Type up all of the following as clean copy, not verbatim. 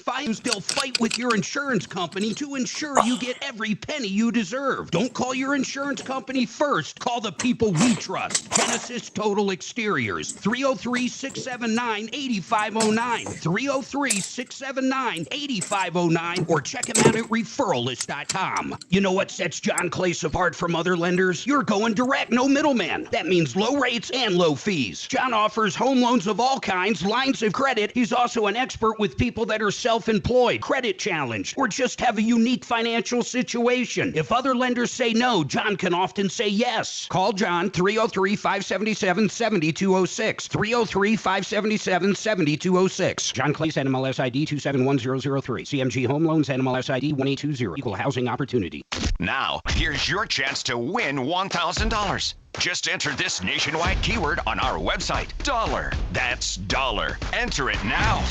they'll fight with your insurance company to ensure you get every penny you deserve. Don't call your insurance company first. Call the people we trust. Genesis Total Exteriors, 303-679-8509, 303-679-8509, or check them out at referralist.com. You know what sets John Clace apart from other lenders? You're going direct, no middleman. That means low rates and low fees. John offers home loans of all kinds, lines of credit. He's also an expert with people that are self-employed, credit challenged, or just have a unique financial situation. If other lenders say no, John can often say yes. Call John, 303-577-7206, 303-577-7206. John Clace, NMLS ID 271003. CMG Home Loans, NMLS ID 1820. Equal housing opportunity. Now, here's your chance to win $1,000. Just enter this nationwide keyword on our website, dollar. That's dollar. Enter it now.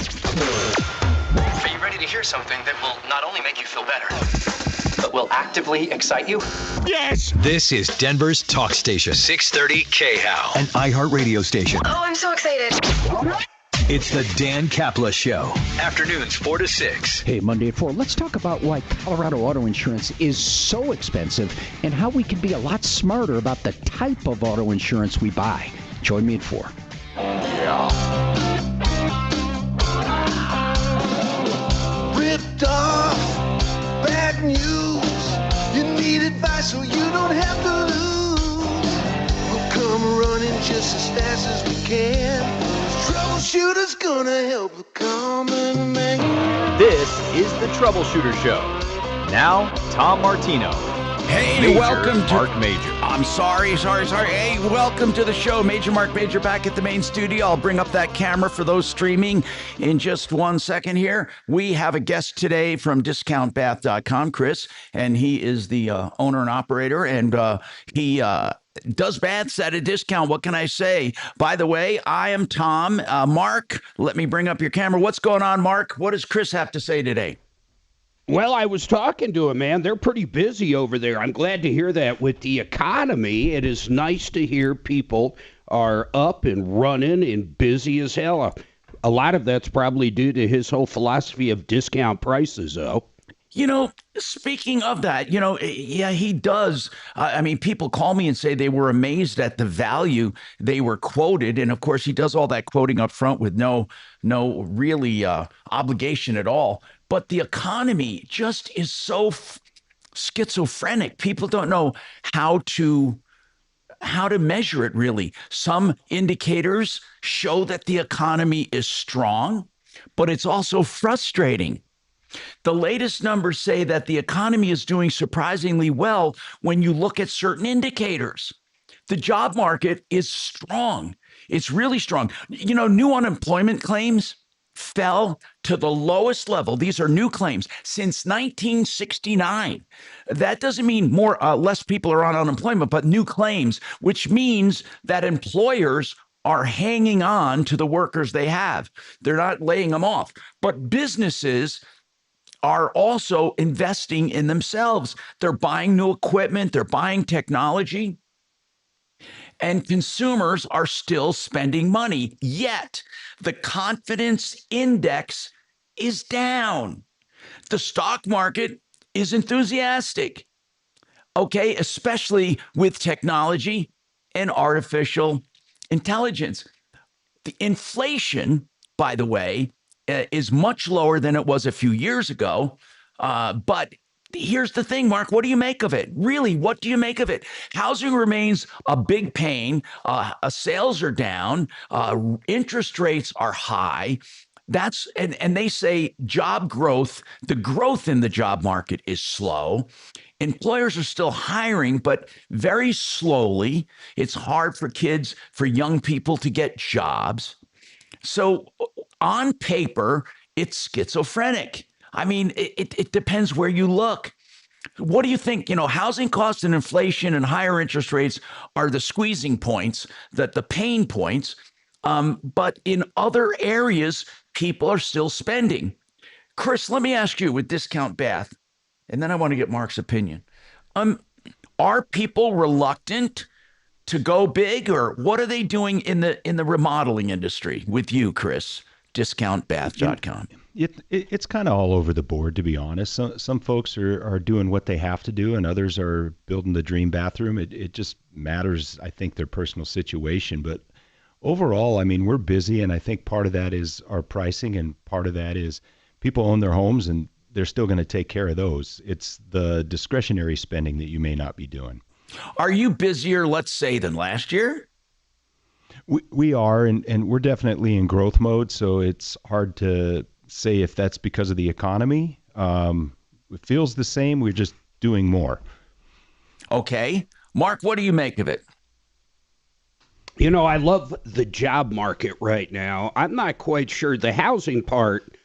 Are you ready to hear something that will not only make you feel better, but will actively excite you? Yes! This is Denver's talk station, 630 KHOW, an iHeartRadio station. Oh, I'm so excited. It's the Dan Kapla Show. Afternoons 4 to 6. Hey, Monday at 4, let's talk about why Colorado auto insurance is so expensive and how we can be a lot smarter about the type of auto insurance we buy. Join me at 4. Ripped off, bad news. You need advice so you don't have to lose. We'll come running just as fast as we can. Troubleshooter's gonna help the common man. This is the Troubleshooter Show. Now, Tom Martino. Hey, Major welcome to Marc Mager. I'm sorry. Hey, welcome to the show. Major Marc Mager back at the main studio. I'll bring up that camera for those streaming in just 1 second here. We have a guest today from discountbath.com, Chris, and he is the owner and operator, and he does baths at a discount. What can I say? By the way, I am Tom. Mark, let me bring up your camera. What's going on, Mark? What does Chris have to say today? Well, I was talking to him, man. They're pretty busy over there. I'm glad to hear that. With the economy, it is nice to hear people are up and running and busy as hell. A lot of that's probably due to his whole philosophy of discount prices, though. You know, speaking of that, yeah, he does. I mean, people call me and say they were amazed at the value they were quoted. And of course, he does all that quoting up front with no really obligation at all. But the economy just is so schizophrenic. People don't know how to measure it, really. Some indicators show that the economy is strong, but it's also frustrating. The latest numbers say that the economy is doing surprisingly well when you look at certain indicators. The job market is strong. It's really strong. New unemployment claims fell to the lowest level. These are new claims since 1969. That doesn't mean less people are on unemployment, but new claims, which means that employers are hanging on to the workers they have. They're not laying them off. But businesses are also investing in themselves. They're buying new equipment. They're buying technology. And consumers are still spending money. Yet the confidence index is down. The stock market is enthusiastic. Okay, especially with technology and artificial intelligence. The inflation, by the way, is much lower than it was a few years ago. But here's the thing, Mark, what do you make of it? Really, what do you make of it? Housing remains a big pain. Sales are down. Interest rates are high. And they say job growth, the growth in the job market is slow. Employers are still hiring, but very slowly. It's hard for young people to get jobs. So on paper, it's schizophrenic. I mean, it depends where you look. What do you think? Housing costs and inflation and higher interest rates are the squeezing points, the pain points. But in other areas, people are still spending. Chris, let me ask you with Discount Bath, and then I want to get Mark's opinion. Are people reluctant to go big, or what are they doing in the remodeling industry with you, Chris? DiscountBath.com. It's kind of all over the board, to be honest. Some folks are doing what they have to do, and others are building the dream bathroom. It just matters, I think, their personal situation. But overall, I mean, we're busy, and I think part of that is our pricing, and part of that is people own their homes, and they're still going to take care of those. It's the discretionary spending that you may not be doing. Are you busier, let's say, than last year? We are, and we're definitely in growth mode, so it's hard to say if that's because of the economy. It feels the same. We're just doing more. Okay. Mark, what do you make of it? You know, I love the job market right now. I'm not quite sure the housing part.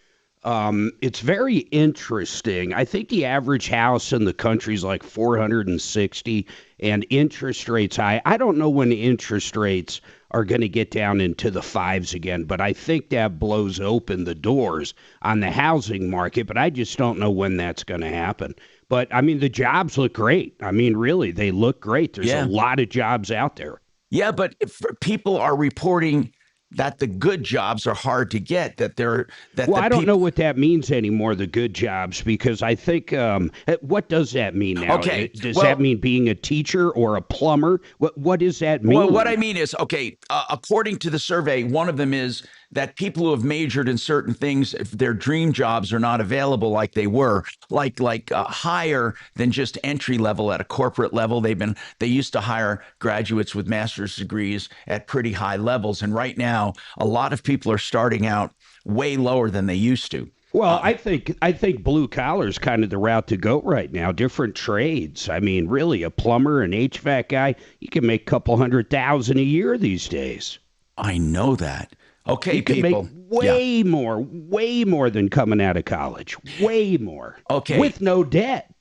It's very interesting. I think the average house in the country is like 460 and interest rates high. I don't know when interest rates are going to get down into the fives again, but I think that blows open the doors on the housing market, but I just don't know when that's going to happen. But I mean, the jobs look great. I mean, really, they look great. There's a lot of jobs out there. Yeah, but if people are reporting that the good jobs are hard to get, I don't know what that means anymore, the good jobs, because I think, what does that mean now? Okay. Does that mean being a teacher or a plumber? What does that mean? Well, what I mean is, according to the survey, one of them is that people who have majored in certain things, if their dream jobs are not available like they were, like higher than just entry level at a corporate level. They used to hire graduates with master's degrees at pretty high levels. And right now, a lot of people are starting out way lower than they used to. Well, I think blue collar is kind of the route to go right now. Different trades. I mean, really, a plumber, an HVAC guy, you can make a couple $100,000 a year these days. I know that. Okay, you can people. Make way more than coming out of college. Way more. Okay. With no debt.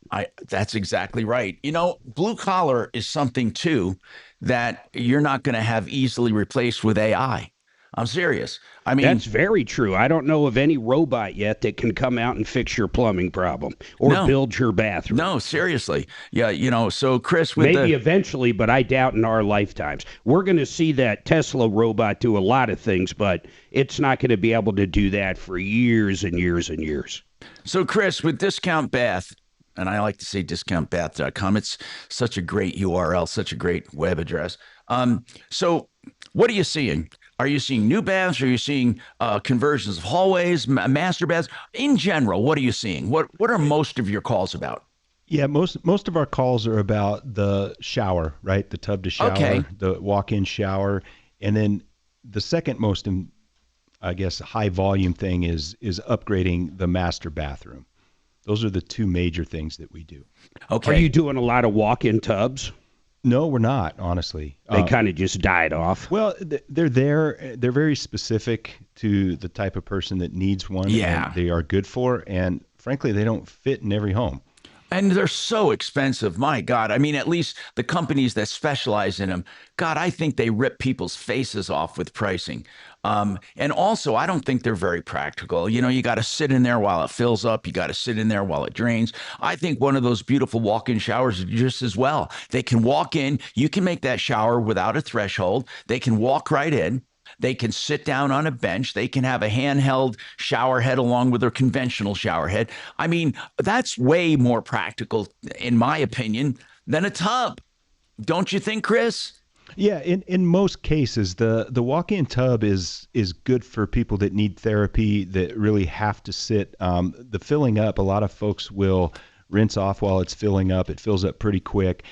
That's exactly right. You know, blue collar is something, too, that you're not going to have easily replaced with AI. I'm serious. I mean, that's very true. I don't know of any robot yet that can come out and fix your plumbing problem or build your bathroom. No, seriously. Yeah, you know, so Chris, maybe eventually, but I doubt in our lifetimes. We're going to see that Tesla robot do a lot of things, but it's not going to be able to do that for years and years and years. So Chris, with Discount Bath, and I like to say discountbath.com, it's such a great URL, such a great web address. So what are you seeing? Are you seeing new baths? Are you seeing conversions of hallways, master baths? In general, what are you seeing? What are most of your calls about? Yeah, most of our calls are about the shower, right? The tub to shower, the walk-in shower. And then the second most, I guess, high volume thing is upgrading the master bathroom. Those are the two major things that we do. Okay. Are you doing a lot of walk-in tubs? No, we're not, honestly. They kind of just died off. Well, they're there. They're very specific to the type of person that needs one. Yeah. And they are good for, and frankly, they don't fit in every home. And they're so expensive. My God. I mean, at least the companies that specialize in them, God, I think they rip people's faces off with pricing. And also, I don't think they're very practical. You know, you got to sit in there while it fills up. You got to sit in there while it drains. I think one of those beautiful walk-in showers is just as well. They can walk in. You can make that shower without a threshold. They can walk right in. They can sit down on a bench. They can have a handheld shower head along with their conventional shower head. I mean, that's way more practical, in my opinion, than a tub. Don't you think, Chris? Yeah, in most cases, the walk-in tub is good for people that need therapy, that really have to sit. The filling up, a lot of folks will rinse off while it's filling up. It fills up pretty quick.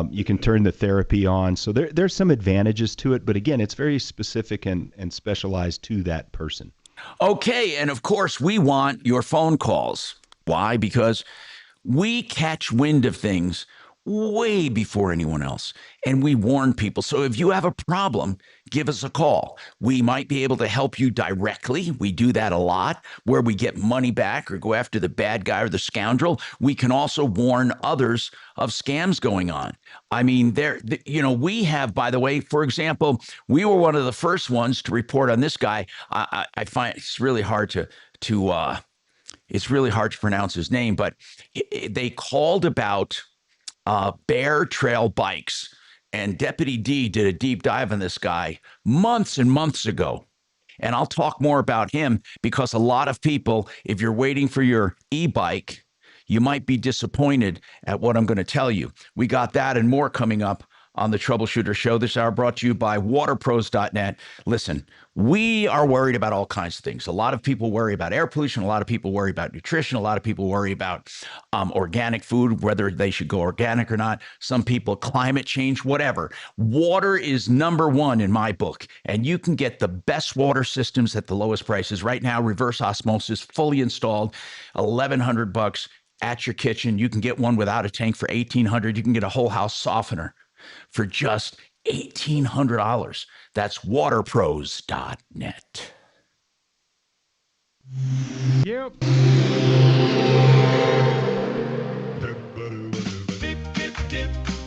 You can turn the therapy on. So there's some advantages to it. But again, it's very specific and specialized to that person. Okay. And of course, we want your phone calls. Why? Because we catch wind of things way before anyone else. And we warn people. So if you have a problem, give us a call. We might be able to help you directly. We do that a lot, where we get money back or go after the bad guy or the scoundrel. We can also warn others of scams going on. I mean, we have, by the way, for example, we were one of the first ones to report on this guy. I find it's really hard to pronounce his name, but they called about Bear Trail bikes, and Deputy D did a deep dive on this guy months and months ago. And I'll talk more about him because a lot of people, if you're waiting for your e-bike, you might be disappointed at what I'm going to tell you. We got that and more coming up on the Troubleshooter Show this hour, brought to you by waterpros.net. Listen, we are worried about all kinds of things. A lot of people worry about air pollution. A lot of people worry about nutrition. A lot of people worry about organic food, whether they should go organic or not. Some people, climate change, whatever. Water is number one in my book, and you can get the best water systems at the lowest prices. Right now, reverse osmosis, fully installed, $1,100 at your kitchen. You can get one without a tank for $1,800. You can get a whole house softener for just $1,800. That's waterpros.net. Yep.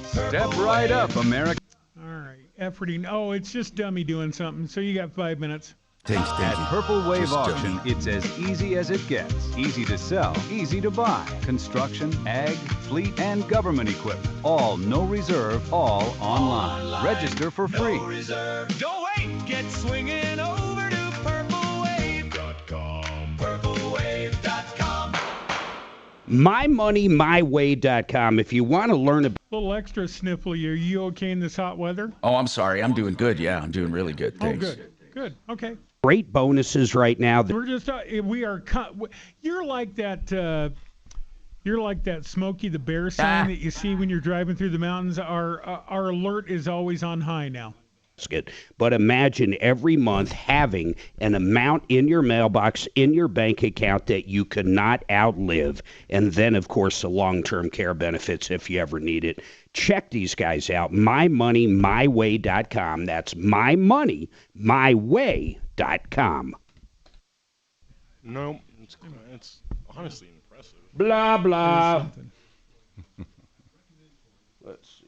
Step right up, America. All right. Efforting. Oh, it's just Dummy doing something. So you got 5 minutes. Thanks, At Purple Wave Auction, it's as easy as it gets. Easy to sell, easy to buy. Construction, ag, fleet, and government equipment. All no reserve, all online. Register for free. Don't wait, get swinging over to purplewave.com. Purplewave.com. MyMoneyMyWay.com. If you want to learn about Little extra sniffle. Are you okay in this hot weather? Oh, I'm sorry. I'm doing good. Yeah, I'm doing really good. Oh, Thanks. good. Good. Okay. great bonuses right now. We're just we are. You're like that. You're like that Smokey the Bear sign that you see when you're driving through the mountains. Our alert is always on high now. But imagine every month having an amount in your mailbox, in your bank account that you could not outlive. And then, of course, the long-term care benefits if you ever need it. Check these guys out, mymoneymyway.com. That's mymoneymyway.com. No, it's honestly impressive. Blah, blah. Let's see.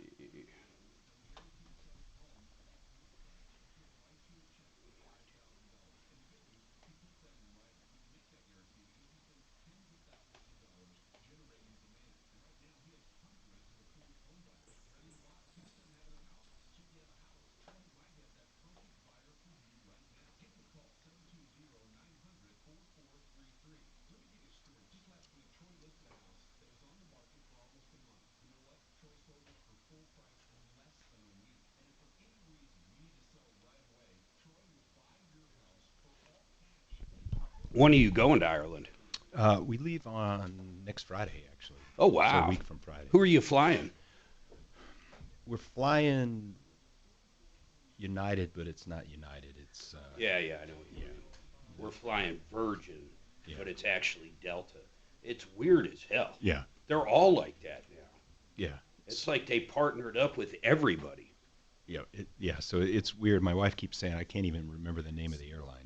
When are you going to Ireland? We leave on next Friday, actually. Oh, wow. So a week from Friday. Who are you flying? We're flying United, but it's not United. It's Yeah, I know what you mean. We're flying Virgin, but it's actually Delta. It's weird as hell. Yeah. They're all like that now. Yeah. It's like they partnered up with everybody. Yeah. So it's weird. My wife keeps saying I can't even remember the name of the airline.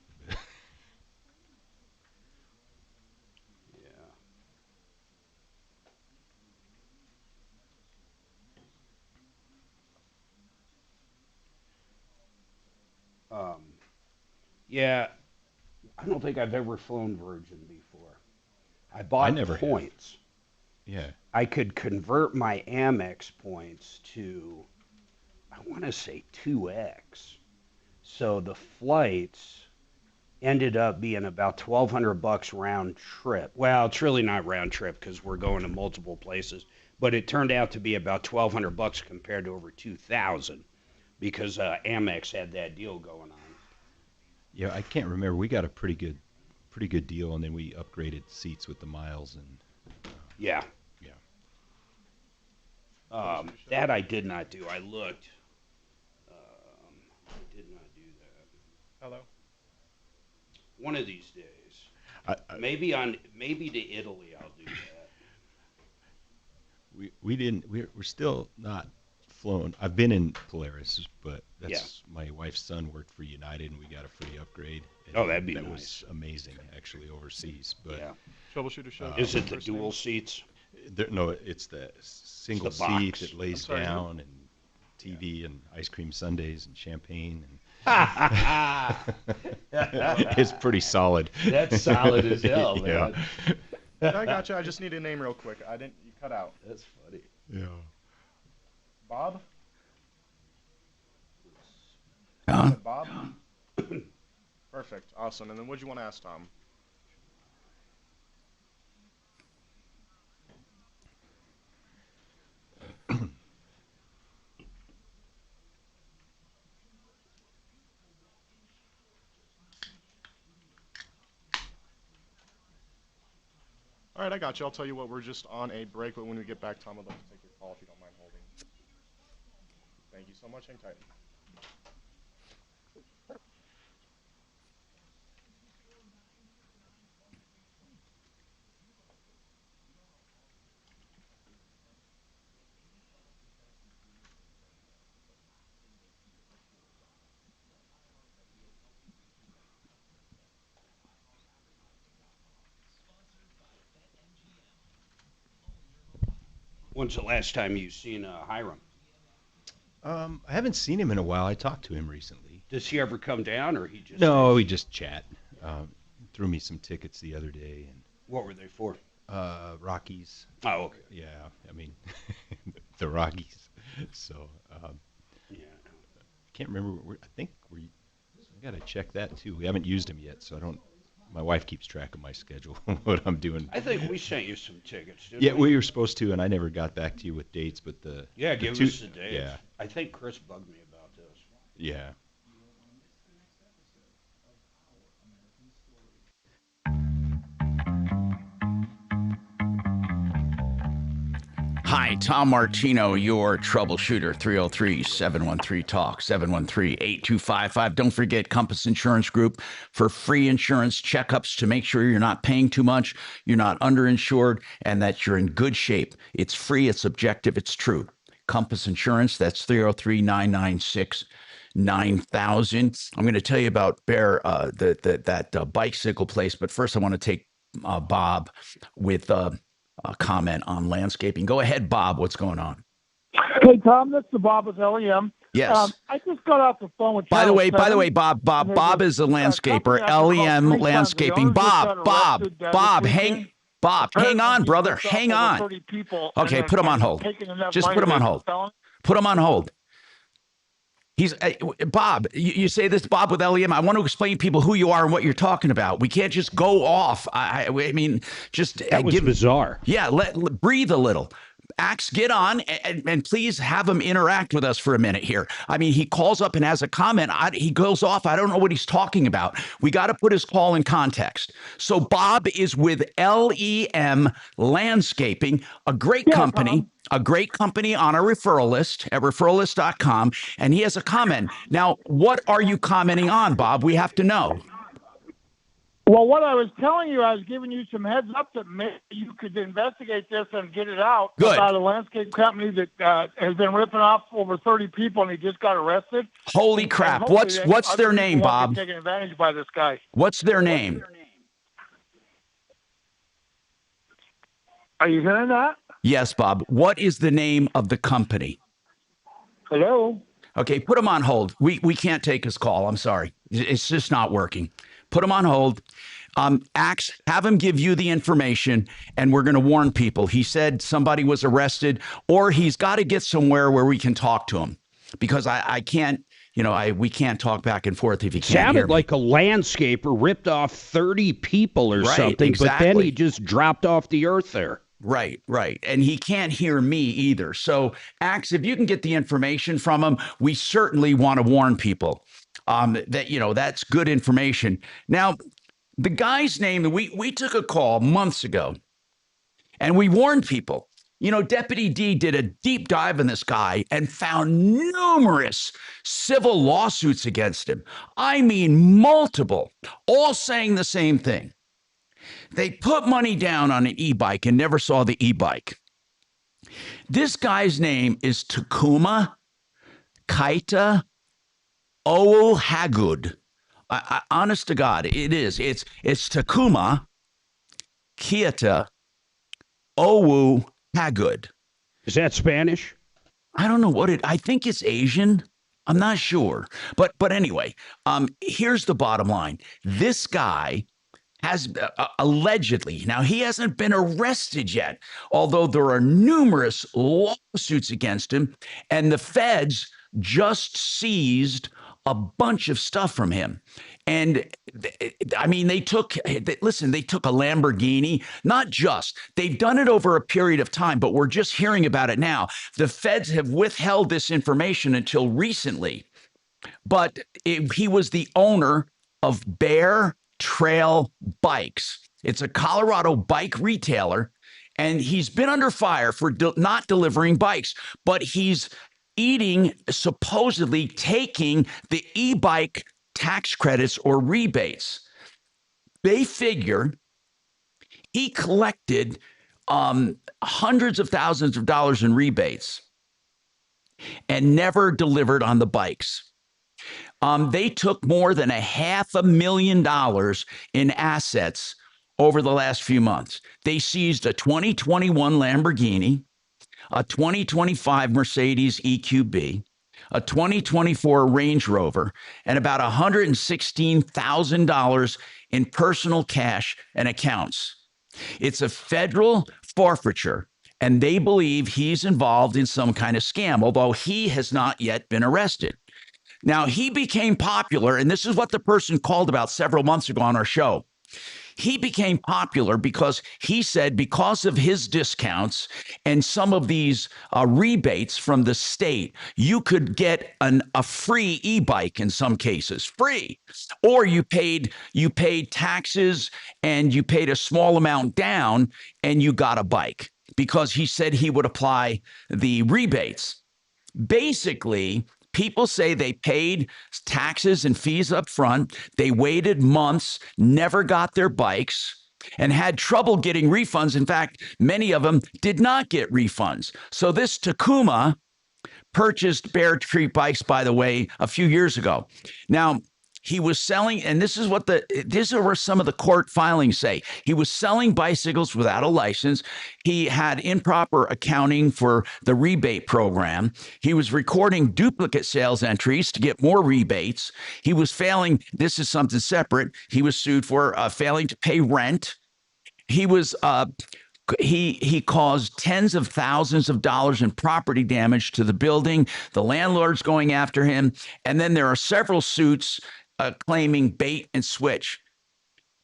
Yeah, I don't think I've ever flown Virgin before. I bought points. Yeah. I could convert my Amex points to, I want to say 2X. So the flights ended up being about $1,200 round trip. Well, it's really not round trip because we're going to multiple places, but it turned out to be about $1,200 compared to over $2,000 because Amex had that deal going on. Yeah, I can't remember. We got a pretty good deal, and then we upgraded seats with the miles and. Yeah. That I did not do. I looked. I did not do that. Hello. One of these days. Maybe to Italy I'll do that. We didn't. We're still not flown. I've been in Polaris, but my wife's son worked for United, and we got a free upgrade. Oh, that'd be nice. That was amazing, actually, overseas. But Troubleshooter Show. Is it the dual seats? No, it's the single seat that lays down, and TV and ice cream sundaes and champagne. And it's pretty solid. That's solid as hell, man. I got you. I just need a name real quick. You cut out. That's funny. Yeah. Bob? Bob? Perfect. Awesome. And then what do you want to ask Tom? All right, I got you. I'll tell you what, we're just on a break, but when we get back, Tom, I'd like to take your call if you don't mind holding. Thank you so much. Hang tight. When's the last time you seen Hiram? I haven't seen him in a while. I talked to him recently. Does he ever come down, or he just? No, we just chat. Threw me some tickets the other day, and What were they for? Rockies. Oh, okay. Yeah, I mean, the Rockies. So, Yeah. can't remember. I think we got to check that too. We haven't used them yet, so I don't. My wife keeps track of my schedule, what I'm doing. I think we sent you some tickets, didn't Yeah, we? we were supposed to, and I never got back to you with dates. But Yeah, the give two, us the dates. Yeah, I think Chris bugged me about this. yeah. Hi, Tom Martino, your troubleshooter, 303-713-TALK, 713-8255. Don't forget Compass Insurance Group for free insurance checkups to make sure you're not paying too much, you're not underinsured, and that you're in good shape. It's free, it's objective, it's true. Compass Insurance, that's 303-996-9000. I'm going to tell you about Bear, that bicycle place, but first I want to take Bob with a comment on landscaping. Go ahead, Bob. What's going on? Hey, Tom, this is Bob with LEM. Yes. I just got off the phone with. By the way, Bob Bob is a landscaper. LEM Landscaping. Bob, hang on, brother. Hang on. Okay, put him on hold. Just put him on hold. Put him on hold. He's Bob. You say this, Bob, with LEM. I want to explain to people who you are and what you're talking about. We can't just go off. I mean, just That was bizarre. Yeah, breathe a little. Axe, get on and please have him interact with us for a minute here. I mean, he calls up and has a comment. He goes off. I don't know what he's talking about. We got to put his call in context. So Bob is with LEM Landscaping, a great company. Tom. A great company on our referral list at referrallist.com. And he has a comment. Now, what are you commenting on, Bob? We have to know. Well, what I was telling you, I was giving you some heads up that maybe you could investigate this and get it out about a landscape company that has been ripping off over 30 people, and he just got arrested. Holy crap! What's their name, Bob? Taking advantage by this guy. What's their name? Are you hearing that? Yes, Bob. What is the name of the company? Hello. Okay, put him on hold. We can't take his call. I'm sorry. It's just not working. Put him on hold. Axe, have him give you the information, and we're going to warn people. He said somebody was arrested, or he's got to get somewhere where we can talk to him, because I can't, we can't talk back and forth if he can't hear Sounded me. like a landscaper ripped off 30 people or something, but then he just dropped off the earth there. Right. And he can't hear me either. So, Axe, if you can get the information from him, we certainly want to warn people that, that's good information. Now, the guy's name, we took a call months ago, and we warned people. Deputy D did a deep dive in this guy and found numerous civil lawsuits against him. I mean, multiple, all saying the same thing. They put money down on an e-bike and never saw the e-bike. This guy's name is Takuma Kaita Owohagud. Honest to God, it is. It's Takuma Kaita Owohagud. Is that Spanish? I don't know I think it's Asian. I'm not sure. But anyway, here's the bottom line. This guy has allegedly, now he hasn't been arrested yet, although there are numerous lawsuits against him, and the feds just seized a bunch of stuff from him. And I mean, they took a Lamborghini, not just, they've done it over a period of time, but we're just hearing about it now. The feds have withheld this information until recently, but he was the owner of Bear Trail Bikes. It's a Colorado bike retailer, and he's been under fire for not delivering bikes, but he's supposedly taking the e-bike tax credits or rebates. They figure he collected hundreds of thousands of dollars in rebates and never delivered on the bikes. They took more than $500,000 in assets over the last few months. They seized a 2021 Lamborghini, a 2025 Mercedes EQB, a 2024 Range Rover, and about $116,000 in personal cash and accounts. It's a federal forfeiture, and they believe he's involved in some kind of scam, although he has not yet been arrested. Now, he became popular, and this is what the person called about several months ago on our show. He became popular because he said because of his discounts and some of these rebates from the state, you could get a free e-bike in some cases, free. Or you paid taxes and you paid a small amount down and you got a bike because he said he would apply the rebates. Basically, people say they paid taxes and fees up front. They waited months, never got their bikes, and had trouble getting refunds. In fact, many of them did not get refunds. So this Takuma purchased Bear Tree bikes, by the way, a few years ago. Now, he was selling, and these are what some of the court filings say. He was selling bicycles without a license. He had improper accounting for the rebate program. He was recording duplicate sales entries to get more rebates. He was failing. This is something separate. He was sued for failing to pay rent. He was he caused tens of thousands of dollars in property damage to the building. The landlord's going after him. And then there are several suits claiming bait and switch.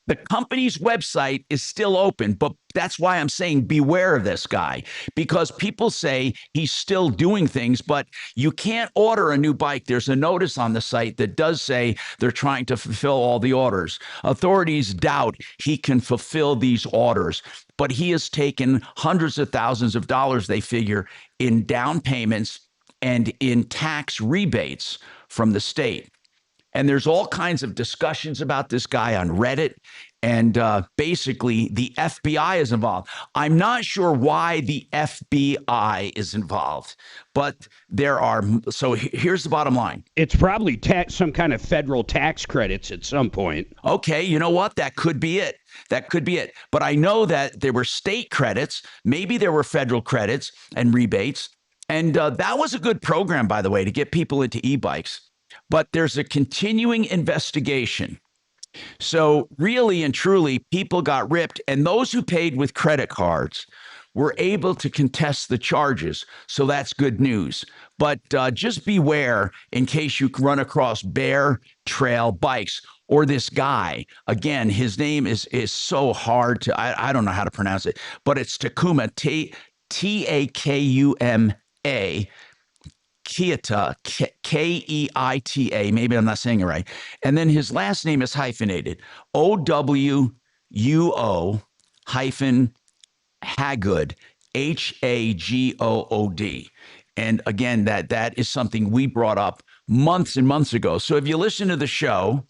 The company's website is still open, but that's why I'm saying beware of this guy, because people say he's still doing things, but you can't order a new bike. There's a notice on the site that does say they're trying to fulfill all the orders. Authorities doubt he can fulfill these orders, but he has taken hundreds of thousands of dollars, they figure, in down payments and in tax rebates from the state. And there's all kinds of discussions about this guy on Reddit. And basically, the FBI is involved. I'm not sure why the FBI is involved, but there are. So here's the bottom line. It's probably some kind of federal tax credits at some point. Okay, you know what? That could be it. That could be it. But I know that there were state credits. Maybe there were federal credits and rebates. And that was a good program, by the way, to get people into e-bikes. But there's a continuing investigation. So really and truly, people got ripped, and those who paid with credit cards were able to contest the charges. So that's good news. But just beware in case you run across Bear Trail Bikes or this guy. Again, his name is so hard to, I don't know how to pronounce it, but it's Takuma, Takuma. Keita, Keita, maybe I'm not saying it right. And then his last name is hyphenated, OWUO hyphen Hagood, HAGOOD. And again, that is something we brought up months and months ago. So if you listen to the show,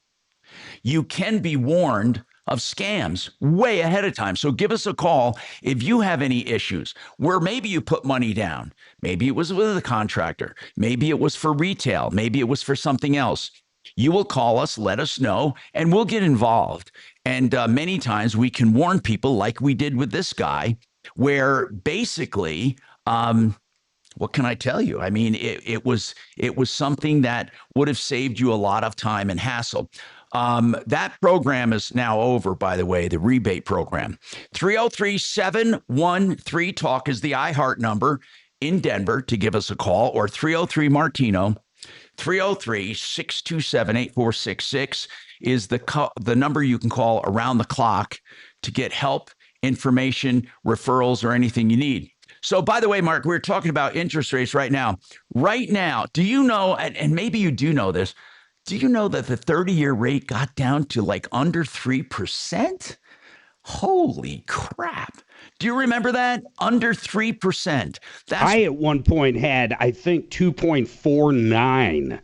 you can be warned of scams way ahead of time. So give us a call if you have any issues where maybe you put money down. Maybe it was with a contractor. Maybe it was for retail. Maybe it was for something else. You will call us, let us know, and we'll get involved. And many times we can warn people like we did with this guy, where basically, what can I tell you? I mean, it was something that would have saved you a lot of time and hassle. That program is now over, by the way, the rebate program. 303-713-TALK is the iHeart number in Denver to give us a call, or 303-Martino, 303-627-8466 is the number you can call around the clock to get help, information, referrals, or anything you need. So, by the way, Mark, we're talking about interest rates right now. Right now, do you know, and maybe you do know this, do you know that the 30-year rate got down to like under 3%? Holy crap. Do you remember that? Under 3%. I at one point had, I think, 2.49.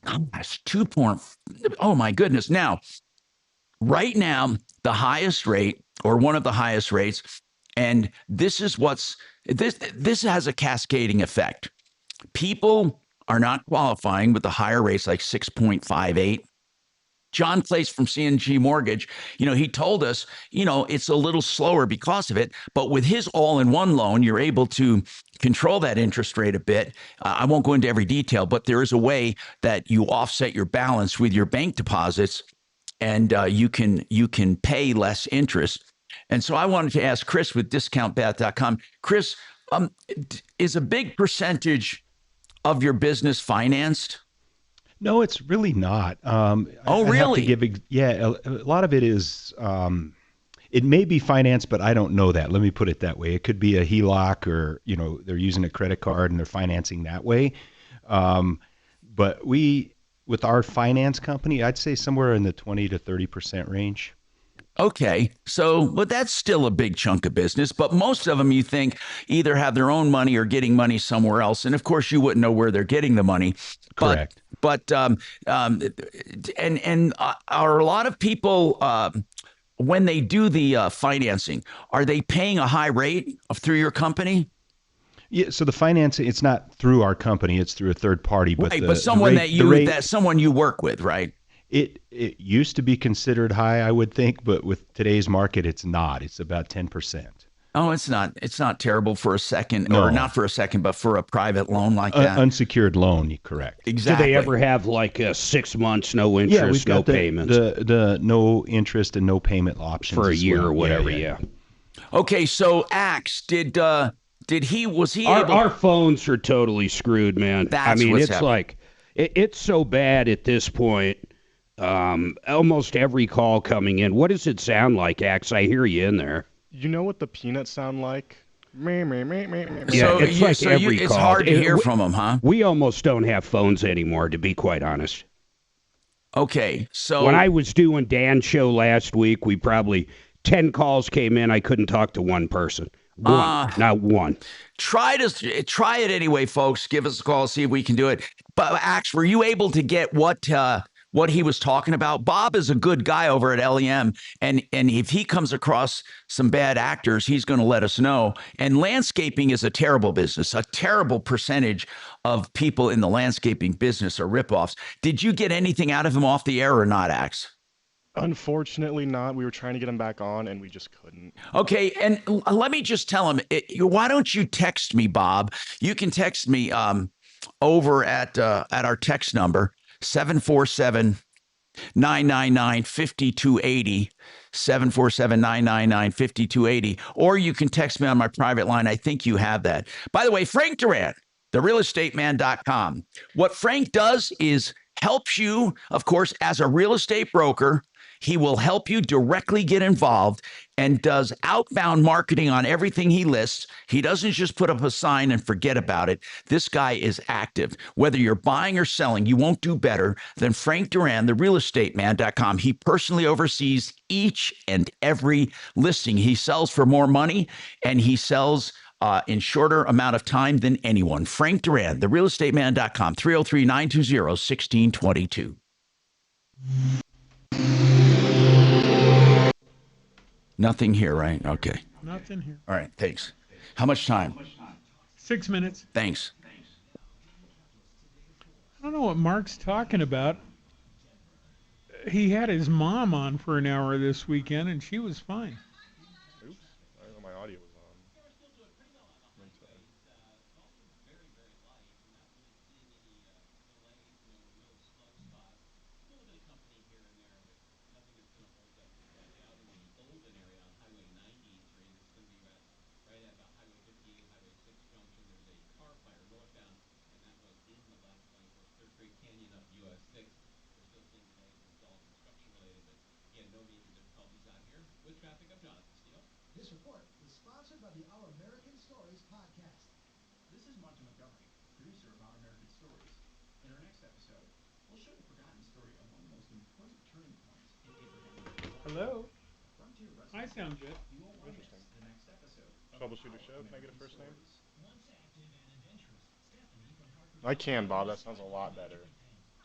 Gosh, oh my goodness. Now, right now, the highest rate, or one of the highest rates, and this is this has a cascading effect. People are not qualifying with the higher rates like 6.58. John Clace from CNG Mortgage, he told us, it's a little slower because of it, but with his all-in-one loan, you're able to control that interest rate a bit. I won't go into every detail, but there is a way that you offset your balance with your bank deposits, and you can pay less interest. And so I wanted to ask Chris with discountbath.com. Chris, is a big percentage of your business financed? No, it's really not. Really? A lot of it is, it may be financed, but I don't know that. Let me put it that way. It could be a HELOC, or, they're using a credit card and they're financing that way. But with our finance company, I'd say somewhere in the 20 to 30% range. Okay, but that's still a big chunk of business. But most of them, you think, either have their own money or getting money somewhere else. And of course, you wouldn't know where they're getting the money. Correct. But are a lot of people, when they do the financing, are they paying a high rate through your company? Yeah, so the financing, it's not through our company, it's through a third party. But right, but someone someone you work with, right? It used to be considered high, I would think, but with today's market, it's not. It's about 10%. Oh, it's not terrible for a second, or not for a second, but for a private loan like that. Unsecured loan, correct. Exactly. Do they ever have like 6 months, no interest, no payments? The no interest and no payment options for a year or whatever. Yeah. Okay, so Axe, was he able? Our phones are totally screwed, man. It's happening. Like it's so bad at this point. Almost every call coming in. What does it sound like, Axe? I hear you in there. You know what the peanuts sound like? Yeah, it's hard to hear from them, huh? We almost don't have phones anymore, to be quite honest. Okay, so when I was doing Dan's show last week, we probably 10 calls came in. I couldn't talk to one person. Not one. Try it anyway, folks. Give us a call, see if we can do it. But Axe, were you able to get what he was talking about? Bob is a good guy over at LEM, and if he comes across some bad actors, he's going to let us know. And landscaping is a terrible business. A terrible percentage of people in the landscaping business are ripoffs. Did you get anything out of him off the air or not, Axe? Unfortunately not. We were trying to get him back on, and we just couldn't. Okay, and let me just tell him, why don't you text me, Bob? You can text me over at our text number, 747-999-5280, 747-999-5280, or you can text me on my private line. I think you have that. By the way, Frank Durant, therealestateman.com. What Frank does is helps you, of course, as a real estate broker. He will help you directly get involved and does outbound marketing on everything he lists. He doesn't just put up a sign and forget about it. This guy is active. Whether you're buying or selling, you won't do better than Frank Duran, therealestateman.com. He personally oversees each and every listing. He sells for more money, and he sells in shorter amount of time than anyone. Frank Duran, therealestateman.com, 303-920-1622. Nothing here, right? Okay. Nothing here. All right, thanks. How much time? 6 minutes. Thanks. I don't know what Mark's talking about. He had his mom on for an hour this weekend, and she was fine. Oops. I didn't know my audio was on. This report is sponsored by the Our American Stories podcast. This is Marc Mager, producer of Our American Stories. In our next episode, we'll show the forgotten story of one of the most important turning points in Abraham Lincoln's life. Hello. A frontier I wrestler. sound good. You won't want to miss Interesting. the next episode. Troubleshooter Show. Can I get a first name? Once active and adventurous, Stephanie from Hartford. I can, Bob. That sounds a lot better.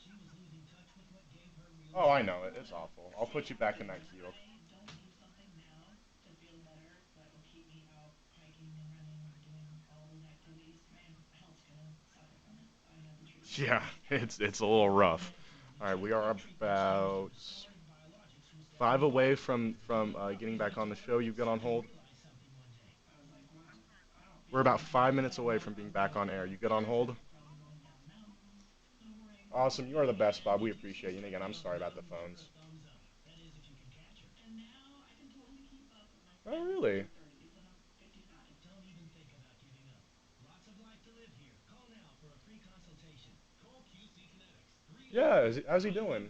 She was losing touch with what gave her real. Oh, I know it. It's awful. I'll put you back in that key. I don't need something now to feel better that will keep me out hiking and running and doing all those activities. Man, my health's gonna suffer from it. I have the truth. Yeah, it's a little rough. All right, we are about 5 away from getting back on the show. You've got on hold. We're about 5 minutes away from being back on air. You get on hold. Awesome, you are the best, Bob. We appreciate you. And again, I'm sorry about the phones. Oh, really? Yeah, how's he doing?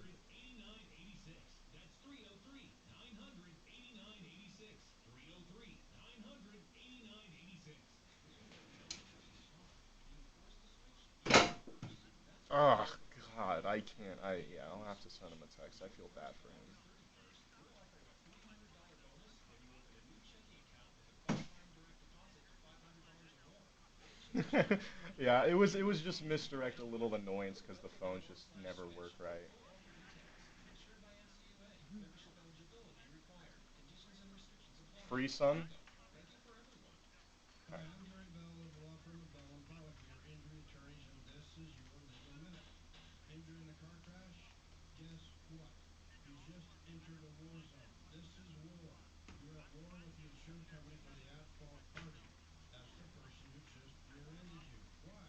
Oh, God, I can't. Yeah, I'll have to send him a text. I feel bad for him. Yeah, it was just misdirect, a little annoyance because the phones just never work right. Free, son? Hi, I'm Gary Bell of the law firm of Bell and Pollock, your injury attorneys, and this is your legal minute. Injured in a car crash? Guess what? He's just entered a war zone. This is war. You're at war with the insurance company for the at-fault party. That's the person who just rear-ended you. Why?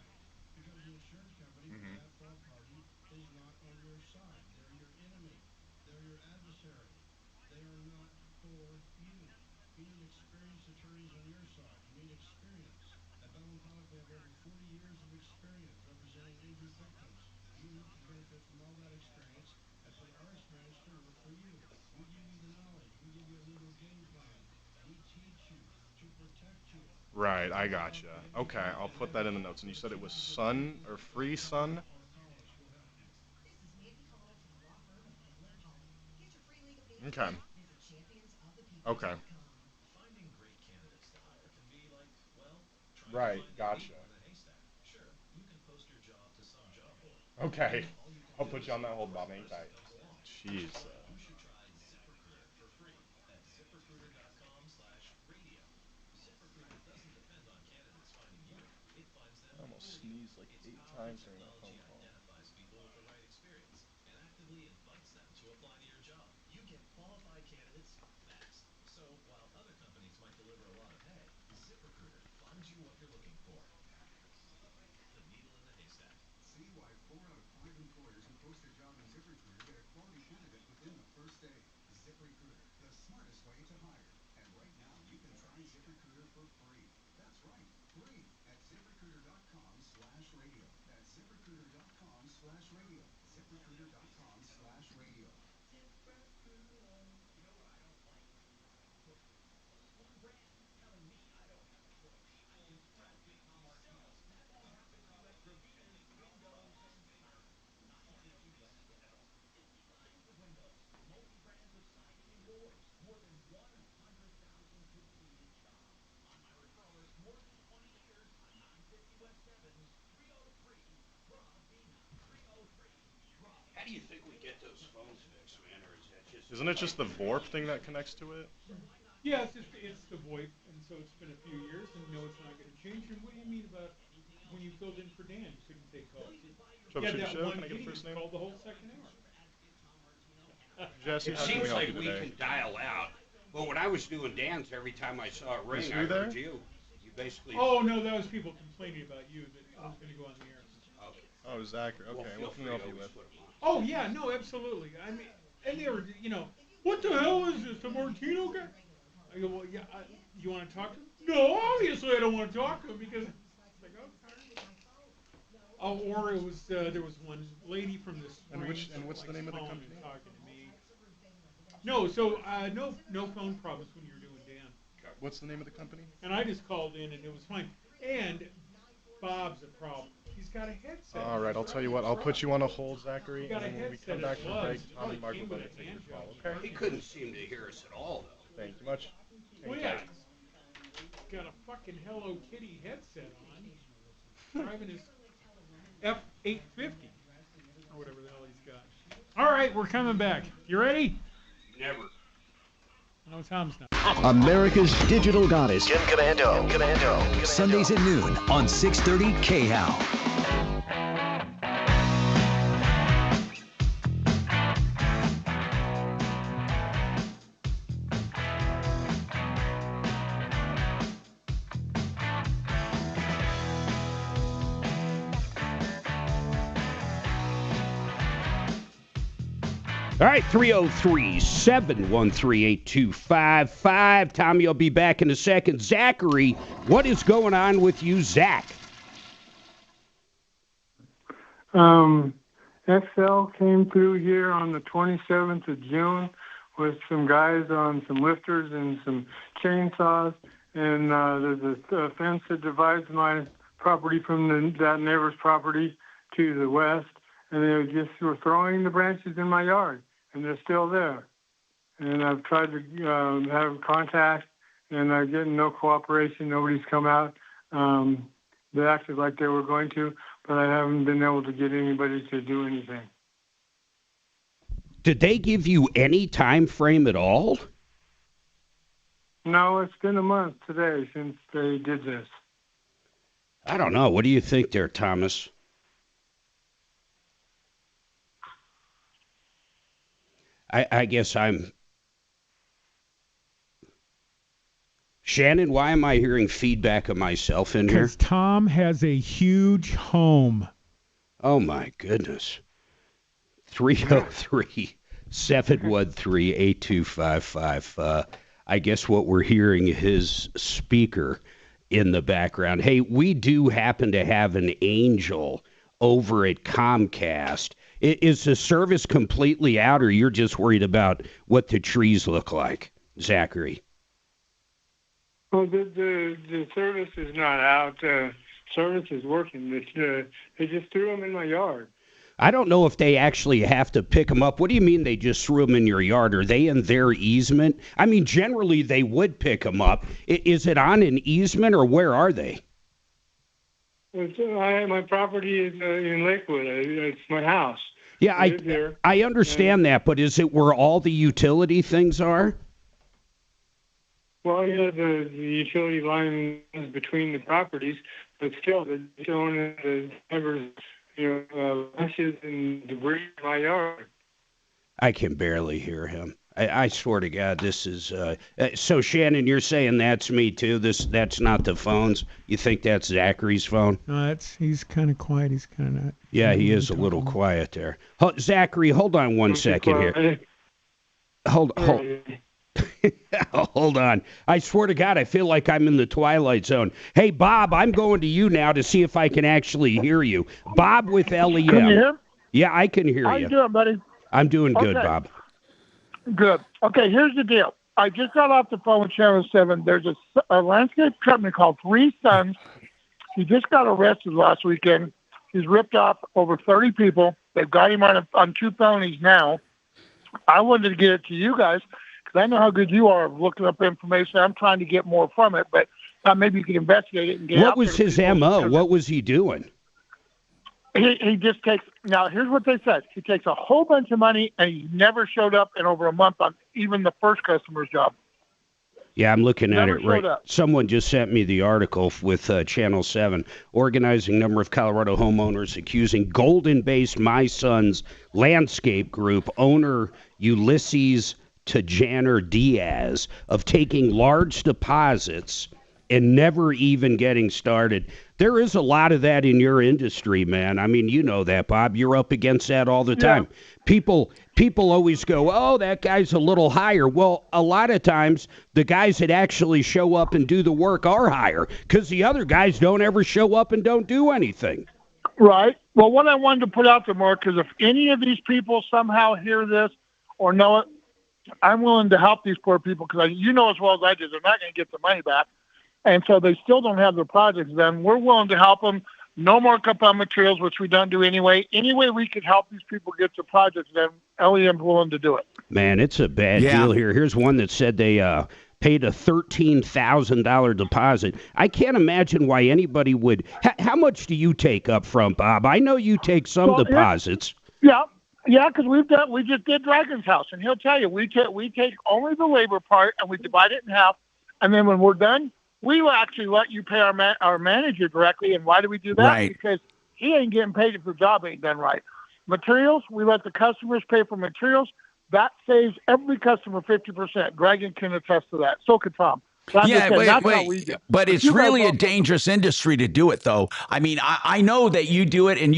Because the insurance company for the at-fault party is not on your side. They're your enemy. They're your adversary. They are not for you. You need experienced attorneys on your side. You need experience. At Bell and Pollock, we have over 40 years of experience representing injured victims. You can benefit from all that experience and put our experience to work for you. We give you the knowledge. We give you a legal game plan. We teach you to protect you. Right, I gotcha. Okay, I'll put that in the notes. And you said it was Sun or Free Sun? Okay. Okay. Finding great candidates to hire can be like, well, Right, gotcha. sure, you can post your job to some job board. Okay. I'll put you on that hold, Bob. Hang tight. Jeez. You should try ZipRecruiter for free at ZipRecruiter.com/radio. ZipRecruiter doesn't depend on candidates finding you. It finds them. I almost sneezed like 8 times during that phone call. Identifies people with the right experience and actively invites them to apply to your job. You get qualified candidates fast. So while other companies might deliver a lot of hay, ZipRecruiter finds you what you're looking for. The needle in the haystack. See why 4 out of 5 employers who post a job on ZipRecruiter get a quality candidate within the first day. ZipRecruiter, the smartest way to hire. And right now, you can try ZipRecruiter for free. That's right, free at ZipRecruiter.com/radio. That's ZipRecruiter.com/radio. ZipRecruiter.com/radio. You know what I don't like? Pushes. One brand telling me I don't have a push. I do. Troubleshooter Tom Martino. That won't happen to you at Gravini's Windows and Paper. Not one at CVS at all. 50 lines of windows. Multi-brands of siding and doors. More than 100,000 completed jobs. On my referral list, more than 20 years on 950 West Evans. 303 Gravina. 303 Gravina. How do you think we get those phones fixed, man? Or is that just... Isn't it just the VoIP thing that connects to it? Yeah, it's the VoIP, and so it's been a few years, and no, it's not going to change. And what do you mean about when you filled in for Dan, you couldn't take calls? Troubleshooter that Show, one can I get a meeting first name? called the whole second hour. Jesse, It how can we seems help like you we today? can dial out. But when I was doing Dan's, every time I saw it ring, Is I who there? heard you. You basically... Oh, no, that was people complaining about you that I was going to go on the air. Okay. Oh, Zachary. Okay, Well, what can we help you with? Oh, yeah, no, absolutely. I mean, and they were, what the hell is this, the Martino guy? I go, well, yeah, you want to talk to him? No, obviously I don't want to talk to him because it's like, okay. or it was there was one lady from the Springs. And what's the name of the company? Talking to me. No, so no phone problems when you're doing Dan. What's the name of the company? And I just called in and it was fine. And Bob's a problem. He's got a headset. All right, I'll tell you what. I'll put you on a hold, Zachary, and when we come back from break, It Tom and Mark really will came let with you a take your hand call. job. He couldn't seem to hear us at all, though. Thank you much. Well, yeah. Got a fucking Hello Kitty headset on. Driving his F-850 or whatever the hell he's got. All right, we're coming back. You ready? Never. No, Tom's not. America's digital goddess. Jim Commando. Sundays at noon on 630 KHOW. All right, 303-713-8255. Tommy, I'll be back in a second. Zachary, what is going on with you, Zach? XL came through here on the 27th of June with some guys on some lifters and some chainsaws. And there's a fence that divides my property from that neighbor's property to the west. And they were throwing the branches in my yard. And they're still there. And I've tried to have contact, and I'm getting no cooperation. Nobody's come out. They acted like they were going to, but I haven't been able to get anybody to do anything. Did they give you any time frame at all? No, it's been a month today since they did this. I don't know. What do you think there, Thomas? I guess I'm... Shannon, why am I hearing feedback of myself in here? Because Tom has a huge home. Oh, my goodness. 303-713-8255. I guess what we're hearing is his speaker in the background. Hey, we do happen to have an angel over at Comcast. Is the service completely out, or you're just worried about what the trees look like, Zachary? Well, the service is not out. Service is working. They just threw them in my yard. I don't know if they actually have to pick them up. What do you mean they just threw them in your yard? Are they in their easement? I mean, generally they would pick them up. Is it on an easement, or where are they? My property is in Lakewood. It's my house. Yeah, I understand that, but is it where all the utility things are? Well, yeah, the utility line is between the properties, but still, the neighbors, bushes and debris in my yard. I can barely hear him. I swear to God, this is... so, Shannon, you're saying that's me, too? That's not the phones? You think that's Zachary's phone? No, he's kind of quiet. He's kind of... Yeah, he is a little quiet there. Zachary, hold on one second here. Hold on. I swear to God, I feel like I'm in the Twilight Zone. Hey, Bob, I'm going to you now to see if I can actually hear you. Bob with LEM. Can you hear? Yeah, I can hear you. How you doing, buddy? I'm doing good, Okay. Bob. Good. Okay, here's the deal. I just got off the phone with Channel 7. There's a landscape company called Three Sons. He just got arrested last weekend. He's ripped off over 30 people. They've got him on 2 felonies now. I wanted to get it to you guys because I know how good you are of looking up information. I'm trying to get more from it, but maybe you could investigate it and get it out. What was his MO? What was he doing? He just takes, now here's what they said. He takes a whole bunch of money and he never showed up in over a month on even the first customer's job. Yeah, I'm looking at Never it right. showed up. Someone just sent me the article with Channel 7. Organizing number of Colorado homeowners accusing Golden-based My Son's Landscape Group owner Ulysses Tajaner Diaz of taking large deposits and never even getting started. There is a lot of that in your industry, man. I mean, you know that, Bob. You're up against that all the time. People always go, oh, that guy's a little higher. Well, a lot of times the guys that actually show up and do the work are higher because the other guys don't ever show up and don't do anything. Right. Well, what I wanted to put out there, Mark, is if any of these people somehow hear this or know it, I'm willing to help these poor people because you know as well as I do, they're not going to get the money back. And so they still don't have their projects done. We're willing to help them. No markup on materials, which we don't do anyway. Any way we could help these people get their projects done, LEM's willing to do it. Man, it's a bad deal here. Here's one that said they paid a $13,000 deposit. I can't imagine why anybody would. How much do you take up front, Bob? I know you take some deposits. Yeah, because we just did Dragon's house, and he'll tell you we take only the labor part and we divide it in half, and then when we're done, we will actually let you pay our manager directly. And why do we do that? Right. Because he ain't getting paid if the job ain't done right. Materials, we let the customers pay for materials. That saves every customer 50%. Dragon can attest to that. So could Tom. So But it's really a dangerous industry to do it, though. I mean, I know that you do it, and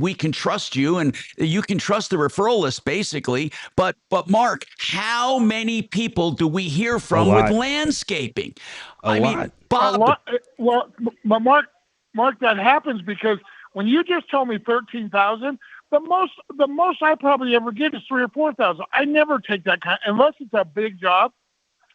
we can trust you, and you can trust the referral list, basically. But Mark, how many people do we hear from with landscaping? A lot. Bob. Well, but Mark, that happens because when you just told me 13,000, the most I probably ever get is 3,000 or 4,000. I never take that kind unless it's a big job.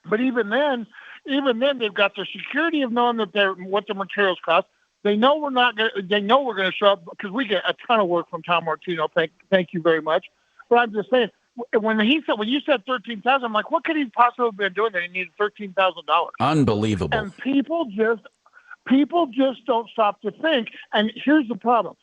But even then, they've got the security of knowing that what the materials cost. They know we're not going. They know we're going to show up because we get a ton of work from Tom Martino. Thank you very much. But I'm just saying, when you said 13,000, I'm like, what could he possibly have been doing that he needed $13,000? Unbelievable. And people just don't stop to think. And here's the problem: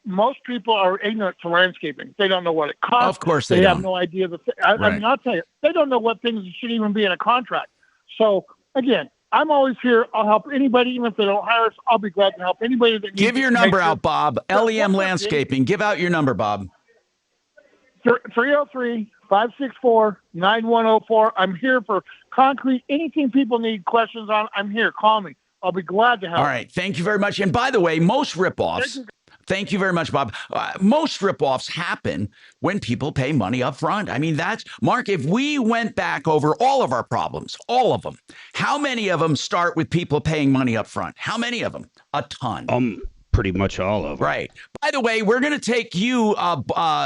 most people are ignorant to landscaping. They don't know what it costs. Of course, they have don't. no idea. I mean, I'll tell you, they don't know what things should even be in a contract. So again, I'm always here. I'll help anybody, even if they don't hire us. I'll be glad to help anybody that needs. Give your number out, Bob. LEM Landscaping. Give out your number, Bob. 303-564-9104. I'm here for concrete. Anything people need questions on, I'm here. Call me. I'll be glad to help. All right. Thank you very much. And by the way, most ripoffs. Thank you very much, Bob. Most ripoffs happen when people pay money up front. I mean, that's Mark. If we went back over all of our problems, all of them, how many of them start with people paying money up front? How many of them? A ton. Pretty much all of them. Right. By the way, we're going to take you,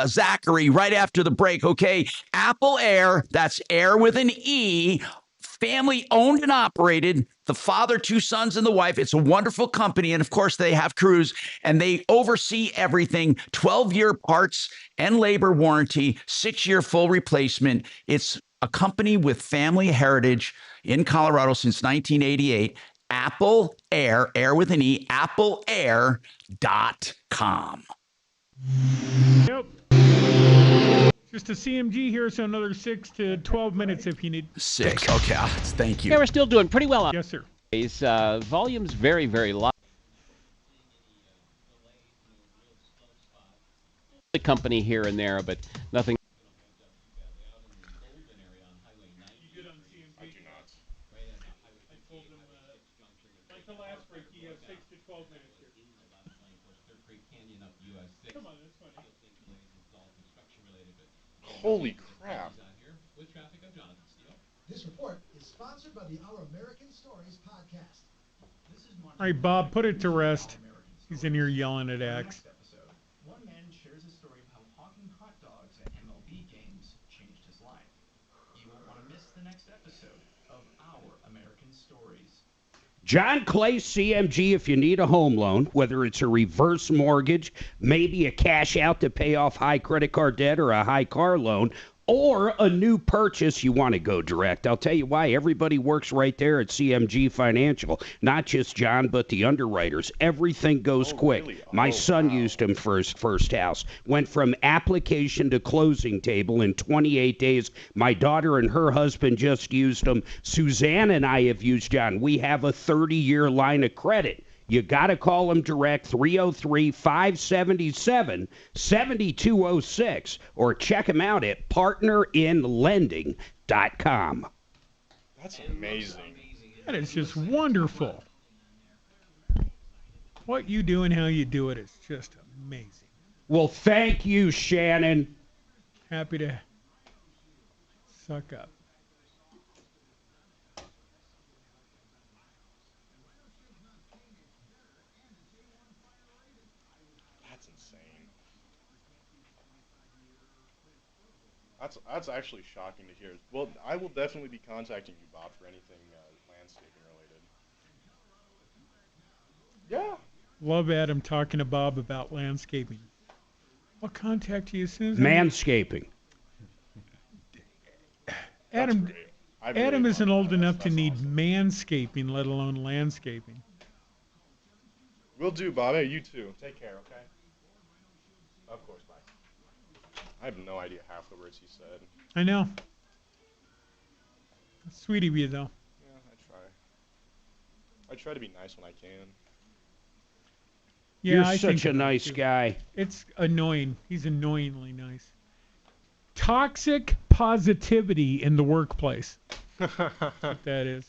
Zachary, right after the break. Okay. Apple Air. That's Air with an E. Family owned and operated, the father, 2 sons, and the wife. It's a wonderful company. And of course, they have crews and they oversee everything. 12-year parts and labor warranty, 6-year full replacement. It's a company with family heritage in Colorado since 1988. Apple Air, Air with an E, appleair.com. Yep. Just a CMG here, so another 6 to 12 minutes if you need. 6. Okay. Thank you. Yeah, we're still doing pretty well on. Yes, sir. Volume's very, very low. The company here and there, but nothing. Like the last break, you have 6 to 12 minutes here. Come on, that's funny. Holy crap. This report is sponsored by the Our American Stories podcast. All right, Bob, put it to rest. He's in here yelling at Axe. One man shares a story of how hawking hot dogs at MLB games changed his life. You won't want to miss the next episode of Our American Stories. John Clay CMG, if you need a home loan, whether it's a reverse mortgage, maybe a cash out to pay off high credit card debt or a high car loan, or a new purchase, you want to go direct. I'll tell you why. Everybody works right there at CMG Financial. Not just John, but the underwriters. Everything goes quick. Really? My son used him for his first house. Went from application to closing table in 28 days. My daughter and her husband just used him. Suzanne and I have used John. We have a 30-year line of credit. You got to call them direct, 303-577-7206, or check them out at partnerinlending.com. That's amazing. That is just wonderful. What you do and how you do it is just amazing. Well, thank you, Shannon. Happy to suck up. That's insane. That's actually shocking to hear. Well, I will definitely be contacting you, Bob, for anything landscaping related. Yeah. Love Adam talking to Bob about landscaping. I'll contact you as soon as Manscaping. Adam isn't old enough to need manscaping, let alone landscaping. Will do, Bob. Hey, you too. Take care, okay? Of course, bye. I have no idea half the words he said. I know. Sweet of you, though. Yeah, I try. I try to be nice when I can. Yeah, You're such a nice guy. It's annoying. He's annoyingly nice. Toxic positivity in the workplace. That's what that is.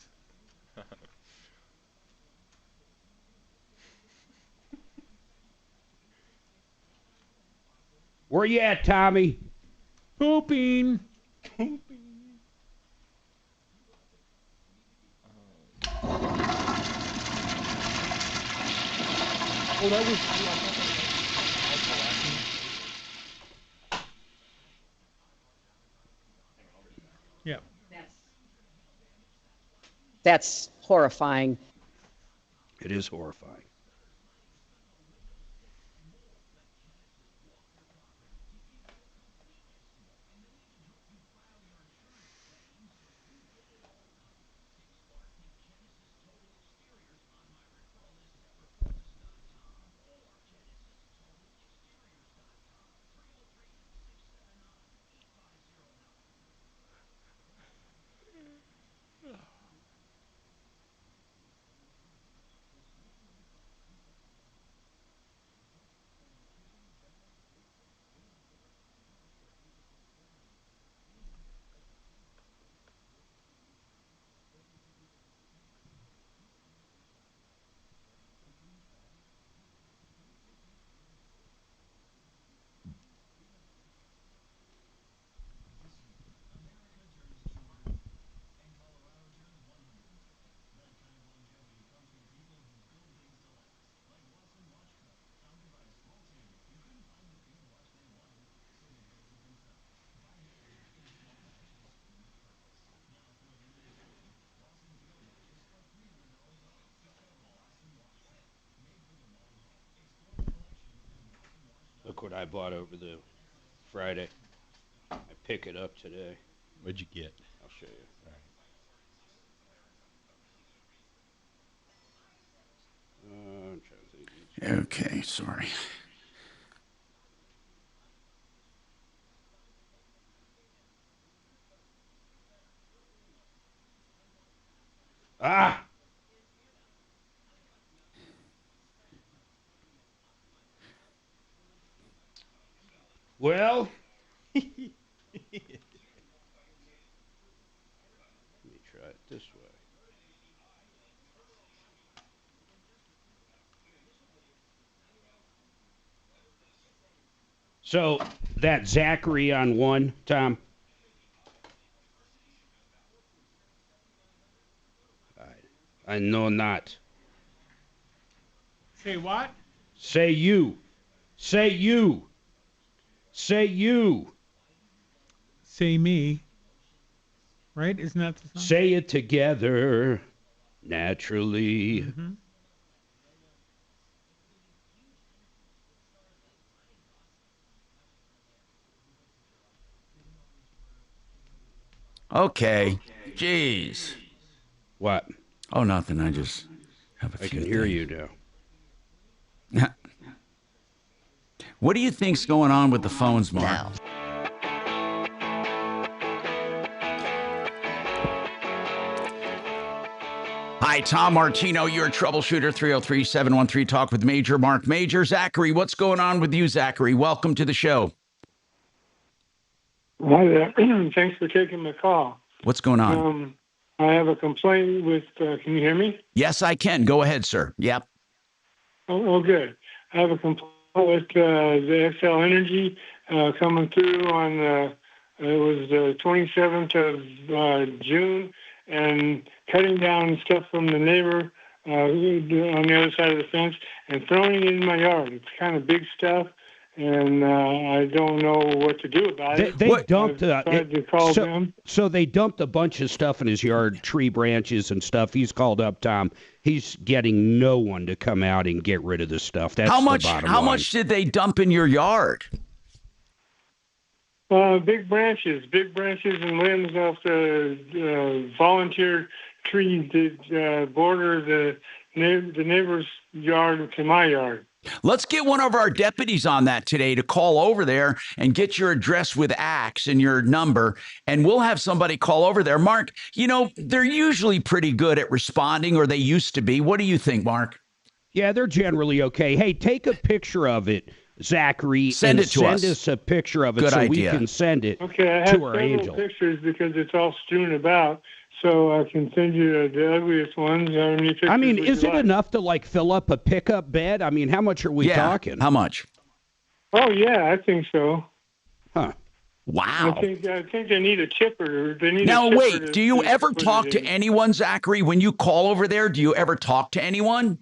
Where you at, Tommy? Pooping. Oh, that was. Yeah. That's horrifying. It is horrifying. Look what I bought over the Friday. I pick it up today. What'd you get? I'll show you. I'm trying to think. Okay, sorry. Ah! Well, let me try it this way. So that Zachary on one, Tom. I know not. Say what? Say you. Say you. Say you. Say me. Right? Isn't that the song? Say it together naturally. Mm-hmm. Okay. Jeez. What? Oh, nothing. I just have a few I can hear things. you now. What do you think's going on with the phones, Mark? Hi, Tom Martino, your troubleshooter, 303-713 Talk with Major Marc Mager. Zachary, what's going on with you, Zachary? Welcome to the show. Hi there. Thanks for taking the call. What's going on? I have a complaint with, can you hear me? Yes, I can. Go ahead, sir. Yep. Oh, good. I have a complaint with the XL Energy coming through on, it was the 27th of June, and cutting down stuff from the neighbor on the other side of the fence and throwing it in my yard. It's kind of big stuff, and I don't know what to do about it. They dumped I've tried to call them. So they dumped a bunch of stuff in his yard, tree branches and stuff. He's called up Tom. He's getting no one to come out and get rid of the stuff. That's the bottom line. How much did they dump in your yard? Big branches and limbs off the volunteer trees that border the neighbor's yard to my yard. Let's get one of our deputies on that today to call over there and get your address with Axe and your number, and we'll have somebody call over there. Mark, they're usually pretty good at responding, or they used to be. What do you think, Mark? Yeah, they're generally okay. Hey, take a picture of it, Zachary. Send it to us. Send us a picture of it Good so idea. we can send it Okay, I have to our several angel. pictures because it's all strewn about, so I can send you the ugliest ones. I mean, is it enough to fill up a pickup bed? I mean, how much are we talking? How much? Oh yeah, I think so. Huh. Wow. I think they need a chipper. Now, a chipper wait, do you ever put talk it to in. anyone, Zachary? When you call over there, do you ever talk to anyone?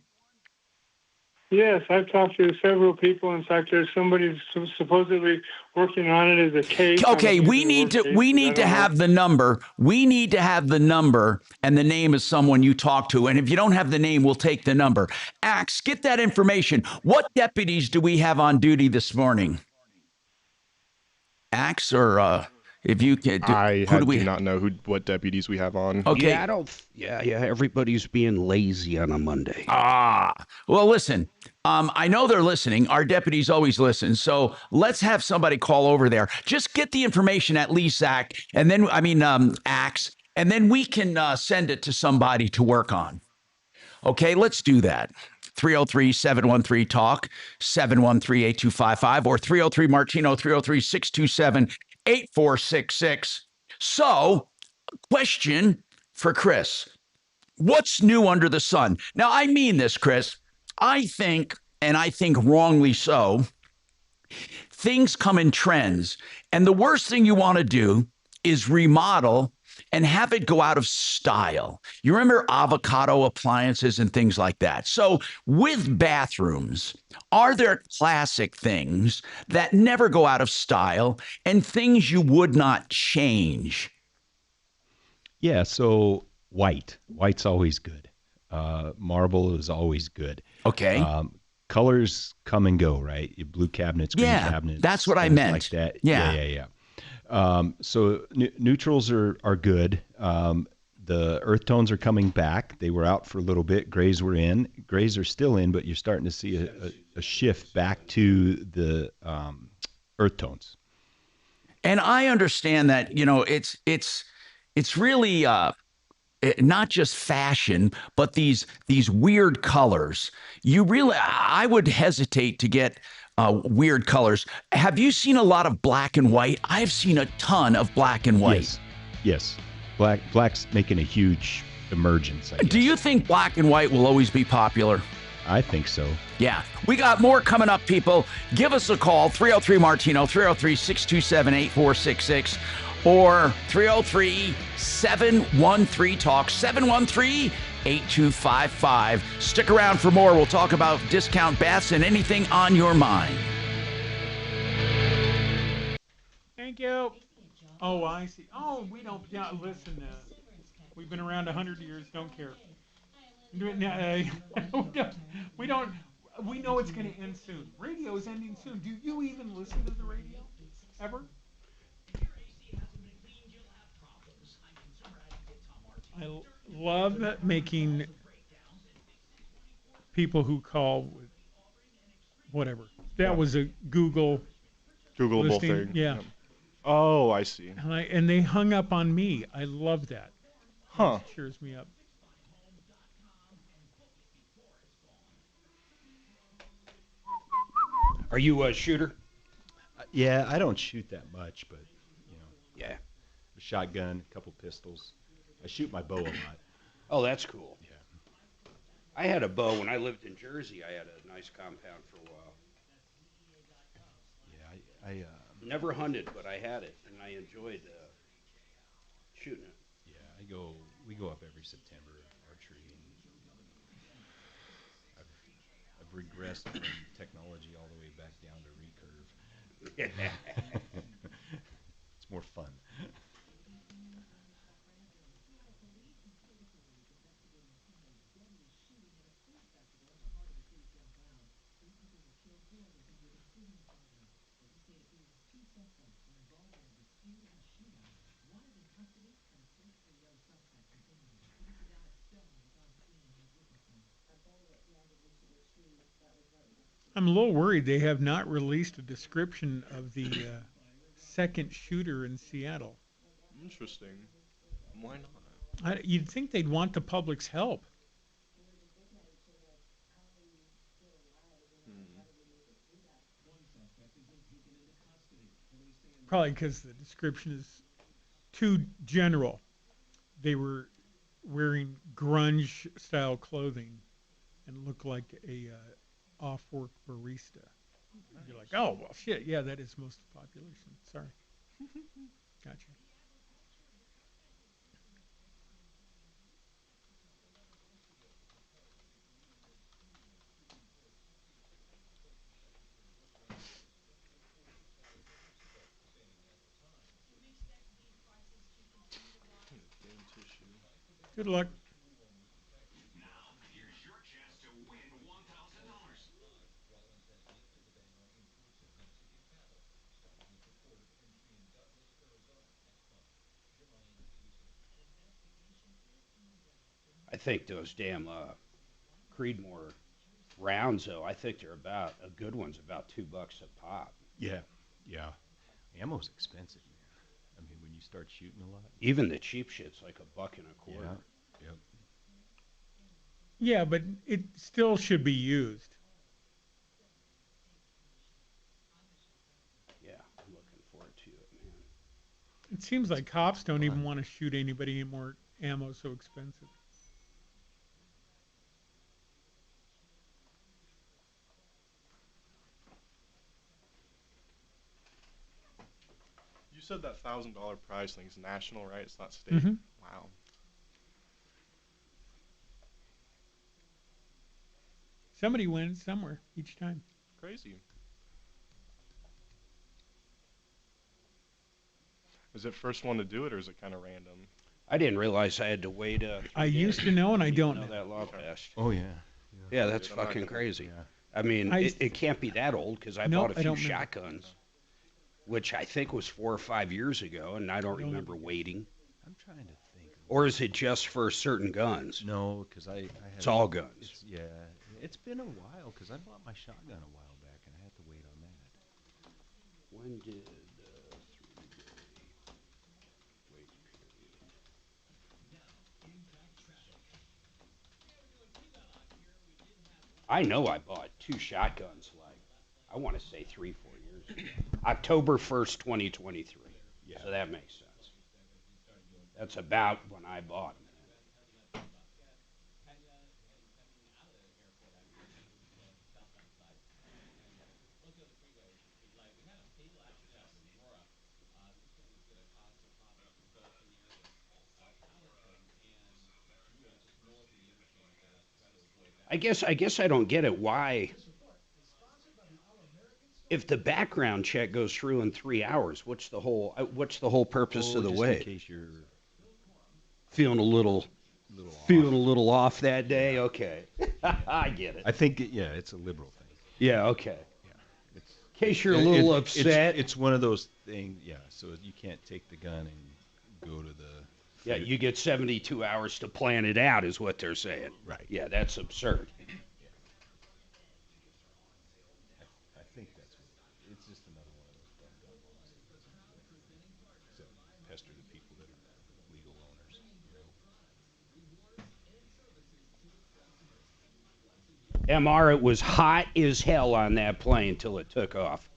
Yes, I've talked to several people. In fact, there's somebody supposedly working on it as a case. Okay, we need to have the number. We need to have the number and the name of someone you talk to. And if you don't have the name, we'll take the number. Axe, get that information. What deputies do we have on duty this morning? Axe, or if you can, do not know what deputies we have on. Okay, Yeah, everybody's being lazy on a Monday. Well, listen. I know they're listening. Our deputies always listen. So let's have somebody call over there. Just get the information at least, Zach, and then Axe, and then we can send it to somebody to work on. Okay, let's do that. 303-713-TALK, 713-8255, or 303-MARTINO, 303-627-8466. So, question for Chris. What's new under the sun? Now, I mean this, Chris. I think, and I think wrongly so, things come in trends. And the worst thing you want to do is remodel and have it go out of style. You remember avocado appliances and things like that. So with bathrooms, are there classic things that never go out of style and things you would not change? Yeah, so white's always good. Marble is always good. Okay. Colors come and go, right? Your blue cabinets, green cabinets. That's what I things meant. Like that. Yeah. So neutrals are good. The earth tones are coming back. They were out for a little bit. Grays were in. Grays are still in, but you're starting to see a shift back to the earth tones. And I understand that, it's really not just fashion, but these weird colors. I would hesitate to get weird colors. Have you seen a lot of black and white? I've seen a ton of black and white. Yes. Black's making a huge emergence. Do you think black and white will always be popular? I think so. Yeah. We got more coming up, people. Give us a call, 303-MARTINO, 303-627-8466, or 303-713-TALK, 713-8255. Stick around for more. We'll talk about discount baths and anything on your mind. Thank you. Oh, I see. Oh, we don't listen. We've been around 100 years. Don't care. We don't. We know it's going to end soon. Radio is ending soon. Do you even listen to the radio ever? I love making people who call whatever. That was a Googleable thing. Yeah. Oh, I see. And they hung up on me. I love that. Huh. It cheers me up. Are you a shooter? Yeah, I don't shoot that much, but yeah, a shotgun, a couple pistols. I shoot my bow a lot. Oh, that's cool. Yeah. I had a bow when I lived in Jersey. I had a nice compound for a while. Yeah, I never hunted, but I had it, and I enjoyed shooting it. Yeah, we go up every September archery. progressed from technology all the way back down to recurve. It's more fun. I'm a little worried they have not released a description of the second shooter in Seattle. Interesting. Why not? You'd think they'd want the public's help. Probably because the description is too general. They were wearing grunge-style clothing and looked like a off-work barista. Nice. You're like, oh, well, shit, yeah, that is most of the population. Sorry. Gotcha. Good luck. Now, here's your chance to win $1,000. I think those damn Creedmoor rounds, though, I think they're about, a good one's about $2 a pop. Yeah, yeah. Ammo's expensive, man. I mean, when you start shooting a lot. Even the cheap shit's like $1.25. Yeah. Yep. Yeah, but it still should be used. Yeah, I'm looking forward to it, man. It seems like cops don't even want to shoot anybody anymore. Ammo's so expensive. You said that $1,000 prize thing's national, right? It's not state. Mm-hmm. Wow. Somebody wins somewhere each time. Crazy. Is it first one to do it, or is it kind of random? I didn't realize I had to wait. I used to know, and I don't know that law passed. Oh, yeah. Yeah, that's Dude, I'm not fucking gonna- crazy. Yeah. I mean, it can't be that old because I Nope, bought a I few don't remember. shotguns, which I think was 4 or 5 years ago, and I don't remember waiting. I'm trying to think. Or is it just for certain guns? No, because I had. It's all guns. Yeah, it's been a while because I bought my shotgun a while back and I had to wait on that. When did 3-day wait period? I know I bought 2 shotguns like, I want to say 3-4 years ago. October 1st, 2023. Yeah. So that makes sense. That's about when I bought them. I guess I don't get it. Why, if the background check goes through in 3 hours, what's the whole purpose of the just wait? in case you're Feeling a little off that day. Okay, I get it. I think it's a liberal thing. Yeah. Okay. Yeah. It's, In case you're a little upset. It's one of those things. Yeah. So you can't take the gun and go to the. Yeah, you get 72 hours to plan it out, is what they're saying. Right. Yeah, that's absurd. I think that's what it's just another one of those dumb gun laws that pester the people that are legal owners. MR, it was hot as hell on that plane till it took off.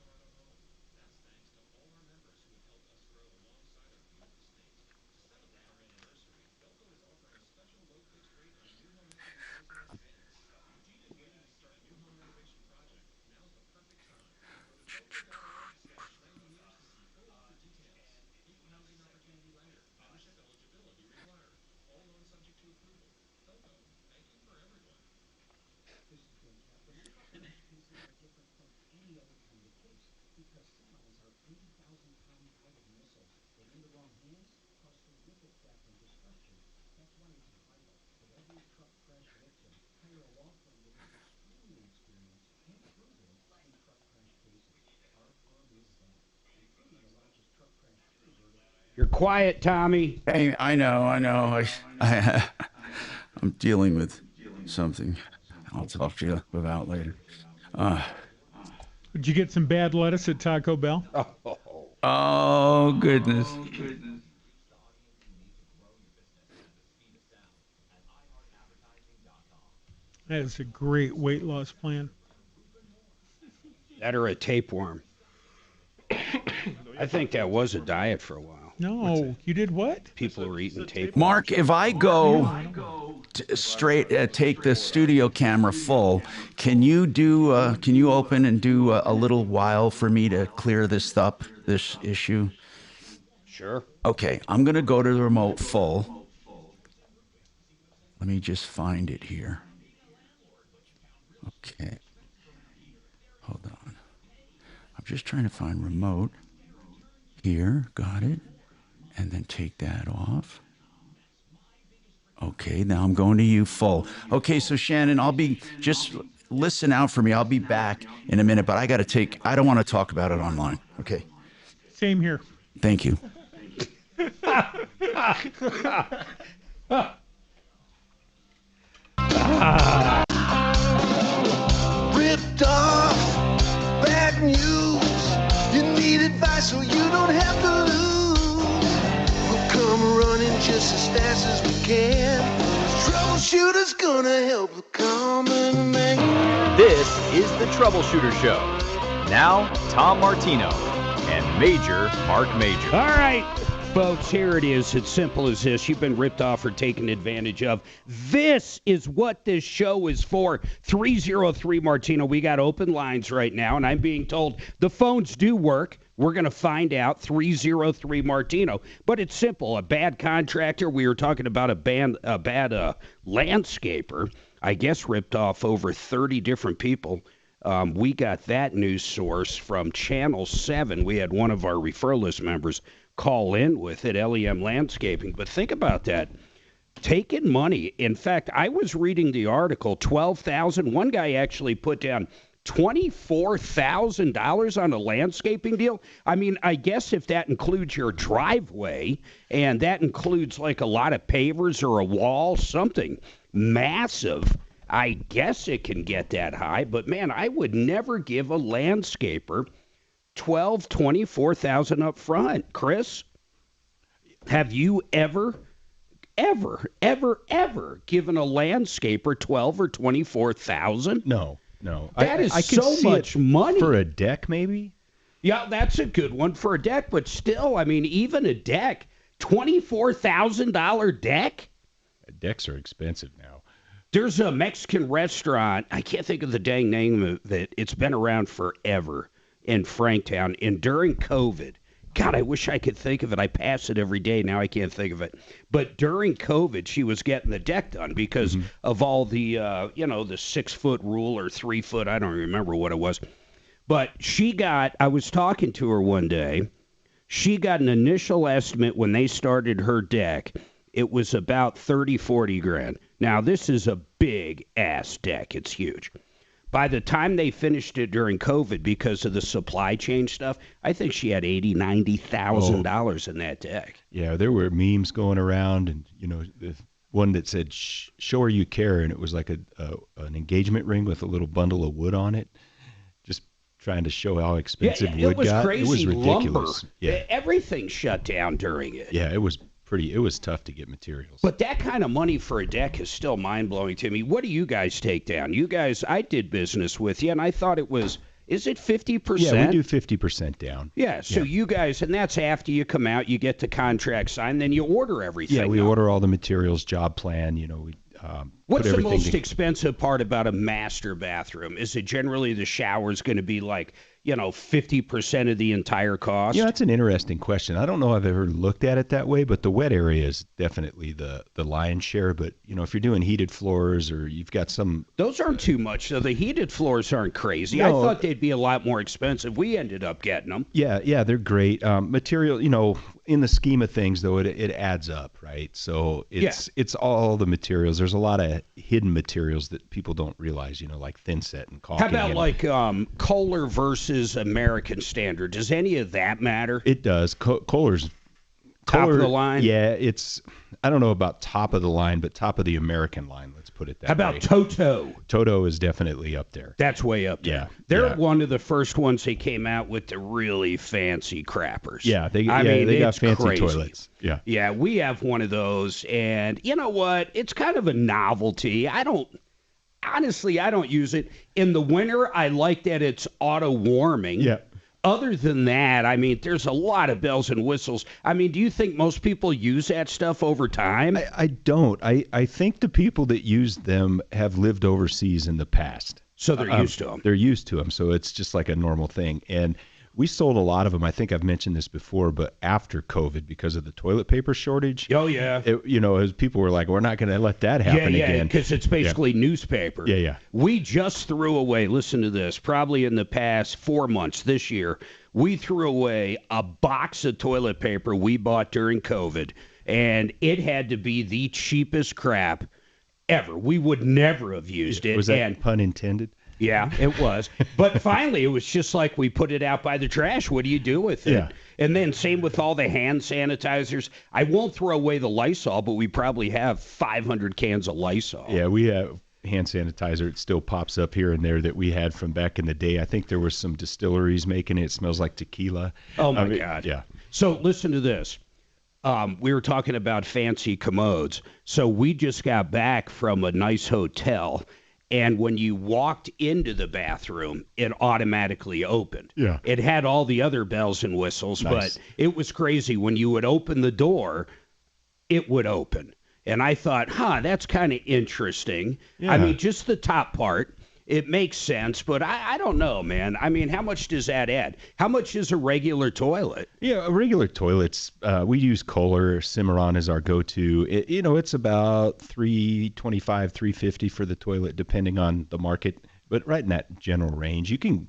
You're quiet, Tommy. Hey, I know. I'm dealing with something. I'll talk to you about later. Did you get some bad lettuce at Taco Bell? Oh, goodness. That is a great weight loss plan. That or a tapeworm. I think that was a diet for a while. No, you did what? People were eating tapeworms. Mark, if I go straight, take the studio camera full, can you open and do a little while for me to clear this up, this issue? Sure. Okay, I'm going to go to the remote full. Let me just find it here. Okay. Hold on. I'm just trying to find remote. Here, got it. And then take that off. Okay, now I'm going to you full. Okay, so Shannon, just listen out for me. I'll be back in a minute, but I don't want to talk about it online. Okay. Same here. Thank you. Ripped off, bad news. You need advice so you don't have to lose. We'll come running just as fast as we can. Troubleshooter's gonna help the common man. This is the Troubleshooter Show. Now, Tom Martino and Major Marc Mager. All right, folks, here it is. It's simple as this. You've been ripped off or taken advantage of. This is what this show is for. 303 Martino. We got open lines right now, and I'm being told the phones do work. We're going to find out. 303 Martino. But it's simple. A bad contractor. We were talking about a bad landscaper. I guess ripped off over 30 different people. We got that news source from Channel 7. We had one of our referral list members call in with it, LEM Landscaping. But think about that. Taking money. In fact, I was reading the article, $12,000. One guy actually put down $24,000 on a landscaping deal. I mean, I guess if that includes your driveway and that includes like a lot of pavers or a wall, something massive, I guess it can get that high. But man, I would never give a landscaper $24,000 up front. Chris, have you ever given a landscaper $12,000 or $24,000? No. That is I could so see much it money. For a deck, maybe? Yeah, that's a good one for a deck, but still, I mean, even a deck, $24,000 deck? Decks are expensive now. There's a Mexican restaurant, I can't think of the dang name of it. It's been around forever in Franktown. And during COVID, God, I wish I could think of it. I pass it every day. Now I can't think of it. But during COVID, she was getting the deck done because of all the, the 6 foot rule or 3 foot. I don't remember what it was. But I was talking to her one day. She got an initial estimate when they started her deck. It was about 30, 40 grand. Now, this is a big ass deck. It's huge. By the time they finished it during COVID, because of the supply chain stuff, I think she had $80,000, $90,000 in that deck. Yeah, there were memes going around, and the one that said "Show her you care," and it was like an engagement ring with a little bundle of wood on it, just trying to show how expensive wood got. Crazy. It was ridiculous. Lumber. Yeah, everything shut down during it. Yeah, it was tough to get materials. But that kind of money for a deck is still mind-blowing to me. What do you guys take down? You guys, I did business with you, and I thought it was, is it 50%? Yeah, we do 50% down. Yeah, so you guys, and that's after you come out, you get the contract signed, then you order everything. Yeah, we order all the materials, job plan, What's the everything most expensive part about a master bathroom? Is it generally the shower's going to be like, 50% of the entire cost? Yeah, that's an interesting question. I don't know if I've ever looked at it that way, but the wet area is definitely the lion's share. But, if you're doing heated floors or you've got some... Those aren't too much, though. The heated floors aren't crazy. No. I thought they'd be a lot more expensive. We ended up getting them. Yeah, they're great. Material, in the scheme of things, though, it adds up, right? So it's all the materials. There's a lot of hidden materials that people don't realize, like thinset and caulking. How about Kohler versus American Standard? Does any of that matter? It does. Kohler's top of the line? Yeah, I don't know about top of the line, but top of the American line, let's put it that way. How about Toto? Toto is definitely up there. That's way up there. Yeah. They're one of the first ones they came out with the really fancy crappers. Yeah, they got fancy crazy. toilets. Yeah. Yeah, we have one of those, and you know what? It's kind of a novelty. Honestly, I don't use it. In the winter, I like that it's auto-warming. Yeah. Other than that, there's a lot of bells and whistles. Do you think most people use that stuff over time? I don't. I think the people that use them have lived overseas in the past. So they're used to them. They're used to them, so it's just like a normal thing. And we sold a lot of them. I think I've mentioned this before, but after COVID, because of the toilet paper shortage. Oh, yeah. As people were like, we're not going to let that happen again. Yeah, because it's basically newspaper. Yeah. We just threw away, listen to this, probably in the past 4 months this year, we threw away a box of toilet paper we bought during COVID, and it had to be the cheapest crap ever. We would never have used it. Was that pun intended? Yeah, it was. But finally, it was just like we put it out by the trash. What do you do with it? Yeah. And then same with all the hand sanitizers. I won't throw away the Lysol, but we probably have 500 cans of Lysol. Yeah, we have hand sanitizer. It still pops up here and there that we had from back in the day. I think there were some distilleries making it. It smells like tequila. Oh, my God. Yeah. So listen to this. We were talking about fancy commodes. So we just got back from a nice hotel. And when you walked into the bathroom, it automatically opened. Yeah. It had all the other bells and whistles, Nice. but it was crazy. When you would open the door, it would open. And I thought, that's kind of interesting. Yeah. Just the top part, it makes sense, but I don't know, man. How much does that add? How much is a regular toilet? Yeah, a regular toilet's, we use Kohler. Cimarron is our go-to. It's about $325, $350 for the toilet, depending on the market. But right in that general range, you can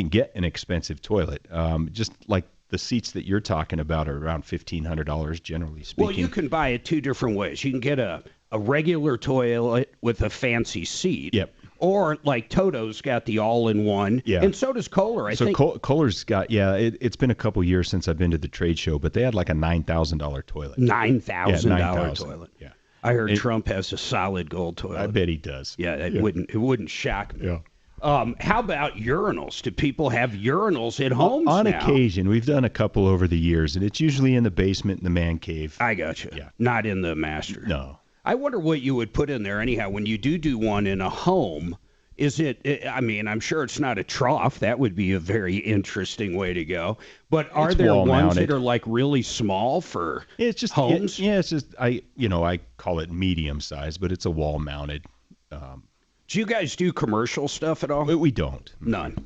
get an expensive toilet. Just like the seats that you're talking about are around $1,500, generally speaking. Well, you can buy it two different ways. You can get a regular toilet with a fancy seat. Yep. Or like Toto's got the all-in-one, and so does Kohler. I think Kohler's got it's been a couple years since I've been to the trade show, but they had like a $9,000 toilet. $9,000 toilet. Yeah, I heard Trump has a solid gold toilet. I bet he does. Yeah, it wouldn't shock me. Yeah. How about urinals? Do people have urinals at homes on now? occasion? We've done a couple over the years, and it's usually in the basement in the man cave. I got you. Yeah, not in the master. No. I wonder what you would put in there anyhow. When you do one in a home, is it, I'm sure it's not a trough. That would be a very interesting way to go. But are there ones that are like really small for homes? It's just, I call it medium size, but it's a wall mounted. Do you guys do commercial stuff at all? We don't. None.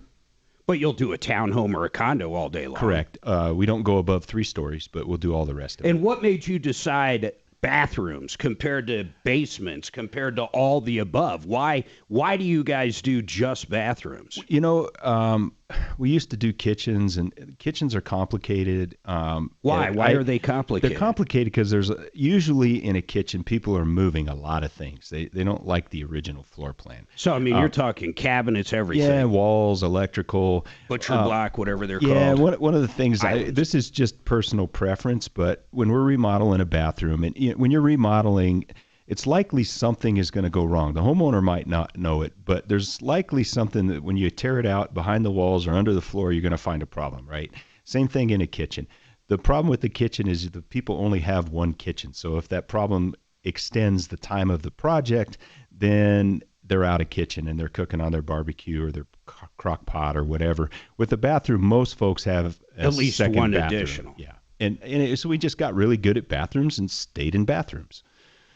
But you'll do a townhome or a condo all day long. Correct. We don't go above 3 stories, but we'll do all the rest of it. And what made you decide bathrooms compared to basements, compared to all the above? Why do you guys do just bathrooms? We used to do kitchens, and kitchens are complicated. Why are they complicated? They're complicated because there's usually in a kitchen, people are moving a lot of things. They don't like the original floor plan. So, you're talking cabinets, everything. Yeah, walls, electrical. Butcher block, whatever they're called. Yeah, one of the things, this is just personal preference, but when we're remodeling a bathroom, and when you're remodeling, it's likely something is going to go wrong. The homeowner might not know it, but there's likely something that when you tear it out behind the walls or under the floor, you're going to find a problem, right? Same thing in a kitchen. The problem with the kitchen is the people only have one kitchen. So if that problem extends the time of the project, then they're out of kitchen and they're cooking on their barbecue or their crock pot or whatever. With the bathroom, most folks have at least one bathroom. additional. Yeah. And so we just got really good at bathrooms and stayed in bathrooms.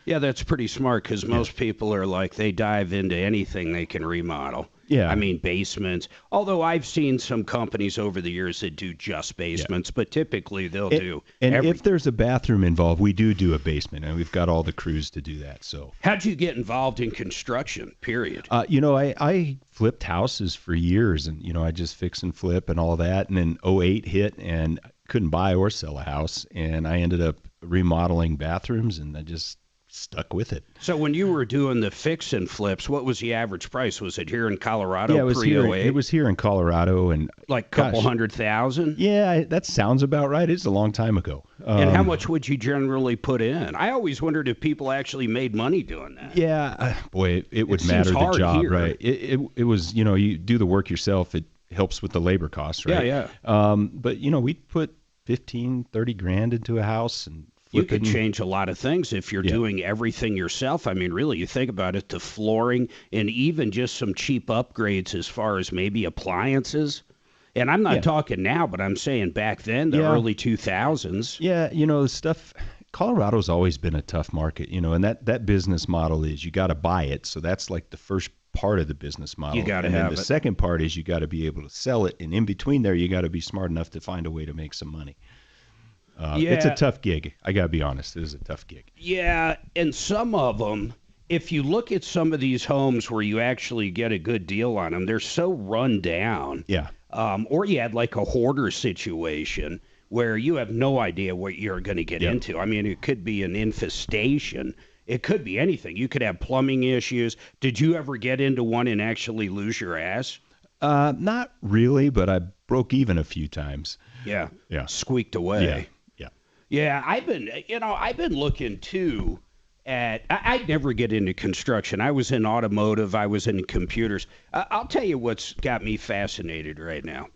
Yeah, that's pretty smart because most people are like, they dive into anything they can remodel. Yeah. I mean, basements. Although I've seen some companies over the years that do just basements, but typically they'll do And every. if there's a bathroom involved, we do a basement, and we've got all the crews to do that. So, How'd you get involved in construction, period? I flipped houses for years, and, I just fix and flip and all that. And then 08 hit, and couldn't buy or sell a house. And I ended up remodeling bathrooms, and I just stuck with it. So when you were doing the fix and flips, what was the average price? Was it here in Colorado? Yeah, it was here. pre-08? It was here in Colorado, and like a couple 100,000. Yeah, that sounds about right. It's a long time ago. And how much would you generally put in? I always wondered if people actually made money doing that. Yeah, boy, it would It matter seems the hard job, here. right? It was, you do the work yourself. It helps with the labor costs, right? Yeah. But we'd put 15, 30 grand into a house and You flip could it and- change a lot of things if you're doing everything yourself. I mean, really, you think about it, the flooring and even just some cheap upgrades as far as maybe appliances. And I'm not talking now, but I'm saying back then, the early 2000s. Yeah, the stuff. Colorado's always been a tough market, and that business model is you got to buy it. So that's like the first part of the business model. You gotta and then have the it. second part is you got to be able to sell it, and in between there, you got to be smart enough to find a way to make some money. It's a tough gig. I got to be honest. It is a tough gig. Yeah, and some of them, if you look at some of these homes where you actually get a good deal on them, they're so run down. Yeah. Or you had like a hoarder situation where you have no idea what you're going to get into. I mean, it could be an infestation. It could be anything. You could have plumbing issues. Did you ever get into one and actually lose your ass? Not really, but I broke even a few times. Yeah. Yeah. Squeaked away. Yeah. Yeah, I've been looking too at. I'd never get into construction. I was in automotive. I was in computers. I'll tell you what's got me fascinated right now.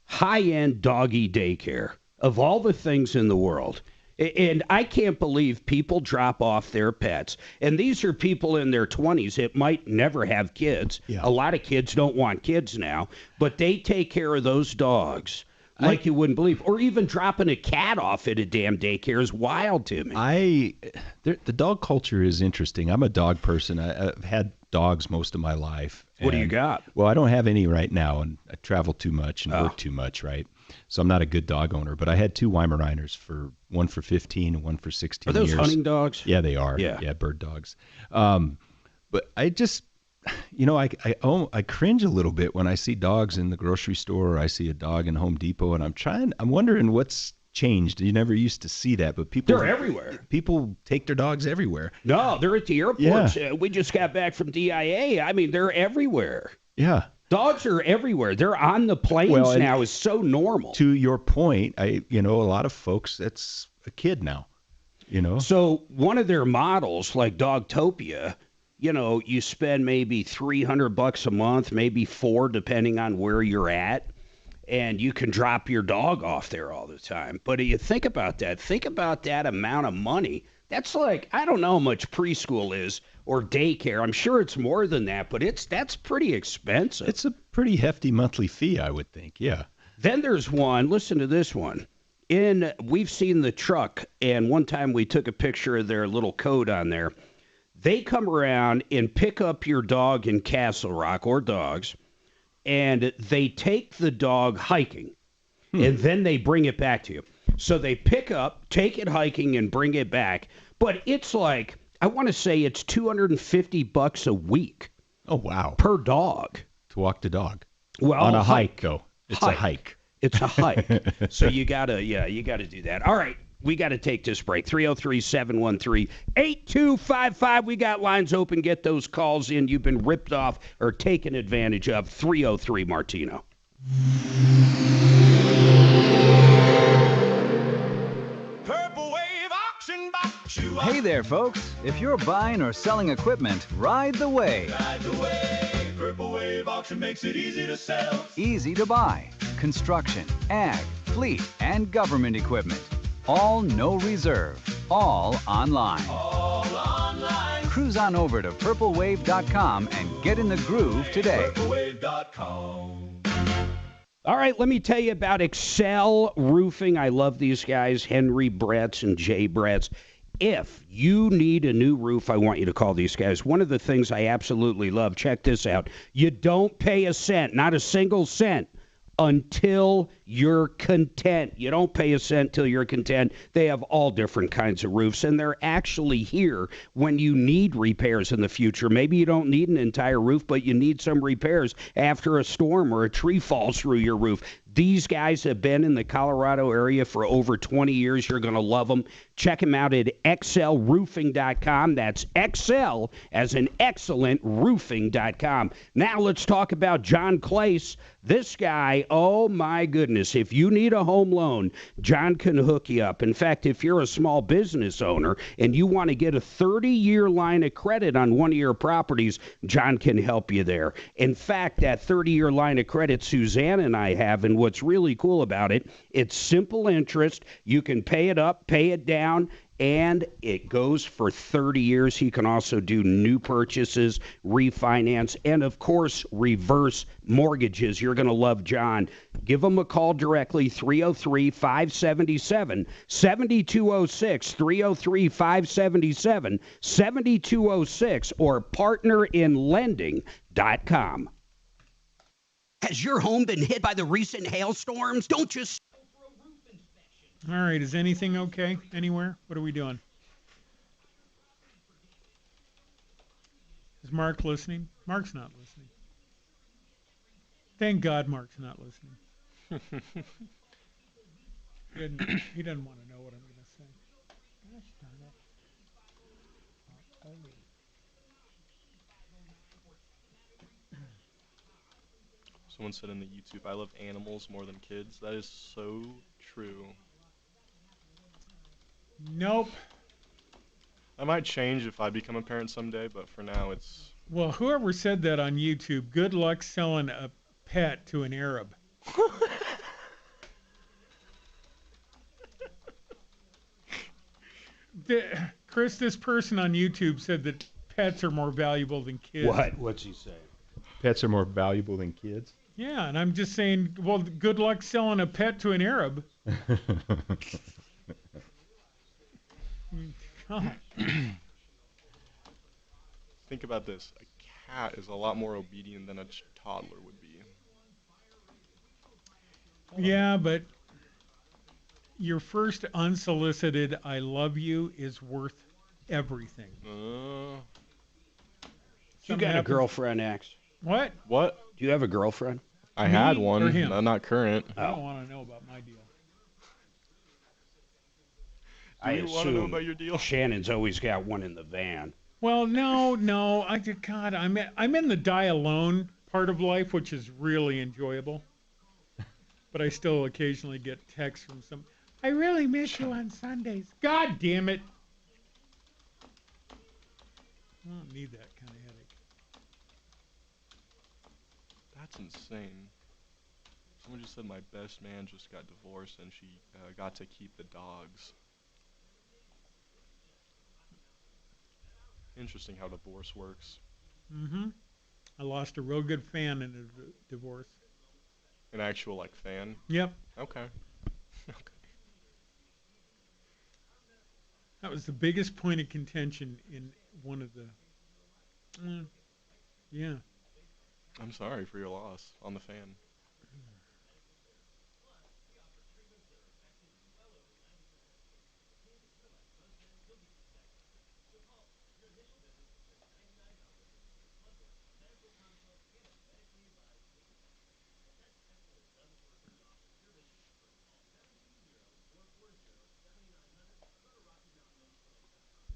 High-end doggy daycare, of all the things in the world. And I can't believe people drop off their pets. And these are people in their 20s that might never have kids. Yeah. A lot of kids don't want kids now, but they take care of those dogs like you wouldn't believe. Or even dropping a cat off at a damn daycare is wild to me. The dog culture is interesting. I'm a dog person. I've had dogs most of my life. What do you and- got? Well, I don't have any right now, and I travel too much and work too much, right? So I'm not a good dog owner. But I had two Weimaraners, one for 15 and one for 16 Are those years. hunting dogs? Yeah, they are. Yeah. Bird dogs. But I just, I cringe a little bit when I see dogs in the grocery store or I see a dog in Home Depot, and I'm wondering what's changed. You never used to see that, but They're everywhere. People take their dogs everywhere. No, they're at the airports. We just got back from DIA. I mean, they're everywhere. Yeah. Dogs are everywhere. They're on the planes Well, and now. It's so normal. To your point, a lot of folks, that's a kid now, So one of their models, like Dogtopia, you spend maybe $300 a month, maybe $400, depending on where you're at, and you can drop your dog off there all the time. But you think about that. Think about that amount of money. That's like, I don't know how much preschool is or daycare. I'm sure it's more than that, but that's pretty expensive. It's a pretty hefty monthly fee, I would think. Yeah. Then there's one, listen to this one. We've seen the truck, and one time we took a picture of their little code on there. They come around and pick up your dog in Castle Rock, or dogs, and they take the dog hiking, and then they bring it back to you. So they pick up, take it hiking, and bring it back. But it's like, I want to say it's $250 a week. Oh, wow. Per dog. To walk the dog. Well, on a hike, though. It's a hike. It's a hike. So you gotta do that. All right, we gotta take this break. 303-713-8255. We got lines open. Get those calls in. You've been ripped off or taken advantage of. 303 Martino. Hey there, folks. If you're buying or selling equipment, ride the wave. Ride the wave. Purple Wave Auction makes it easy to sell. Easy to buy. Construction, ag, fleet, and government equipment. All no reserve. All online. All online. Cruise on over to purplewave.com and get in the groove today. Purplewave.com. All right, let me tell you about Excel Roofing. I love these guys, Henry Bretz and Jay Bretz. If you need a new roof, I want you to call these guys. One of the things I absolutely love, check this out. You don't pay a cent, not a single cent, until you're content. You don't pay a cent till you're content. They have all different kinds of roofs, and they're actually here when you need repairs in the future. Maybe you don't need an entire roof, but you need some repairs after a storm or a tree falls through your roof. These guys have been in the Colorado area for over 20 years. You're going to love them. Check them out at excelroofing.com. That's Excel as in excellent roofing.com. Now let's talk about John Clace. This guy, oh my goodness, if you need a home loan, John can hook you up. In fact, if you're a small business owner and you want to get a 30-year line of credit on one of your properties, John can help you there. In fact, that 30-year line of credit Suzanne and I have, and what's really cool about it, it's simple interest. You can pay it up, pay it down, and it goes for 30 years. He can also do new purchases, refinance, and of course, reverse mortgages. You're going to love John. Give him a call directly, 303-577-7206, 303-577-7206, or partnerinlending.com. Has your home been hit by the recent hailstorms? Don't just... All right, is anything okay anywhere? What are we doing? Is Mark listening? Mark's not listening. Thank God Mark's not listening. He doesn't want to know what I'm going to say. Gosh darn it. Someone said in the YouTube, I love animals more than kids. That is so true. Nope. I might change if I become a parent someday, but for now it's... Well, whoever said that on YouTube, good luck selling a pet to an Arab. Chris, this person on YouTube said that pets are more valuable than kids. What? What's he saying? Pets are more valuable than kids? Yeah, and I'm just saying, well, good luck selling a pet to an Arab. Think about this. A cat is a lot more obedient than a toddler would be. Yeah, but your first unsolicited I love you is worth everything. You got a girlfriend, X? What? What? Do you have a girlfriend? I had Me one. or him? No, not current. I don't want to know about my deal. I you want to know about your deal? Shannon's always got one in the van. Well, no. God, I'm in the die alone part of life, which is really enjoyable. But I still occasionally get texts from some. I really miss you on Sundays. God damn it! I don't need that kind of headache. That's insane. Someone just said my best man just got divorced and she got to keep the dogs. Interesting how divorce works. Mm-hmm. I lost a real good fan in a divorce. An actual, like, fan? Yep. Okay. That was the biggest point of contention in one of the... yeah. I'm sorry for your loss on the fan.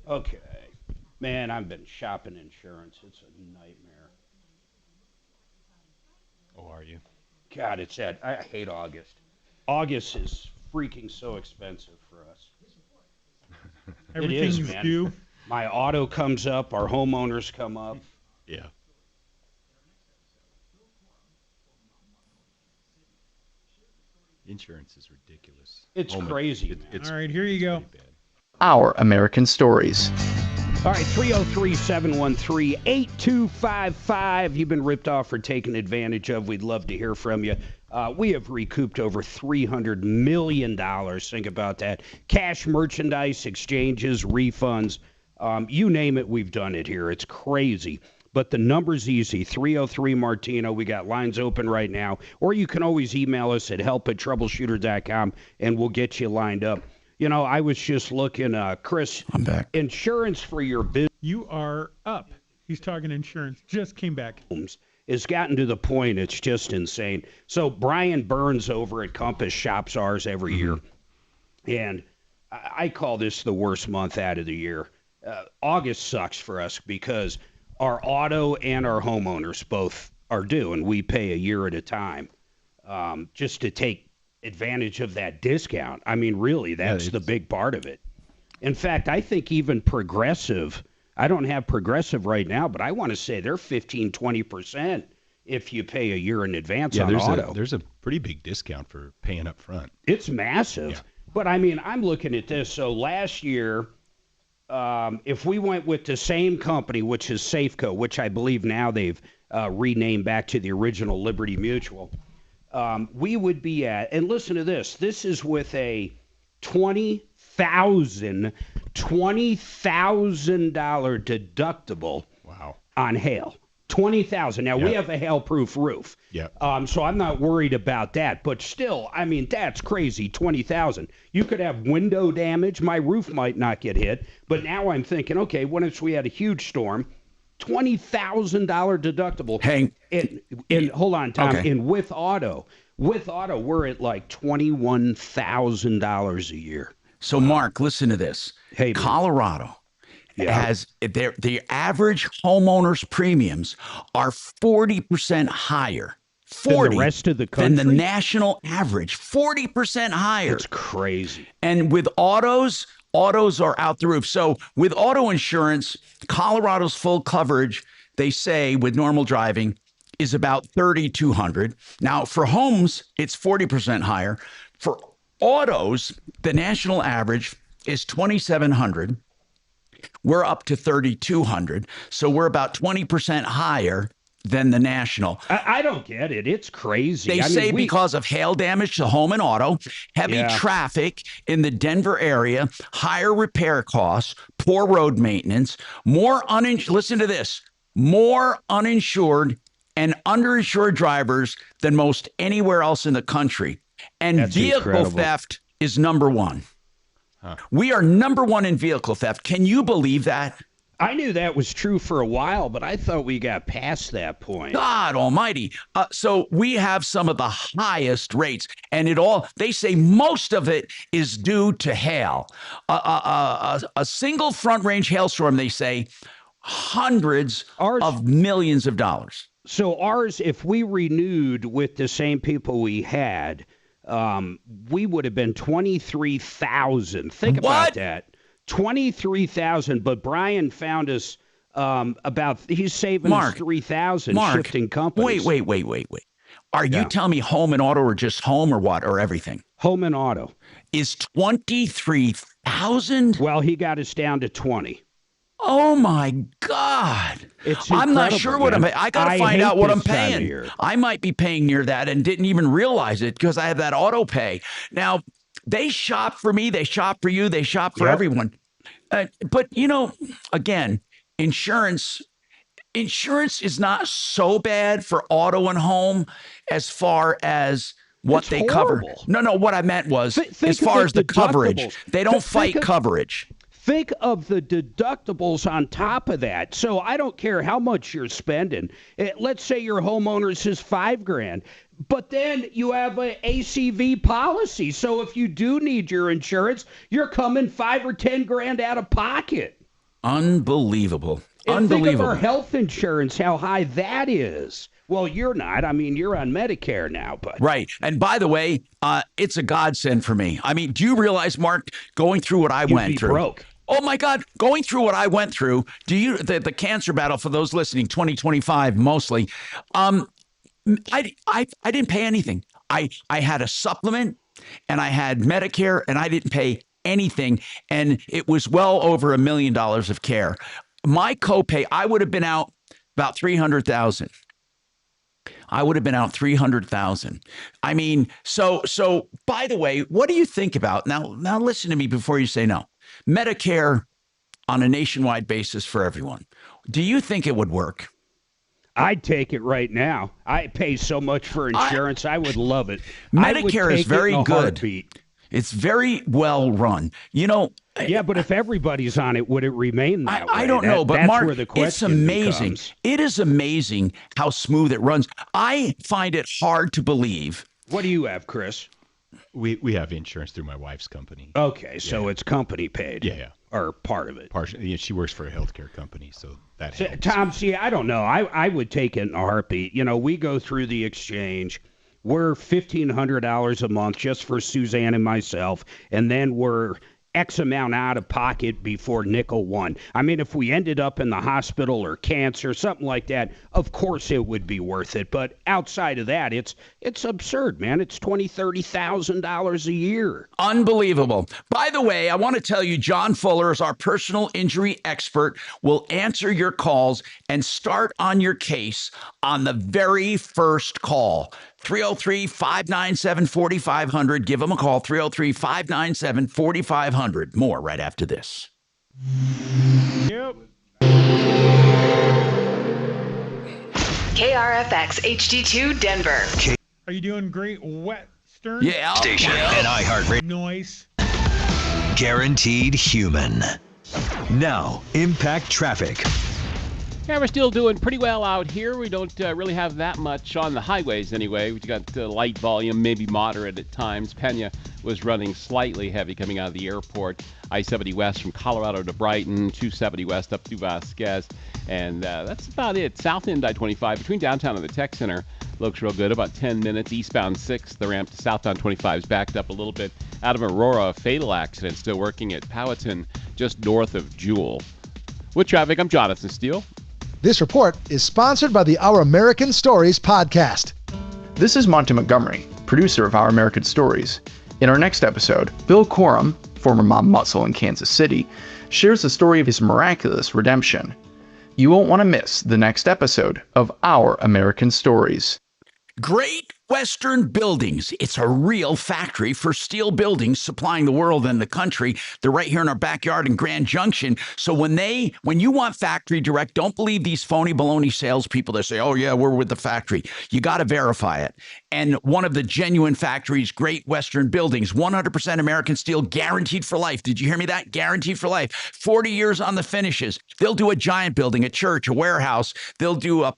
Okay. Man, I've been shopping insurance. It's a nightmare. Oh, are you? God, I hate August. August is freaking so expensive for us. Everything's due. My auto comes up. Our homeowners come up. Yeah. Insurance is ridiculous. It's crazy. All right, here you go. Our American Stories. All right, 303-713-8255. You've been ripped off or taken advantage of. We'd love to hear from you. We have recouped over $300 million. Think about that. Cash, merchandise, exchanges, refunds. You name it, we've done it here. It's crazy. But the number's easy, 303 Martino. We got lines open right now. Or you can always email us at help@troubleshooter.com, and we'll get you lined up. You know, I was just looking, Chris. I'm back. Insurance for your business. You are up. He's talking insurance. Just came back. It's gotten to the point it's just insane. So Brian Burns over at Compass shops ours every year. And I call this the worst month out of the year. August sucks for us because our auto and our homeowners both are due, and we pay a year at a time just to take advantage of that discount. I mean, really, that's the big part of it. In fact, I think even Progressive, I don't have Progressive right now, but I want to say they're 15, 20% if you pay a year in advance on auto. There's a pretty big discount for paying up front. It's massive. Yeah. But, I mean, I'm looking at this. So last year, if we went with the same company, which is Safeco, which I believe now they've renamed back to the original Liberty Mutual, we would be at, and listen to this, this is with a $20,000 deductible on hail. $20,000. Now, we have a hail-proof roof. So I'm not worried about that. But still, I mean, that's crazy, $20,000. You could have window damage. My roof might not get hit. But now I'm thinking, okay, what if we had a huge storm? $20,000 deductible. Hold on, Tom. Okay. And with auto, we're at like $21,000 a year. So, Mark, listen to this. Hey, Colorado has the average homeowners premiums are 40% higher. 40 than the rest of the country? Than the national average. 40% higher. That's crazy. And with autos are out the roof. So with auto insurance, Colorado's full coverage, they say, with normal driving, is about $3,200. Now, for homes, it's 40% higher. For autos, the national average is $2,700. We're up to $3,200. So we're about 20% higher than the national. I don't get it. It's crazy. They say because of hail damage to home and auto, heavy traffic in the Denver area, higher repair costs, poor road maintenance, listen to this, more uninsured and underinsured drivers than most anywhere else in the country. And That's vehicle incredible. theft is number one. We are number one in vehicle theft. Can you believe that? I knew that was true for a while, but I thought we got past that point. God almighty. So we have some of the highest rates, and they say most of it is due to hail. A single front range hailstorm, they say, hundreds of millions of dollars. So ours, if we renewed with the same people we had, we would have been 23,000. Think about that. 23,000. But Brian found us he's saving us 3,000 shifting companies. Wait. Are you telling me home and auto or just home or what, or everything? Home and auto. Is 23,000? Well, he got us down to 20. Oh my God. I'm not sure what I'm paying. I got to find out what I'm paying. I might be paying near that and didn't even realize it because I have that auto pay. Now, they shop for me, they shop for you, they shop for everyone. But, again, insurance is not so bad for auto and home as far as what they cover. No, what I meant was as far as the coverage. They don't fight coverage. Think of the deductibles on top of that. So I don't care how much you're spending. Let's say your homeowner's is $5,000, but then you have an ACV policy. So if you do need your insurance, you're coming $5,000 or $10,000 out of pocket. Unbelievable. And think of our health insurance, how high that is. Well, you're not. I mean, you're on Medicare now, but right. And by the way, it's a godsend for me. I mean, do you realize, Mark, going through what I went through? Broke. Oh my God, going through what I went through. The cancer battle for those listening, 2025 mostly. I didn't pay anything. I had a supplement and I had Medicare and I didn't pay anything. And it was well over $1 million of care. My copay, I would have been out about $300,000. I would have been out 300,000. I mean, so by the way, what do you think about now listen to me before you say no. Medicare on a nationwide basis for everyone. Do you think it would work? I'd take it right now. I pay so much for insurance. I would love it. Medicare is very good. Heartbeat. It's very well run. You know. Yeah, but if everybody's on it, would it remain that way? I don't know, but that's Mark, where the question it's amazing. becomes. It is amazing how smooth it runs. I find it hard to believe. What do you have, Chris? We have insurance through my wife's company. Okay, so it's company paid. Yeah. Or part of it. Partially. Yeah, she works for a healthcare company, so that helps. Tom, see, I don't know. I would take it in a heartbeat. You know, we go through the exchange. We're $1,500 a month just for Suzanne and myself, and then we're X amount out of pocket before nickel one. I mean, if we ended up in the hospital or cancer, something like that, of course it would be worth it. But outside of that, it's absurd, man. It's $20,000-$30,000 a year. Unbelievable. By the way, I want to tell you, John Fuller is our personal injury expert, will answer your calls and start on your case on the very first call. 303-597-4500. Give them a call, 303-597-4500. More right after this. Yep. KRFX HD2 Denver. Are you doing Great Western? Yeah. Station and iHeartRadio. Noise. Guaranteed human. Now, impact traffic. Yeah, we're still doing pretty well out here. We don't really have that much on the highways anyway. We've got light volume, maybe moderate at times. Pena was running slightly heavy coming out of the airport. I-70 west from Colorado to Brighton, 270 west up to Vasquez. And that's about it. South end I-25 between downtown and the tech center looks real good. About 10 minutes. Eastbound 6, the ramp to southbound 25 is backed up a little bit. Out of Aurora, a fatal accident still working at Powhatan, just north of Jewel. With traffic, I'm Jonathan Steele. This report is sponsored by the Our American Stories podcast. This is Monty Montgomery, producer of Our American Stories. In our next episode, Bill Corum, former mob muscle in Kansas City, shares the story of his miraculous redemption. You won't want to miss the next episode of Our American Stories. Great Western Buildings. It's a real factory for steel buildings supplying the world and the country. They're right here in our backyard in Grand Junction. So when you want factory direct, don't believe these phony baloney salespeople that say, oh yeah, we're with the factory. You got to verify it. And one of the genuine factories, Great Western Buildings, 100% American steel, guaranteed for life. Did you hear me that? Guaranteed for life. 40 years on the finishes. They'll do a giant building, a church, a warehouse. They'll do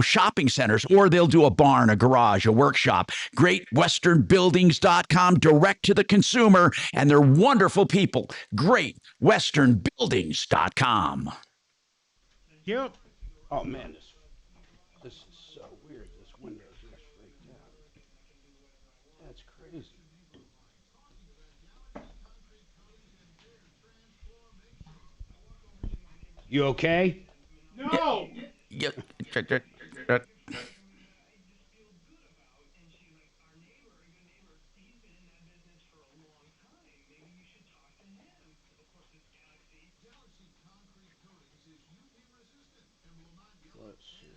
shopping centers, or they'll do a barn, a garage, a workshop. GreatWesternBuildings.com, direct to the consumer, and they're wonderful people. GreatWesternBuildings.com. Yep. Oh man, this is so weird. This window just freaked out. That's crazy. You okay? No. Yeah. Let's see.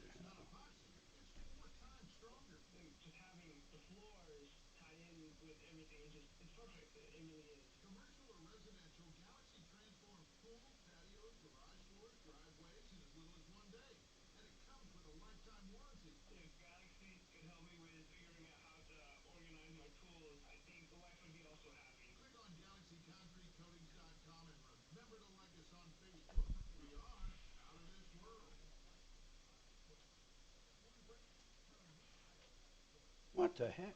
What the heck?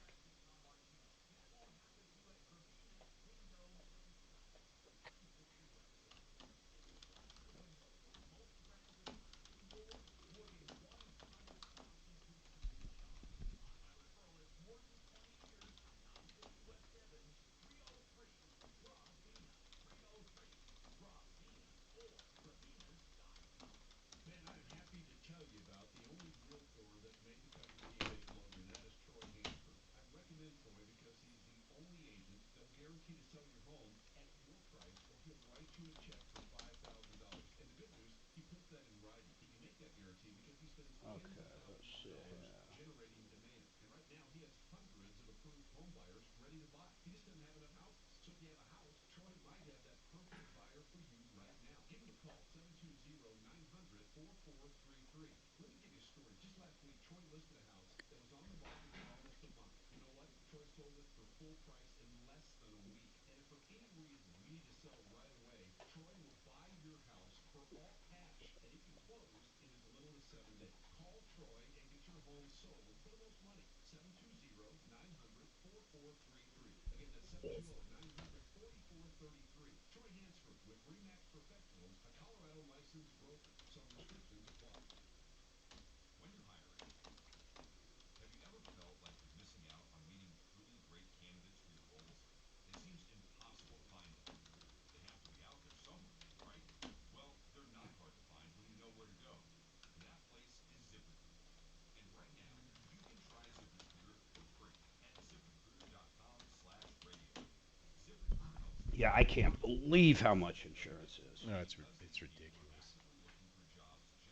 Yeah, I can't believe how much insurance is. No, it's ridiculous,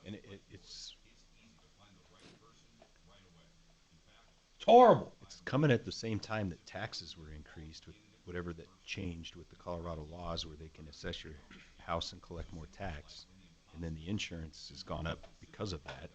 and it's horrible. It's coming at the same time that taxes were increased with whatever that changed with the Colorado laws, where they can assess your house and collect more tax, and then the insurance has gone up because of that.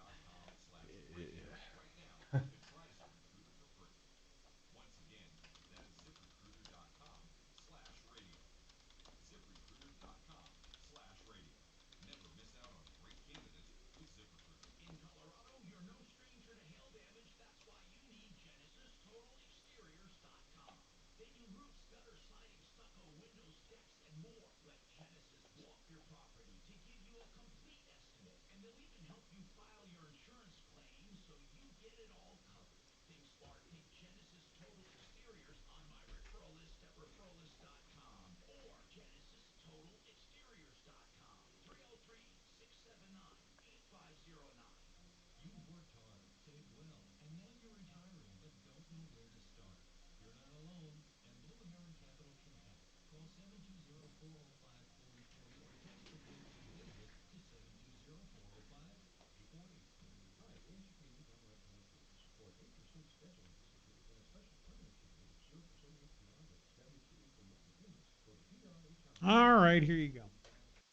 All right, here you go.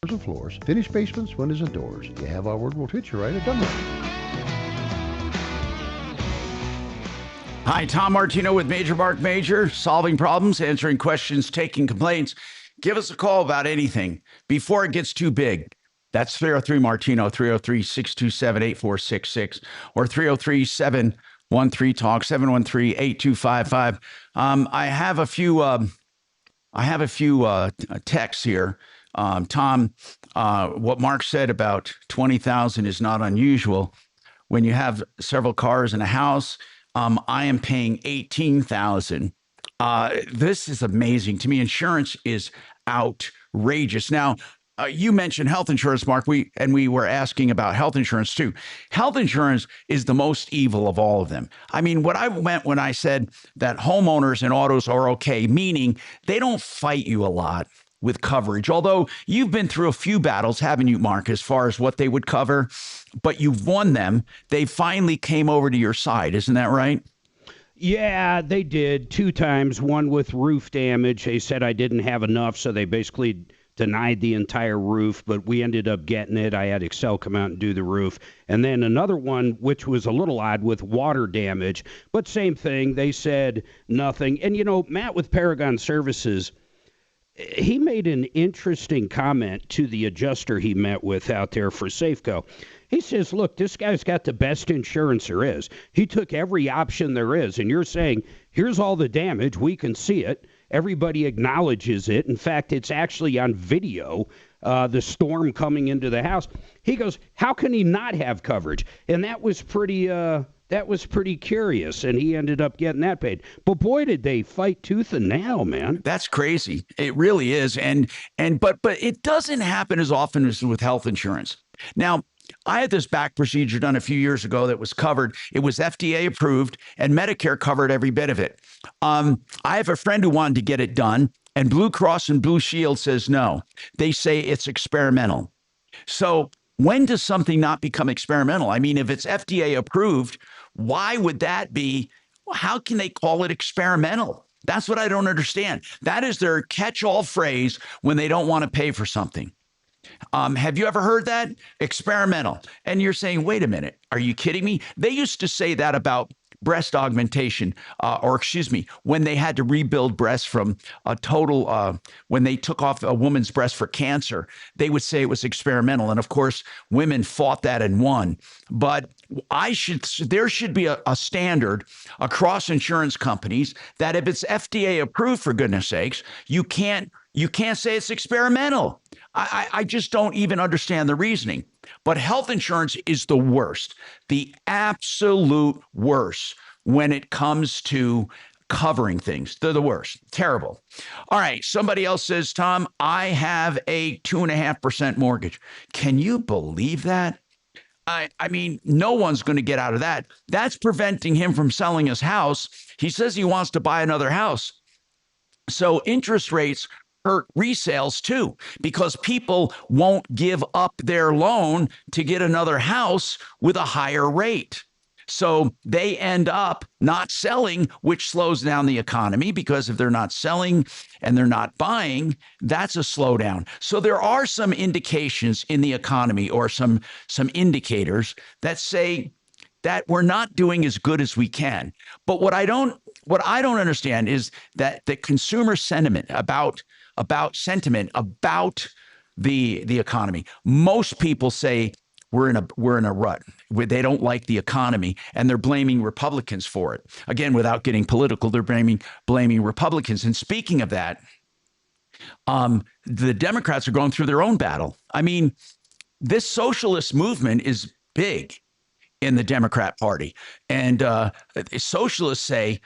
And floors, finished basements, windows, and doors. You have our word, we'll treat you right at Dunlop. Hi, Tom Martino with Major Marc Mager, solving problems, answering questions, taking complaints. Give us a call about anything before it gets too big. That's 303 Martino, 303-627-8466, or 303-713-TALK, 713-8255. I have a few texts here. Tom, what Mark said about 20,000 is not unusual. When you have several cars and a house, I am paying 18,000. This is amazing to me. Insurance is outrageous. Now, you mentioned health insurance, Mark. We were asking about health insurance too. Health insurance is the most evil of all of them. I mean, what I meant when I said that homeowners and autos are okay, meaning they don't fight you a lot with coverage. Although you've been through a few battles, haven't you, Mark, as far as what they would cover, but you've won them. They finally came over to your side. Isn't that right? Yeah, they did 2 times. One with roof damage. They said I didn't have enough, so they basically denied the entire roof, but we ended up getting it. I had Excel come out and do the roof. And then another one, which was a little odd, with water damage, but same thing. They said nothing. And, you know, Matt with Paragon Services, he made an interesting comment to the adjuster he met with out there for Safeco. He says, look, this guy's got the best insurance there is. He took every option there is. And you're saying, here's all the damage. We can see it. Everybody acknowledges it. In fact, it's actually on video, the storm coming into the house. He goes, how can he not have coverage? And that was pretty curious, and he ended up getting that paid. But boy, did they fight tooth and nail, man. That's crazy. It really is. But it doesn't happen as often as with health insurance. Now, I had this back procedure done a few years ago that was covered. It was FDA approved, and Medicare covered every bit of it. I have a friend who wanted to get it done, and Blue Cross and Blue Shield says no. They say it's experimental. So when does something not become experimental? I mean, if it's FDA approved, why would that be Well, how can they call it experimental? That's what I don't understand. That is their catch-all phrase when they don't want to pay for something. Have you ever heard that? Experimental. And you're saying, wait a minute, are you kidding me? They used to say that about breast augmentation, when they had to rebuild breasts from a total, when they took off a woman's breast for cancer, they would say it was experimental. And of course, women fought that and won. But there should be a standard across insurance companies that if it's FDA approved, for goodness sakes, you can't say it's experimental. I just don't even understand the reasoning. But health insurance is the worst, the absolute worst when it comes to covering things. They're the worst. Terrible. All right. Somebody else says, Tom, I have a 2.5% mortgage. Can you believe that? I mean, no one's going to get out of that. That's preventing him from selling his house. He says he wants to buy another house. So interest rates hurt resales too, because people won't give up their loan to get another house with a higher rate. So they end up not selling, which slows down the economy, because if they're not selling and they're not buying, that's a slowdown. So there are some indications in the economy, or some indicators that say that we're not doing as good as we can. But what I don't understand is that the consumer sentiment about the economy. Most people say we're in a rut. They don't like the economy, and they're blaming Republicans for it. Again, without getting political, they're blaming Republicans. And speaking of that, the Democrats are going through their own battle. I mean, this socialist movement is big in the Democrat Party, and socialists say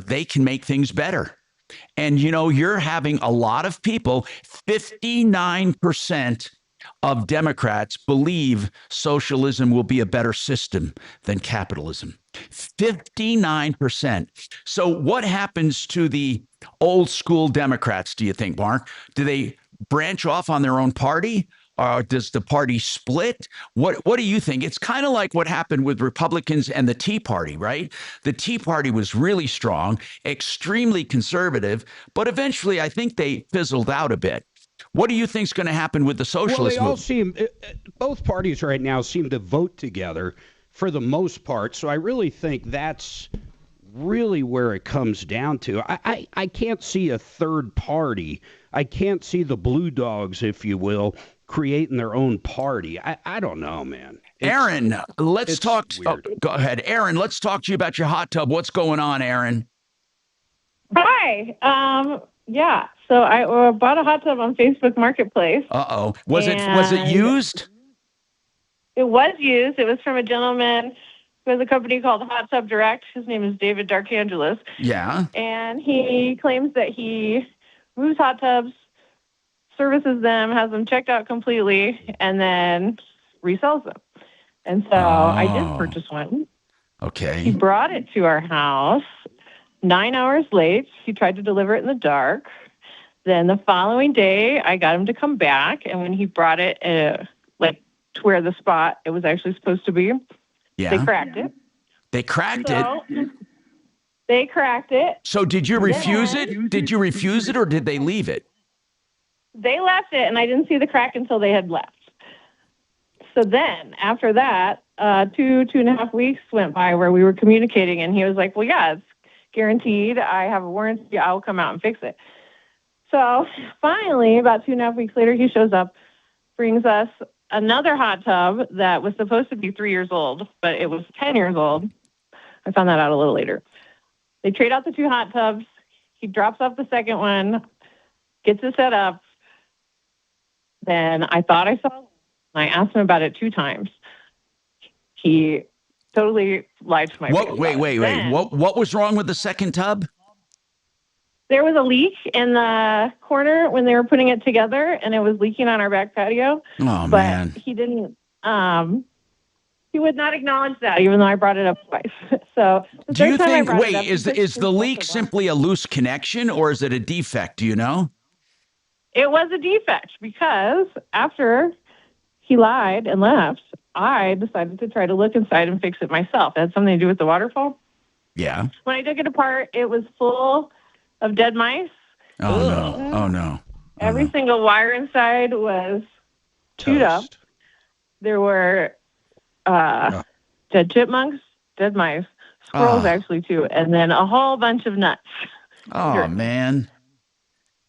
they can make things better. And, you're having a lot of people, 59% of Democrats believe socialism will be a better system than capitalism. 59%. So what happens to the old school Democrats, do you think, Mark? Do they branch off on their own party? Or does the party split? What do you think? It's kind of like what happened with Republicans and the Tea Party, right? The Tea Party was really strong, extremely conservative, but eventually I think they fizzled out a bit. What do you think is going to happen with the socialist movement? Both parties right now seem to vote together for the most part. So I really think that's really where it comes down to. I can't see a third party. I can't see the Blue Dogs, if you will, creating their own party. I don't know, man. Aaron, let's talk. Go ahead. Aaron, let's talk to you about your hot tub. What's going on, Aaron? Hi. Yeah. So I bought a hot tub on Facebook Marketplace. Uh-oh. Was it used? It was used. It was from a gentleman who has a company called Hot Tub Direct. His name is David Darkangelis. Yeah. And he claims that he moves hot tubs, services them, has them checked out completely, and then resells them. And so I did purchase one. Okay. He brought it to our house 9 hours late. He tried to deliver it in the dark. Then the following day, I got him to come back, and when he brought it to where the spot it was actually supposed to be, they cracked it. They cracked it? They cracked it. So did you refuse it? Did you refuse it, or did they leave it? They left it, and I didn't see the crack until they had left. So then, after that, 2.5 weeks went by where we were communicating, and he was like, well, yeah, it's guaranteed. I have a warranty. I'll come out and fix it. So finally, about 2.5 weeks later, he shows up, brings us another hot tub that was supposed to be 3 years old, but it was 10 years old. I found that out a little later. They trade out the two hot tubs. He drops off the second one, gets it set up. Then I thought I saw, and I asked him about it 2 times. He totally lied to my face. Wait. What was wrong with the second tub? There was a leak in the corner when they were putting it together, and it was leaking on our back patio. Oh, but man. He didn't, he would not acknowledge that, even though I brought it up twice. So do you think, is the leak simply a loose connection, or is it a defect? Do you know? It was a defect, because after he lied and left, I decided to try to look inside and fix it myself. It had something to do with the waterfall. Yeah. When I took it apart, it was full of dead mice. Oh, no. Oh, no. Every single wire inside was chewed up. There were dead chipmunks, dead mice, squirrels actually too, and then a whole bunch of nuts. Oh, man.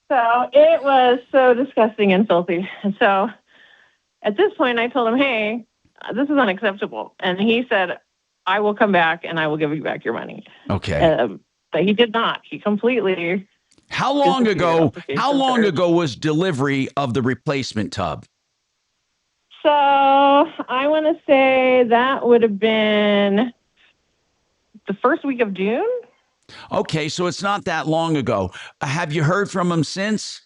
So it was so disgusting and filthy. And so at this point, I told him, hey, this is unacceptable. And he said, I will come back and I will give you back your money. Okay. But he did not. He completely. How long ago was delivery of the replacement tub? So I want to say that would have been the first week of June. Okay, so it's not that long ago. Have you heard from him since?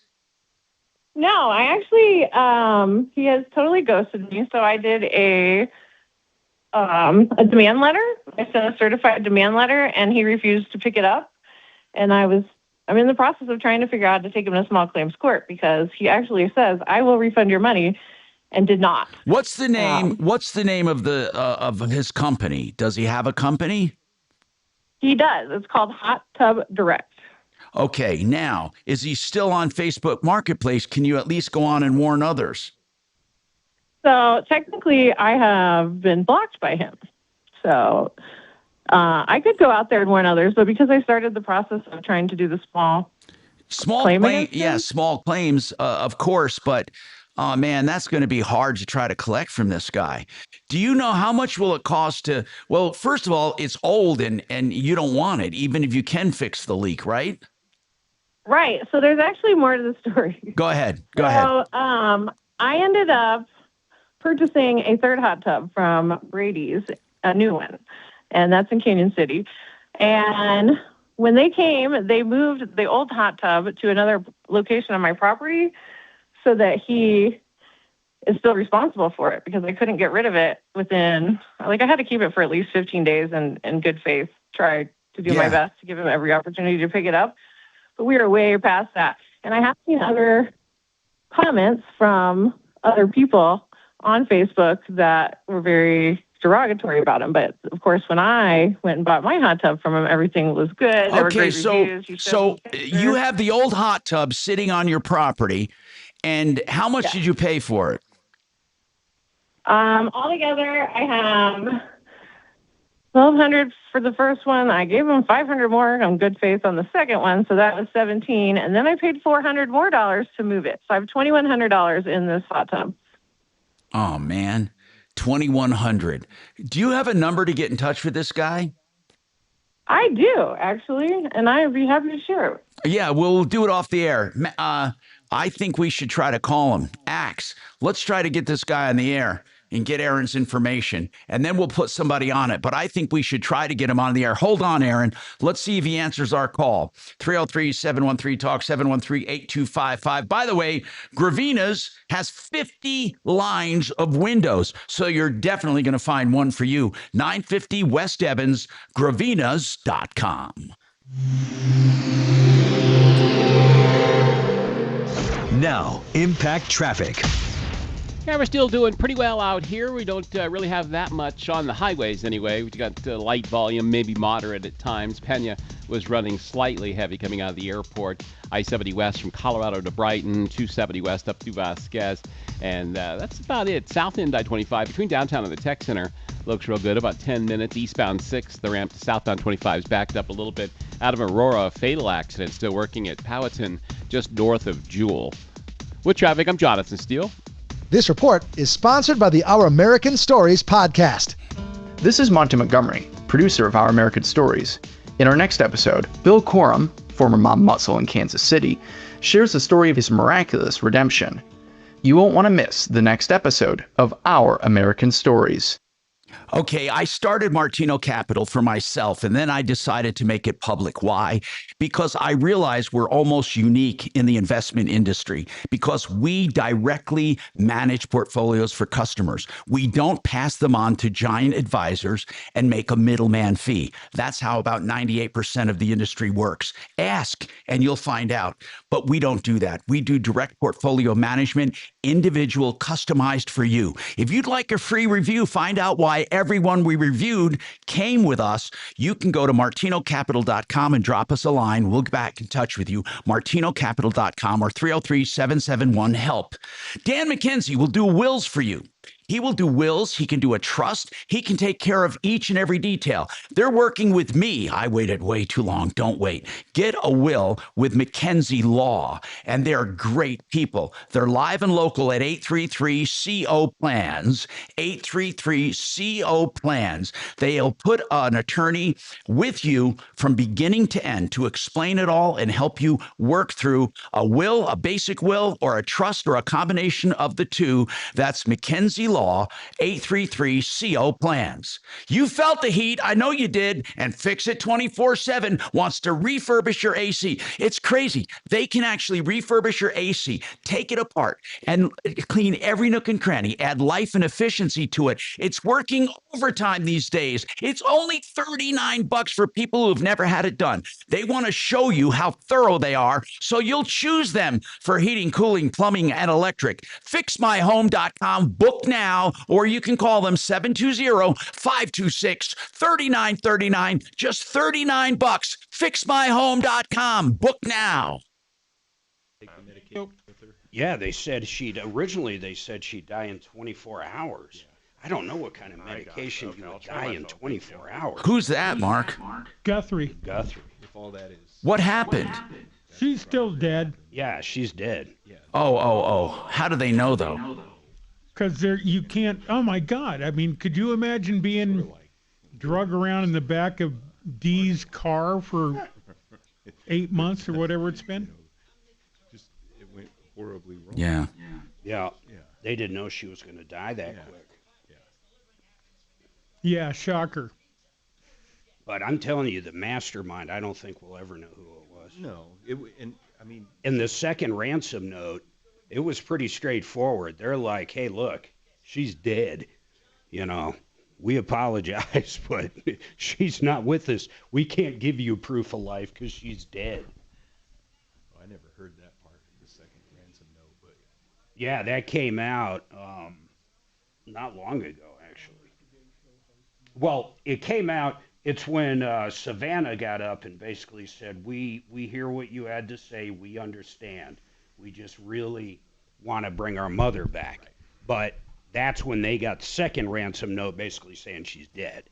No, I actually, he has totally ghosted me. So I did a demand letter. I sent a certified demand letter, and he refused to pick it up. And I'm in the process of trying to figure out how to take him to small claims court because he actually says, I will refund your money, and did not. What's the name? What's the name of of his company? Does he have a company? He does. It's called Hot Tub Direct. Okay, now, is he still on Facebook Marketplace? Can you at least go on and warn others? So technically, I have been blocked by him. So I could go out there and warn others, but because I started the process of trying to do the small claim, small claims, of course, but oh man, that's going to be hard to try to collect from this guy. Do you know how much will it cost to? Well, first of all, it's old and you don't want it, even if you can fix the leak, right? Right. So there's actually more to the story. Go ahead. Go ahead. I ended up purchasing a third hot tub from Brady's, a new one, and that's in Canyon City. And when they came, they moved the old hot tub to another location on my property so that he is still responsible for it because I couldn't get rid of it within, I had to keep it for at least 15 days and in good faith, try to do my best to give him every opportunity to pick it up. But we are way past that. And I have seen other comments from other people on Facebook that were very derogatory about him. But of course, when I went and bought my hot tub from him, everything was good. There were great reviews. So you have the old hot tub sitting on your property, and how much did you pay for it? Altogether, I have $1,200 for the first one. I gave him $500 more on good faith on the second one, so that was $1,700. And then I paid $400 more to move it. So I have $2,100 in this hot tub. Oh man, $2,100. Do you have a number to get in touch with this guy? I do, actually, and I'd be happy to share it. Yeah, we'll do it off the air. I think we should try to call him. Axe, let's try to get this guy on the air and get Aaron's information, and then we'll put somebody on it. But I think we should try to get him on the air. Hold on, Aaron. Let's see if he answers our call. 303-713-TALK, 713-8255. By the way, Gravina's has 50 lines of windows, so you're definitely going to find one for you. 950 West Evans, Gravinas.com. Now, Impact Traffic. Yeah, we're still doing pretty well out here. We don't really have that much on the highways anyway. We've got light volume, maybe moderate at times. Pena was running slightly heavy coming out of the airport. I-70 west from Colorado to Brighton, 270 west up to Vasquez. And that's about it. South end I-25 between downtown and the tech center looks real good. About 10 minutes. Eastbound 6, the ramp to southbound 25 is backed up a little bit. Out of Aurora, a fatal accident still working at Powhatan, just north of Jewel. With traffic, I'm Jonathan Steele. This report is sponsored by the Our American Stories podcast. This is Monty Montgomery, producer of Our American Stories. In our next episode, Bill Corum, former mob muscle in Kansas City, shares the story of his miraculous redemption. You won't want to miss the next episode of Our American Stories. Okay, I started Martino Capital for myself, and then I decided to make it public. Why? Because I realized we're almost unique in the investment industry because we directly manage portfolios for customers. We don't pass them on to giant advisors and make a middleman fee. That's how about 98% of the industry works. Ask, and you'll find out. But we don't do that. We do direct portfolio management, individual, customized for you. If you'd like a free review, find out why why everyone we reviewed came with us. You can go to martinocapital.com and drop us a line. We'll get back in touch with you. martinocapital.com or 303-771-HELP. Dan McKenzie will do wills for you. He will do wills. He can do a trust. He can take care of each and every detail. They're working with me. I waited way too long. Don't wait. Get a will with McKenzie Law, and they're great people. They're live and local at 833-CO-PLANS, 833-CO-PLANS. They'll put an attorney with you from beginning to end to explain it all and help you work through a will, a basic will, or a trust, or a combination of the two. That's McKenzie Law, 833-CO-PLANS. You felt the heat. I know you did. And Fix It 24/7 wants to refurbish your AC. It's crazy. They can actually refurbish your AC, take it apart, and clean every nook and cranny, add life and efficiency to it. It's working overtime these days. It's only $39 for people who have never had it done. They want to show you how thorough they are, so you'll choose them for heating, cooling, plumbing, and electric. FixMyHome.com. Book now, or you can call them 720-526-3939. Just $39. FixMyHome.com. Book now. Yeah, they said originally they said she'd die in 24 hours. I don't know what kind of medication you would die in 24 hours. Who's that, Mark? Guthrie. If all that is. What happened? She's still dead. Yeah, she's dead. Oh. How do they know, though? Because you can't, oh my God. I mean, could you imagine being drug around in the back of Dee's car for 8 months or whatever it's been? It went horribly wrong. Yeah. They didn't know she was going to die that quick. Yeah, shocker. But I'm telling you, the mastermind, I don't think we'll ever know who it was. No. In the second ransom note, it was pretty straightforward. They're like, hey, look, she's dead. We apologize, but she's not with us. We can't give you proof of life because she's dead. I never heard that part of the second ransom note, but yeah, that came out not long ago, actually. Well, it came out. It's when Savannah got up and basically said, we hear what you had to say. We understand. We just really want to bring our mother back. But that's when they got the second ransom note basically saying she's dead.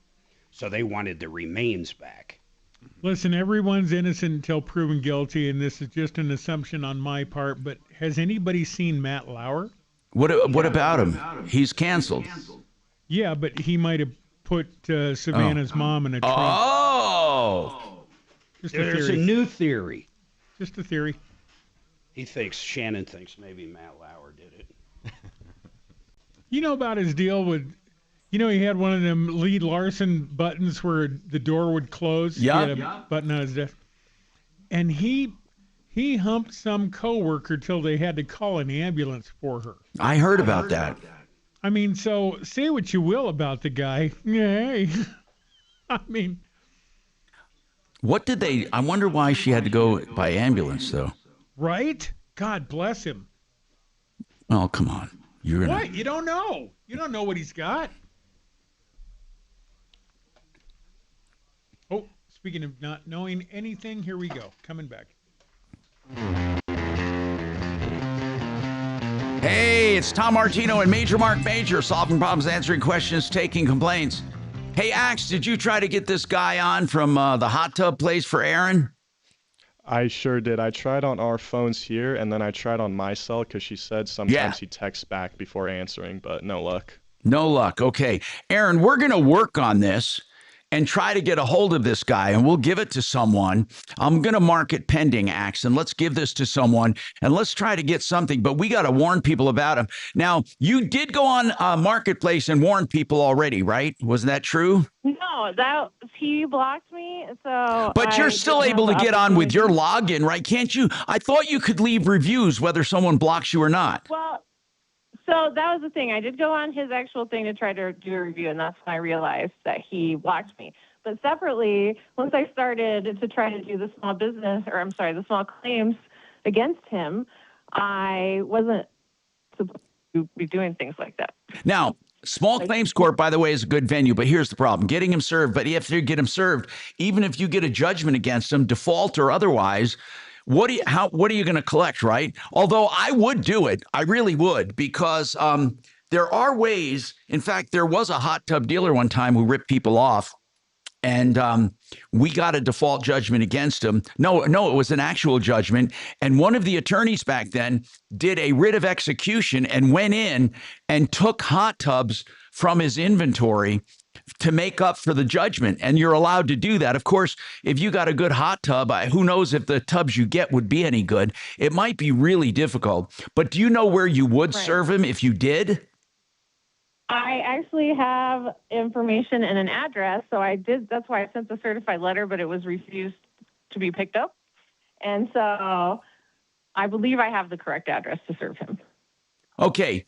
So they wanted the remains back. Listen, everyone's innocent until proven guilty, and this is just an assumption on my part, but has anybody seen Matt Lauer? What about him? He's canceled. Yeah, but he might have put Savannah's mom in a trunk. Oh! Just a There's theory. a new theory. Just a theory. Shannon thinks maybe Matt Lauer did it. You know about his deal with, he had one of them Lee Larson buttons where the door would close. Yeah. He had a button on his desk. And he humped some coworker till they had to call an ambulance for her. I heard about that. I mean, so say what you will about the guy. Hey. I mean. I wonder why she had to go by ambulance, though. Right? God bless him. Oh, come on. What? You don't know. You don't know what he's got. Oh, speaking of not knowing anything, here we go. Coming back. Hey, it's Tom Martino and Major Marc Mager, solving problems, answering questions, taking complaints. Hey, Axe, did you try to get this guy on from the hot tub place for Aaron? I sure did. I tried on our phones here, and then I tried on my cell because she said sometimes he texts back before answering, but no luck. No luck. Okay. Aaron, we're going to work on this and try to get a hold of this guy, and we'll give it to someone. I'm going to mark it pending, Axe, and let's give this to someone, and let's try to get something, but we got to warn people about him. Now, you did go on Marketplace and warn people already, right? Was that true? No, he blocked me, so. But you're still able to get on with your login, right? Can't you? I thought you could leave reviews whether someone blocks you or not. Well, so that was the thing. I did go on his actual thing to try to do a review, and that's when I realized that he blocked me. But separately, once I started to try to do the small claims against him, I wasn't supposed to be doing things like that. Now, Small claims court, by the way, is a good venue, but here's the problem: getting him served. But if you get him served, even if you get a judgment against him, default or otherwise, what are you going to collect, right? Although I would do it, I really would, because there are ways. In fact, there was a hot tub dealer one time who ripped people off. And we got a default judgment against him. No, it was an actual judgment. And one of the attorneys back then did a writ of execution and went in and took hot tubs from his inventory to make up for the judgment. And you're allowed to do that. Of course, if you got a good hot tub, who knows if the tubs you get would be any good. It might be really difficult. But do you know where you would serve him if you did? I actually have information and an address, so I did. That's why I sent the certified letter, but it was refused to be picked up. And so I believe I have the correct address to serve him. Okay.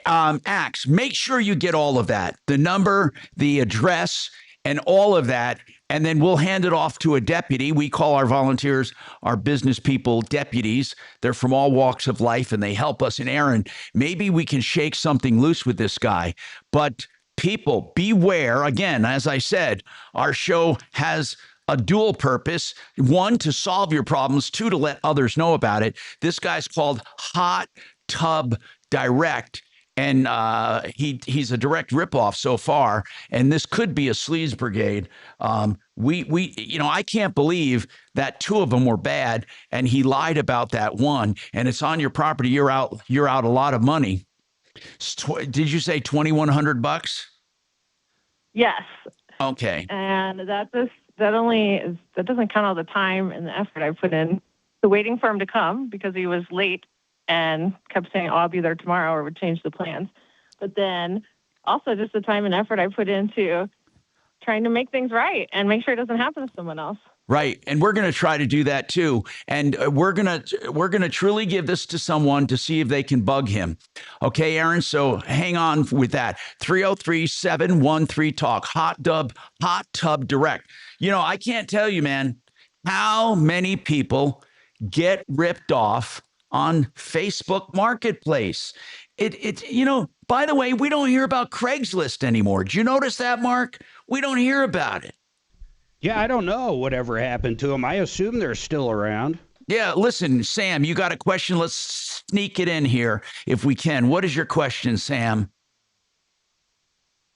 Axe, make sure you get all of that, the number, the address, and all of that, and then we'll hand it off to a deputy. We call our volunteers, our business people, deputies. They're from all walks of life, and they help us. And Aaron, maybe we can shake something loose with this guy. But people, beware. Again, as I said, our show has a dual purpose. One, to solve your problems. Two, to let others know about it. This guy's called Hot Tub Direct. And he's a direct ripoff so far, and this could be a sleaze brigade. I can't believe that two of them were bad, and he lied about that one. And it's on your property. You're out a lot of money. Did you say $2,100? Yes. Okay. And that doesn't count all the time and the effort I put in to waiting for him to come because he was late. And kept saying, I'll be there tomorrow or would change the plans. But then also just the time and effort I put into trying to make things right and make sure it doesn't happen to someone else. Right. And we're going to try to do that too. And we're going to truly give this to someone to see if they can bug him. Okay, Aaron? So hang on with that. 303-713-TALK. Hot Tub Direct. I can't tell you, man, how many people get ripped off on Facebook Marketplace. By the way, we don't hear about Craigslist anymore. Did you notice that, Mark? We don't hear about it. Yeah, I don't know whatever happened to them. I assume they're still around. Yeah, listen, Sam, you got a question? Let's sneak it in here if we can. What is your question, Sam?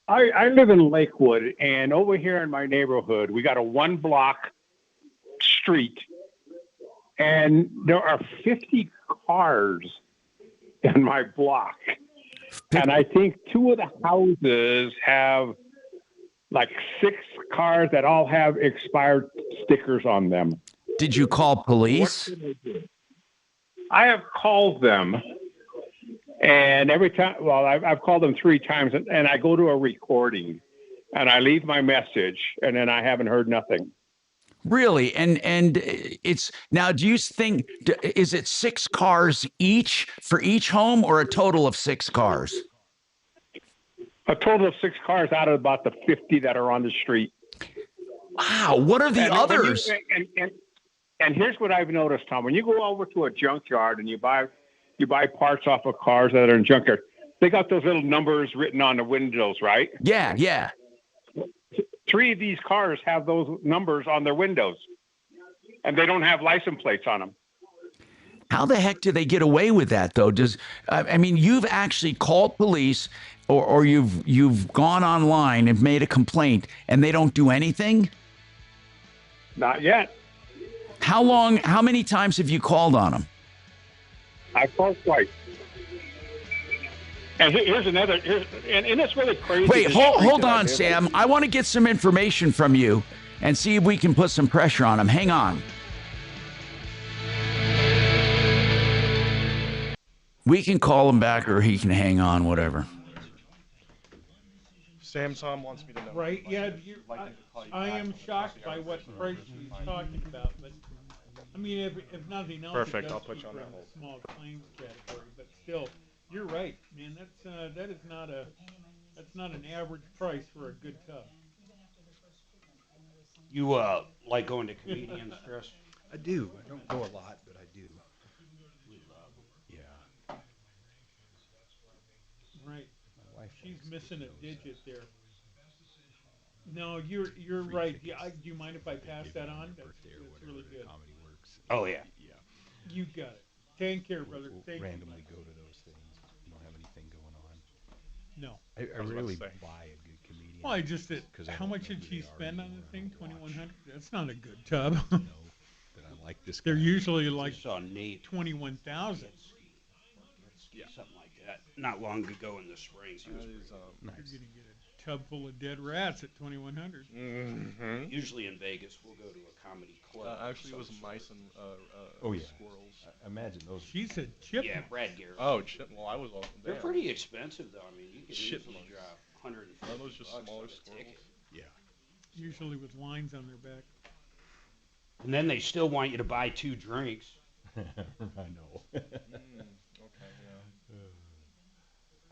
I live in Lakewood, and over here in my neighborhood, we got a one-block street, and there are 50 cars in my block. And I think two of the houses have like 6 cars that all have expired stickers on them. Did you call police? I have called them, and every time, I've called them 3 times, and I go to a recording, and I leave my message, and then I haven't heard nothing. Really? And it's now, do you think, is it 6 cars each for each home or a total of 6 cars? A total of 6 cars out of about the 50 that are on the street. Wow. What are the others? And here's what I've noticed, Tom. When you go over to a junkyard and you buy parts off of cars that are in junkyard, they got those little numbers written on the windows, right? Yeah, yeah. 3 of these cars have those numbers on their windows, and they don't have license plates on them. How the heck do they get away with that, though? You've actually called police, or you've gone online and made a complaint, and they don't do anything? Not yet. How many times have you called on them? I called twice. And here's another, and it's really crazy. Wait, hold on, Sam. I want to get some information from you and see if we can put some pressure on him. Hang on. We can call him back or he can hang on, whatever. Tom wants me to know. Right, yeah. I am shocked by what price he's talking about, but I mean, if nothing else, perfect. I'll put you on that hold. Small claims category, but still, you're right, man. That's not an average price for a good tub. You like going to comedians, Chris? I do. I don't go a lot, but I do. Yeah. Right. She's missing a digit there. No, you're right. Yeah, do you mind if I pass that on? That's really good. Oh yeah. Yeah. You got it. Take care, brother. We'll Thank randomly you. go to those things. We don't have anything going on. No. I rarely buy a good comedian. Well, I just did. because I How don't much know did who she they are spend on anymore. the I thing? don't watch. 2,100. That's not a good tub. That I like this guy. They're usually like saw Nate 21,000. Yeah. Something like that. Not long ago in the springs, he was You're nice. gonna get a tub full of dead rats at 2,100. Mm-hmm. Usually in Vegas, we'll go to a comedy club. Actually, it was mice and Oh, yeah. squirrels. I imagine those. She said chipmunks. Yeah, Brad Garrett. Oh, chip. Well, I was all. They're damn. pretty expensive though. I mean, you can easily Chipmunks. drop 150 Are those just bucks smaller on a squirrels? ticket. Yeah. Usually with lines on their back. And then they still want you to buy 2 drinks. I know. Okay, yeah.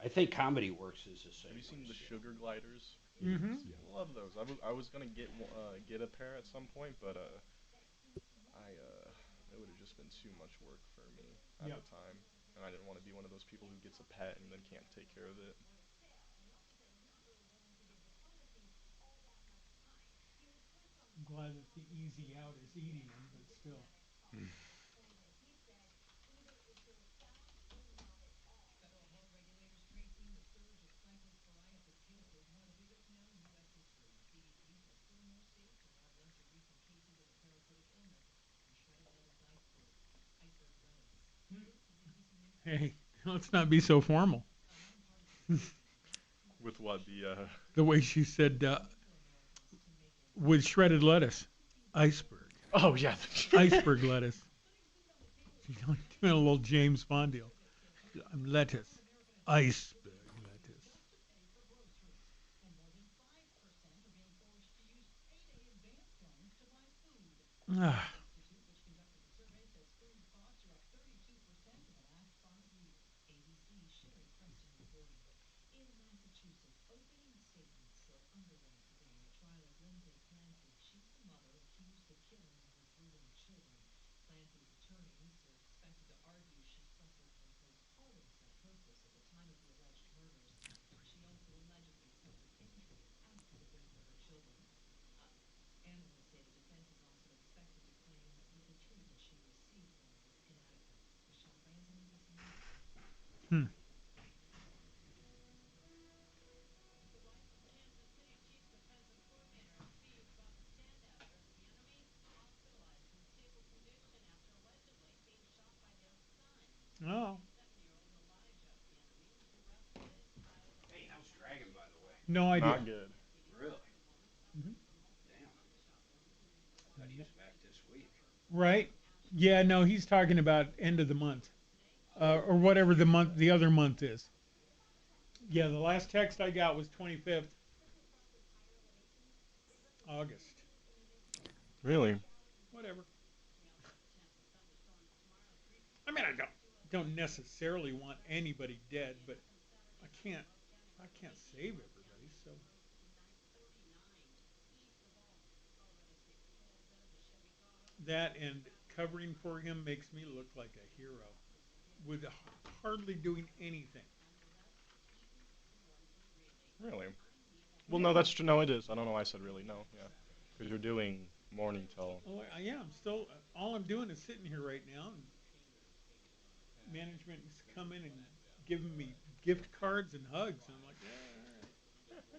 I think Comedy Works is the same. Have you seen the sugar gliders? Mm-hmm. Love those. I was gonna get a pair at some point, but it would have just been too much work for me at the time, and I didn't want to be one of those people who gets a pet and then can't take care of it. I'm glad that the easy out is eating them, but still. Hey, let's not be so formal. With what The way she said, with shredded lettuce, iceberg. Oh yeah. Iceberg lettuce. She's doing a little James Bond deal. Lettuce, iceberg lettuce. Ah. Hmm. Oh. Hey, how's Dragon, by the way? No idea. Not good. Really? Mm-hmm. Damn. Thought he was back this week. Right? Yeah, no, he's talking about end of the month, or whatever the other month is. Yeah, the last text I got was 25th August. Really? Whatever. I mean, I don't necessarily want anybody dead, but I can't save everybody. So that and covering for him makes me look like a hero, with hardly doing anything. Really? Well, no, that's true. No, it is. I don't know why I said really. No, yeah, because you're doing morning till. Well, yeah, I'm still. All I'm doing is sitting here right now, and management is coming and giving me gift cards and hugs. And I'm like, yeah, all right.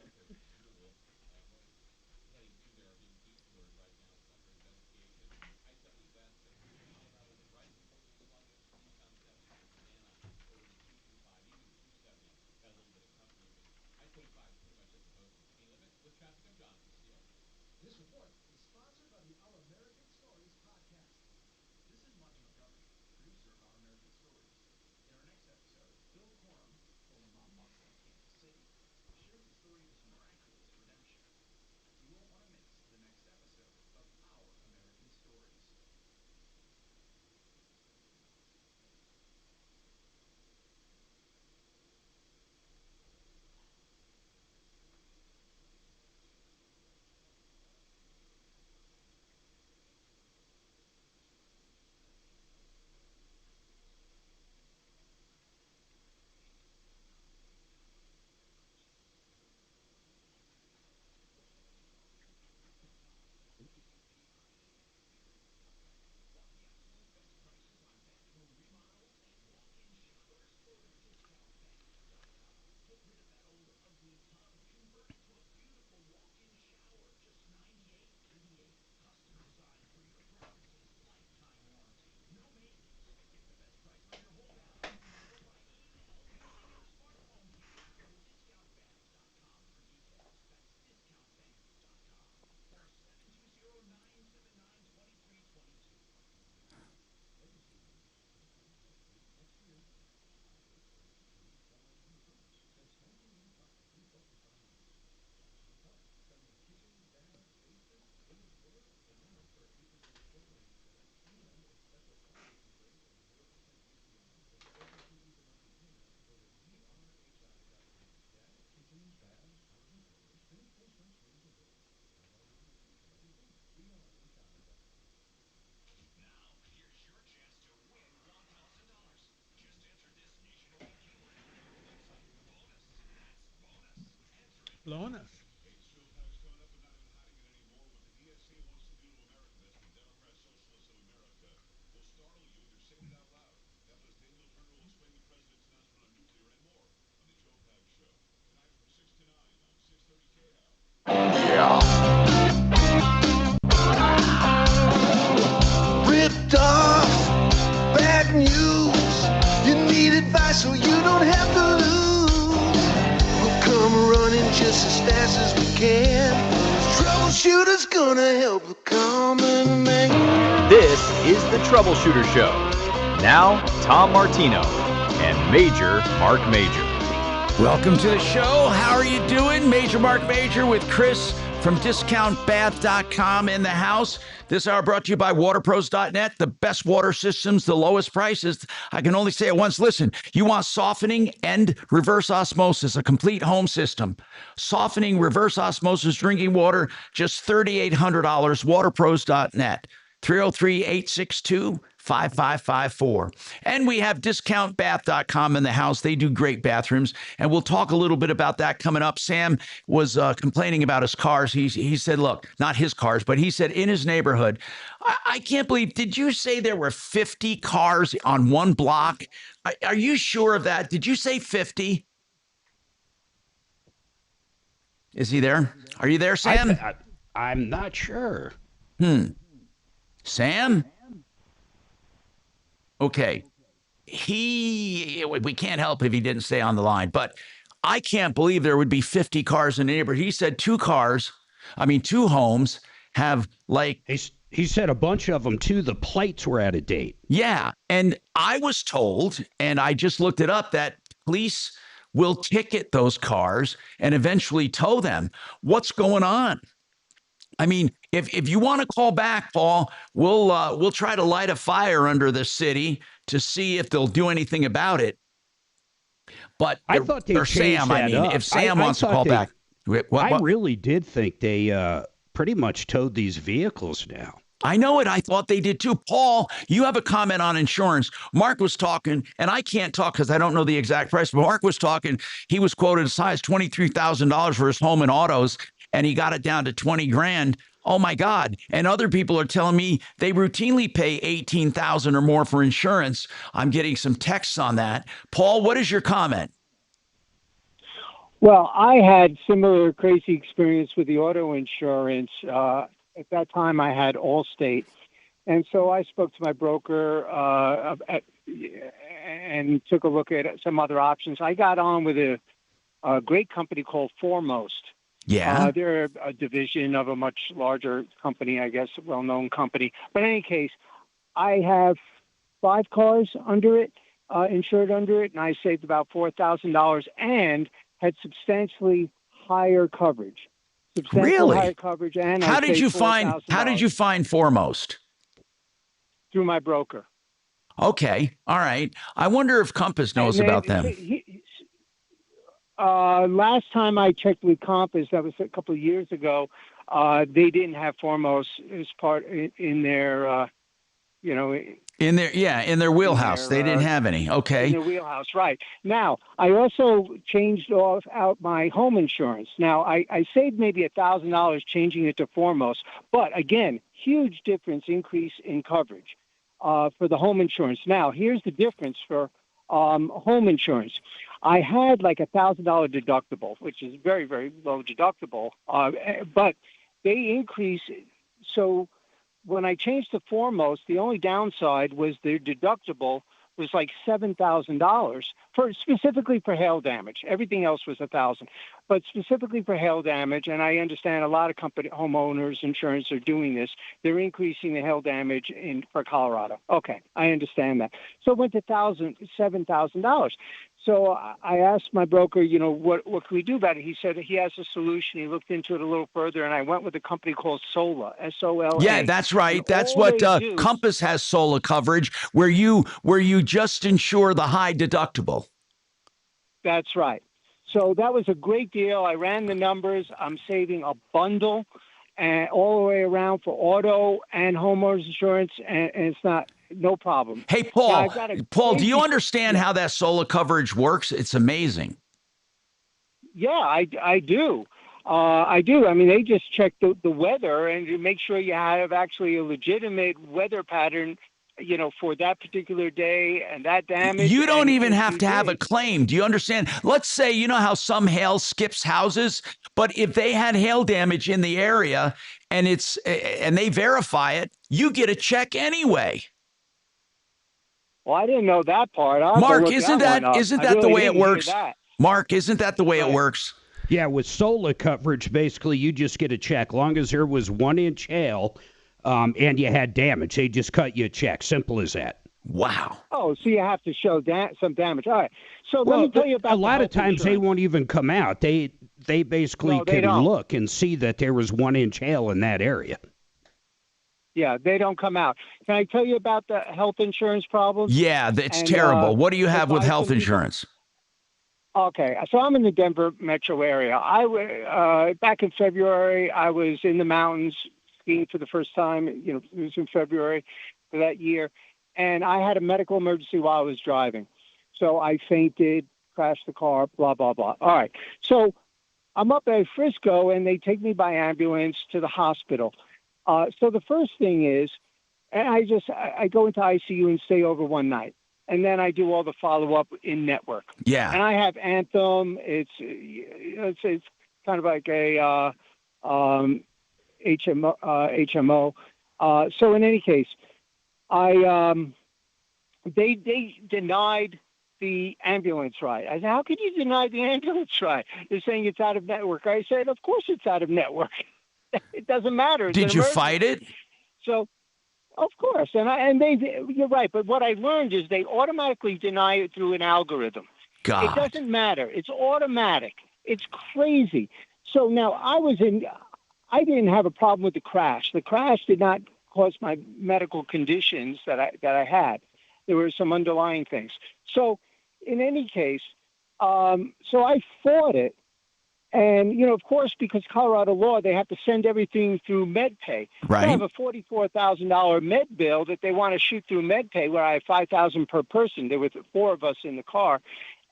This report is sponsored by the Our American Stories podcast. This is Marc Mager, producer of Our American Stories. In our next episode, Bill Corum, former mob muscle in Kansas City, blowing us. Ripped off, bad news. You need advice so you don't have to lose. We'll come running just as fast as we can. Troubleshooter's gonna help the common man. This is the Troubleshooter Show. Now, Tom Martino and Major Marc Mager. Welcome to the show. How are you doing? Major Marc Mager with Chris from DiscountBath.com in the house. This hour brought to you by WaterPros.net, the best water systems, the lowest prices. I can only say it once. Listen, you want softening and reverse osmosis, a complete home system. Softening, reverse osmosis drinking water, just $3,800, WaterPros.net. 303-862-5554. And we have DiscountBath.com in the house. They do great bathrooms, and we'll talk a little bit about that coming up. Sam was complaining about his cars. He said, look, not his cars, but he said in his neighborhood, I can't believe, did you say there were 50 cars on one block? Are you sure of that? Did you say 50? Is he there? Are you there, Sam? I'm not sure. Sam? Okay. We can't help if he didn't stay on the line, but I can't believe there would be 50 cars in the neighborhood. He said two homes have like... He said a bunch of them too. The plates were out of date. Yeah. And I was told, and I just looked it up, that police will ticket those cars and eventually tow them. What's going on? I mean, if you want to call back, Paul, we'll try to light a fire under the city to see if they'll do anything about it. But I thought they changed that up. If Sam wants to call back, I really did think they pretty much towed these vehicles now. I know it. I thought they did too. Paul, you have a comment on insurance. Mark was talking, and I can't talk because I don't know the exact price, but Mark was talking. He was quoted as high as $23,000 for his home and autos, and he got it down to 20 grand. Oh my God. And other people are telling me they routinely pay $18,000 or more for insurance. I'm getting some texts on that. Paul, what is your comment? Well, I had similar crazy experience with the auto insurance. At that time, I had Allstate. And so I spoke to my broker and took a look at some other options. I got on with a great company called Foremost. Yeah. They're a division of a much larger company, I guess, a well-known company. But in any case, I have 5 cars under it, insured under it, and I saved about $4,000 and had substantially higher coverage. Really? Higher coverage, and How did you find Foremost? Through my broker. Okay. All right. I wonder if Compass knows about them. Last time I checked with Compass, that was a couple of years ago, they didn't have Foremost as part in their, in their wheelhouse. They didn't have any. Okay. In their wheelhouse, right. Now, I also changed out my home insurance. Now, I saved maybe $1,000 changing it to Foremost, but again, huge increase in coverage for the home insurance. Now, here's the difference for home insurance. I had like $1,000 deductible, which is very, very low deductible, but they increase. So when I changed to Foremost, the only downside was their deductible was like $7,000 specifically for hail damage. Everything else was $1,000, but specifically for hail damage. And I understand a lot of homeowners insurance are doing this. They're increasing the hail damage for Colorado. Okay, I understand that. So it went to $7,000. So I asked my broker, what can we do about it? He said he has a solution. He looked into it a little further, and I went with a company called Sola, SOLA. Yeah, that's right. And that's what Compass has, Sola coverage, where you just insure the high deductible. That's right. So that was a great deal. I ran the numbers. I'm saving a bundle and all the way around for auto and homeowners insurance, and it's no problem. Hey, Paul, do you understand how that Sola coverage works? It's amazing. Yeah, I do. I do. I mean, they just check the weather and to make sure you have actually a legitimate weather pattern, for that particular day and that damage. You don't even and have to have a claim. Do you understand? Let's say, you know how some hail skips houses, but if they had hail damage in the area and they verify it, you get a check anyway. Well, I didn't know that part. Mark, isn't that the way it works? That. Mark, isn't that the way it works? Yeah, with SOLA coverage, basically, you just get a check. Long as there was 1 inch hail and you had damage, they just cut you a check. Simple as that. Wow. Oh, so you have to show some damage. All right. So let me tell you about a lot of times they won't even come out. They basically can look and see that there was 1 inch hail in that area. Yeah, they don't come out. Can I tell you about the health insurance problem? Yeah, it's terrible. What do you have with health insurance? Okay, so I'm in the Denver metro area. Back in February, I was in the mountains skiing for the first time. It was in February for that year, and I had a medical emergency while I was driving. So I fainted, crashed the car, blah, blah, blah. All right, so I'm up at Frisco, and they take me by ambulance to the hospital. So the first thing is, and I go into ICU and stay over one night. And then I do all the follow-up in network. Yeah. And I have Anthem. It's kind of like a HMO. So in any case, they denied the ambulance ride. I said, how could you deny the ambulance ride? They're saying it's out of network. I said, of course it's out of network. It doesn't matter. Did you fight it? So. Of course, you're right. But what I learned is they automatically deny it through an algorithm. God. It doesn't matter. It's automatic. It's crazy. So now I didn't have a problem with the crash. The crash did not cause my medical conditions that I had. There were some underlying things. So in any case, so I fought it. And, of course, because Colorado law, they have to send everything through MedPay. Right. I have a $44,000 med bill that they want to shoot through MedPay, where I have $5,000 per person. There were 4 of us in the car.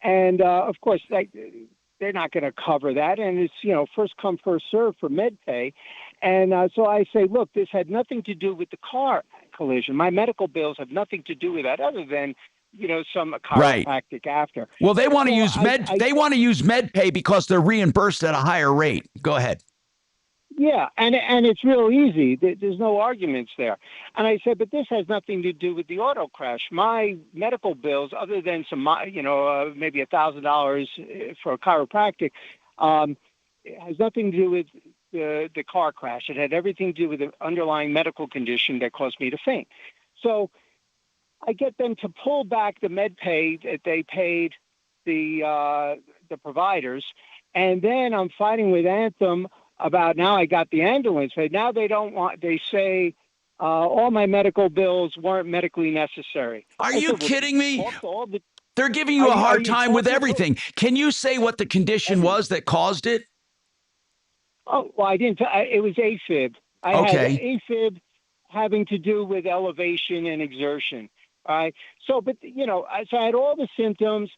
And, of course, they're not going to cover that. And it's, first come, first serve for MedPay. And so I say, look, this had nothing to do with the car collision. My medical bills have nothing to do with that other than some chiropractic after. Well, they want to use they want to use MedPay because they're reimbursed at a higher rate. Go ahead. Yeah, and it's real easy. There's no arguments there. And I said, but this has nothing to do with the auto crash. My medical bills, other than some, maybe $1,000 for a chiropractic, it has nothing to do with the car crash. It had everything to do with the underlying medical condition that caused me to faint. So I get them to pull back the MedPay that they paid the providers, and then I'm fighting with Anthem about now I got the ambulance. But now they don't want. They say all my medical bills weren't medically necessary. Are you kidding me? They're giving you a hard time with everything. Can you say what the condition was that caused it? Oh, well, I didn't. It was AFib. I had AFib having to do with elevation and exertion. All right. So I had all the symptoms.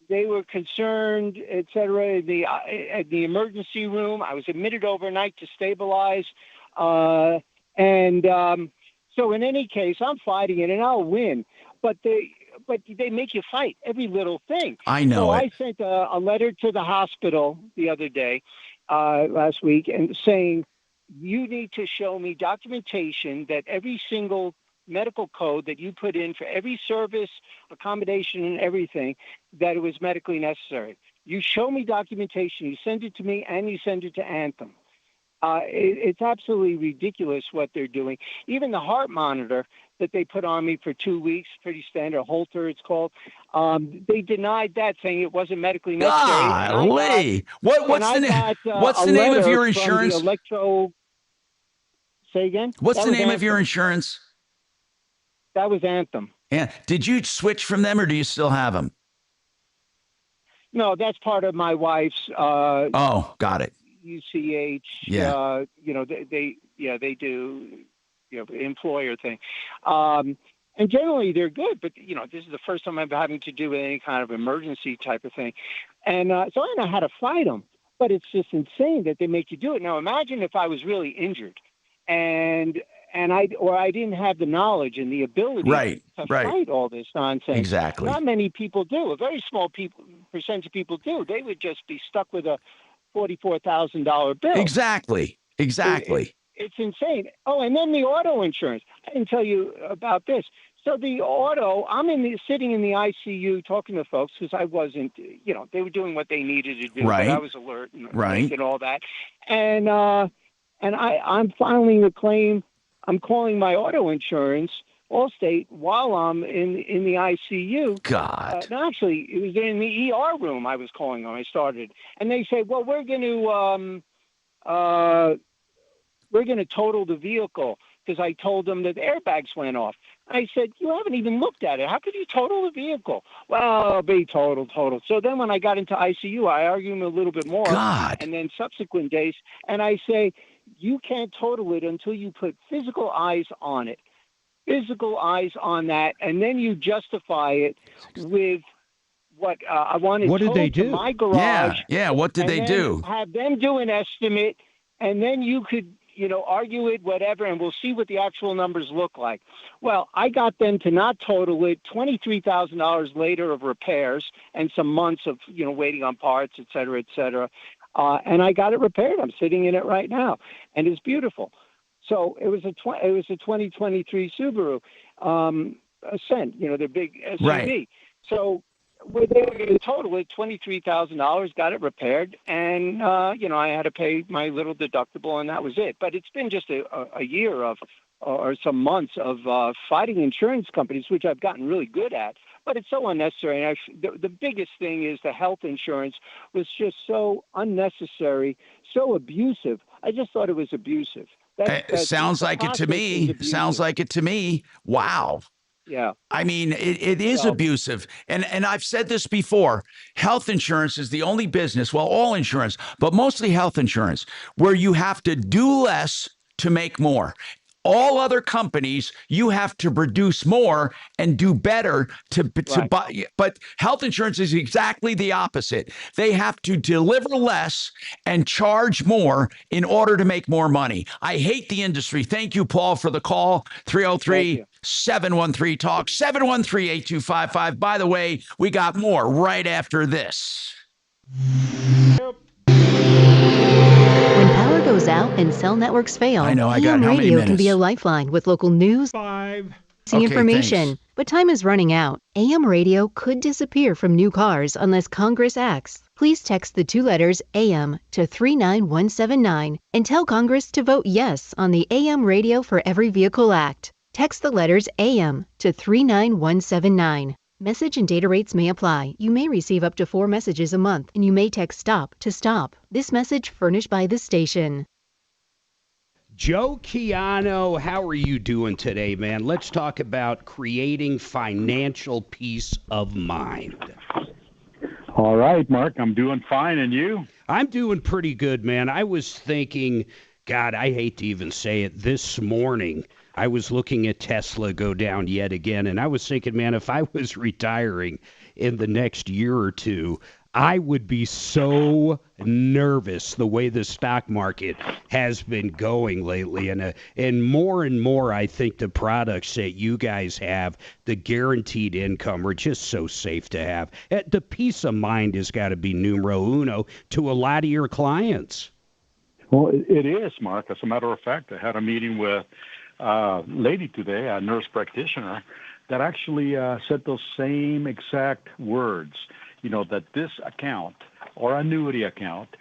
They were concerned, et cetera, at the emergency room. I was admitted overnight to stabilize. So in any case, I'm fighting it, and I'll win. But they make you fight every little thing. I know so it. I sent a letter to the hospital the other day, last week, and saying, you need to show me documentation that every single medical code that you put in for every service, accommodation, and everything, that it was medically necessary. You show me documentation, you send it to me, and you send it to Anthem. It's absolutely ridiculous what they're doing. Even the heart monitor that they put on me for 2 weeks, pretty standard, Holter it's called, they denied that, saying it wasn't medically necessary. Golly. What's the name of your insurance? Say again? What's the name of your insurance? That was Anthem. Yeah. Did you switch from them, or do you still have them? No, that's part of my wife's. Got it. UCH. Yeah. They do. Employer thing. And generally they're good, but this is the first time I'm having to do with any kind of emergency type of thing. And so I know how to fight them. But it's just insane that they make you do it. Now, imagine if I was really injured and I didn't have the knowledge and the ability to fight all this nonsense. Exactly. Not many people do. A very small percentage of people do. They would just be stuck with a $44,000 bill. Exactly. It's insane. Oh, and then the auto insurance. I didn't tell you about this. So the auto, I'm sitting in the ICU talking to folks because I wasn't, they were doing what they needed to do. Right. But I was alert and Right. and all that. And I'm filing a claim. I'm calling my auto insurance, Allstate, while I'm in the ICU. God. No, actually, it was in the ER room I was calling them. I started. And they said, well, we're going to total the vehicle because I told them that the airbags went off. I said, you haven't even looked at it. How could you total the vehicle? Well, it'll be total. So then when I got into ICU, I argued him a little bit more. God. And then subsequent days, and I say, you can't total it until you put physical eyes on it. Physical eyes on that, and then you justify it with what I wanted. What did they do? My garage. Yeah. What did they do? Have them do an estimate, and then you could, argue it, whatever, and we'll see what the actual numbers look like. Well, I got them to not total it. $23,000 later of repairs and some months of waiting on parts, et cetera, et cetera. And I got it repaired. I'm sitting in it right now, and it's beautiful. So it was a 2023 Subaru Ascent, the big SUV. Right. So they were going to total it $23,000, got it repaired, and I had to pay my little deductible, and that was it. But it's been just a year of or some months of fighting insurance companies, which I've gotten really good at. But it's so unnecessary. And the biggest thing is the health insurance was just so unnecessary, so abusive. I just thought it was abusive. Sounds like it to me. Sounds like it to me. Wow. Yeah. I mean, it is abusive. And I've said this before. Health insurance is the only business, well, all insurance, but mostly health insurance, where you have to do less to make more. All other companies, you have to produce more and do better to buy. But health insurance is exactly the opposite. They have to deliver less and charge more in order to make more money. I hate the industry. Thank you, Paul, for the call. 303-713-TALK, 713-8255. By the way, we got more right after this. When power goes out and cell networks fail, AM radio can be a lifeline with local news, information. Thanks. But time is running out. AM radio could disappear from new cars unless Congress acts. Please text the 2 letters AM to 39179 and tell Congress to vote yes on the AM Radio for Every Vehicle Act. Text the letters AM to 39179. Message and data rates may apply. You may receive up to 4 messages a month, and you may text STOP to stop. This message furnished by the station. Joe Chiano, how are you doing today, man? Let's talk about creating financial peace of mind. All right, Mark, I'm doing fine, and you? I'm doing pretty good, man. I was thinking, God, I hate to even say it, this morning I was looking at Tesla go down yet again, and I was thinking, man, if I was retiring in the next year or two, I would be so nervous the way the stock market has been going lately. And more, I think the products that you guys have, the guaranteed income, are just so safe to have. The peace of mind has got to be numero uno to a lot of your clients. Well, it is, Mark. As a matter of fact, I had a meeting with a lady today, a nurse practitioner, that actually said those same exact words. That this account or annuity account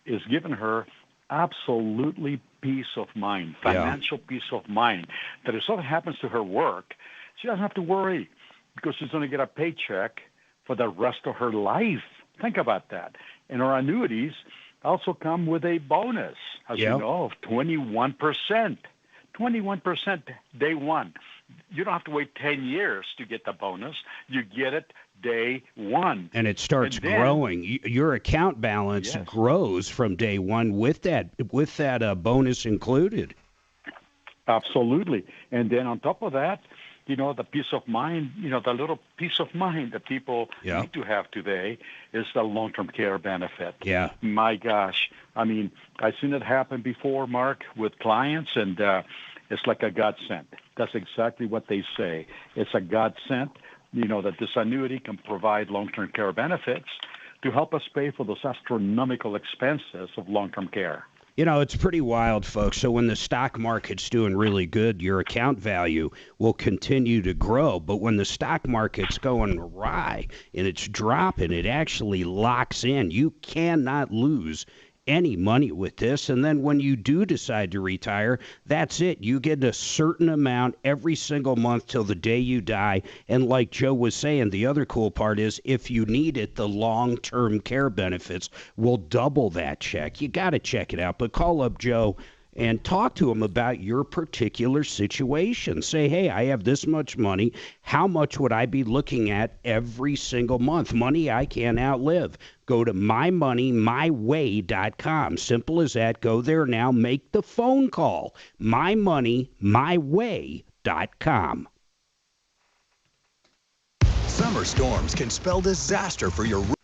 is giving her absolutely peace of mind, financial peace of mind, that if something happens to her work, she doesn't have to worry because she's going to get a paycheck for the rest of her life. Think about that. And our annuities also come with a bonus, as you know, of 21%. 21% day one. You don't have to wait 10 years to get the bonus. You get it day one. And it starts growing. Your account balance grows from day one with that bonus included. Absolutely. And then on top of that, the peace of mind, the little peace of mind that people need to have today is the long-term care benefit. Yeah. My gosh. I mean, I've seen it happen before, Mark, with clients, and it's like a godsend. That's exactly what they say. It's a godsend, that this annuity can provide long-term care benefits to help us pay for those astronomical expenses of long-term care. It's pretty wild, folks. So when the stock market's doing really good, your account value will continue to grow. But when the stock market's going awry and it's dropping, it actually locks in. You cannot lose any money with this. And then when you do decide to retire, that's it. You get a certain amount every single month till the day you die. And like Joe was saying, the other cool part is if you need it, the long-term care benefits will double that check. You got to check it out. But call up Joe and talk to him about your particular situation. Say, hey, I have this much money. How much would I be looking at every single month? Money I can't outlive. Go to mymoneymyway.com. Simple as that. Go there now. Make the phone call. mymoneymyway.com. Summer storms can spell disaster for your roof.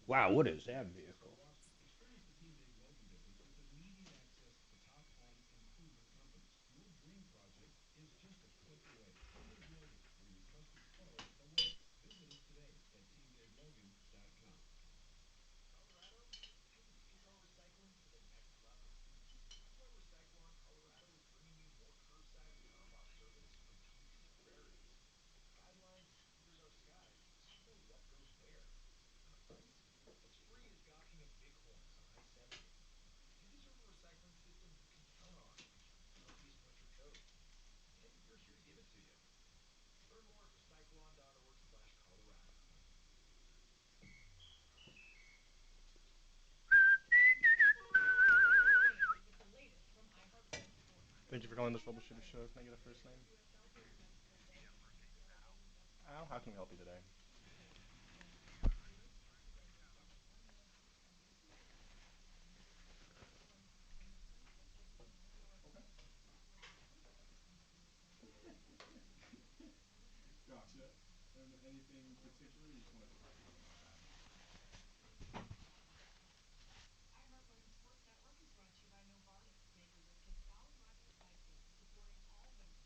Wow, what is that vehicle? Thank you for calling the Troubleshooter Show. Can I get a first name? Al, how can we help you today? Gotcha. And anything particular, you just want to provide details about that?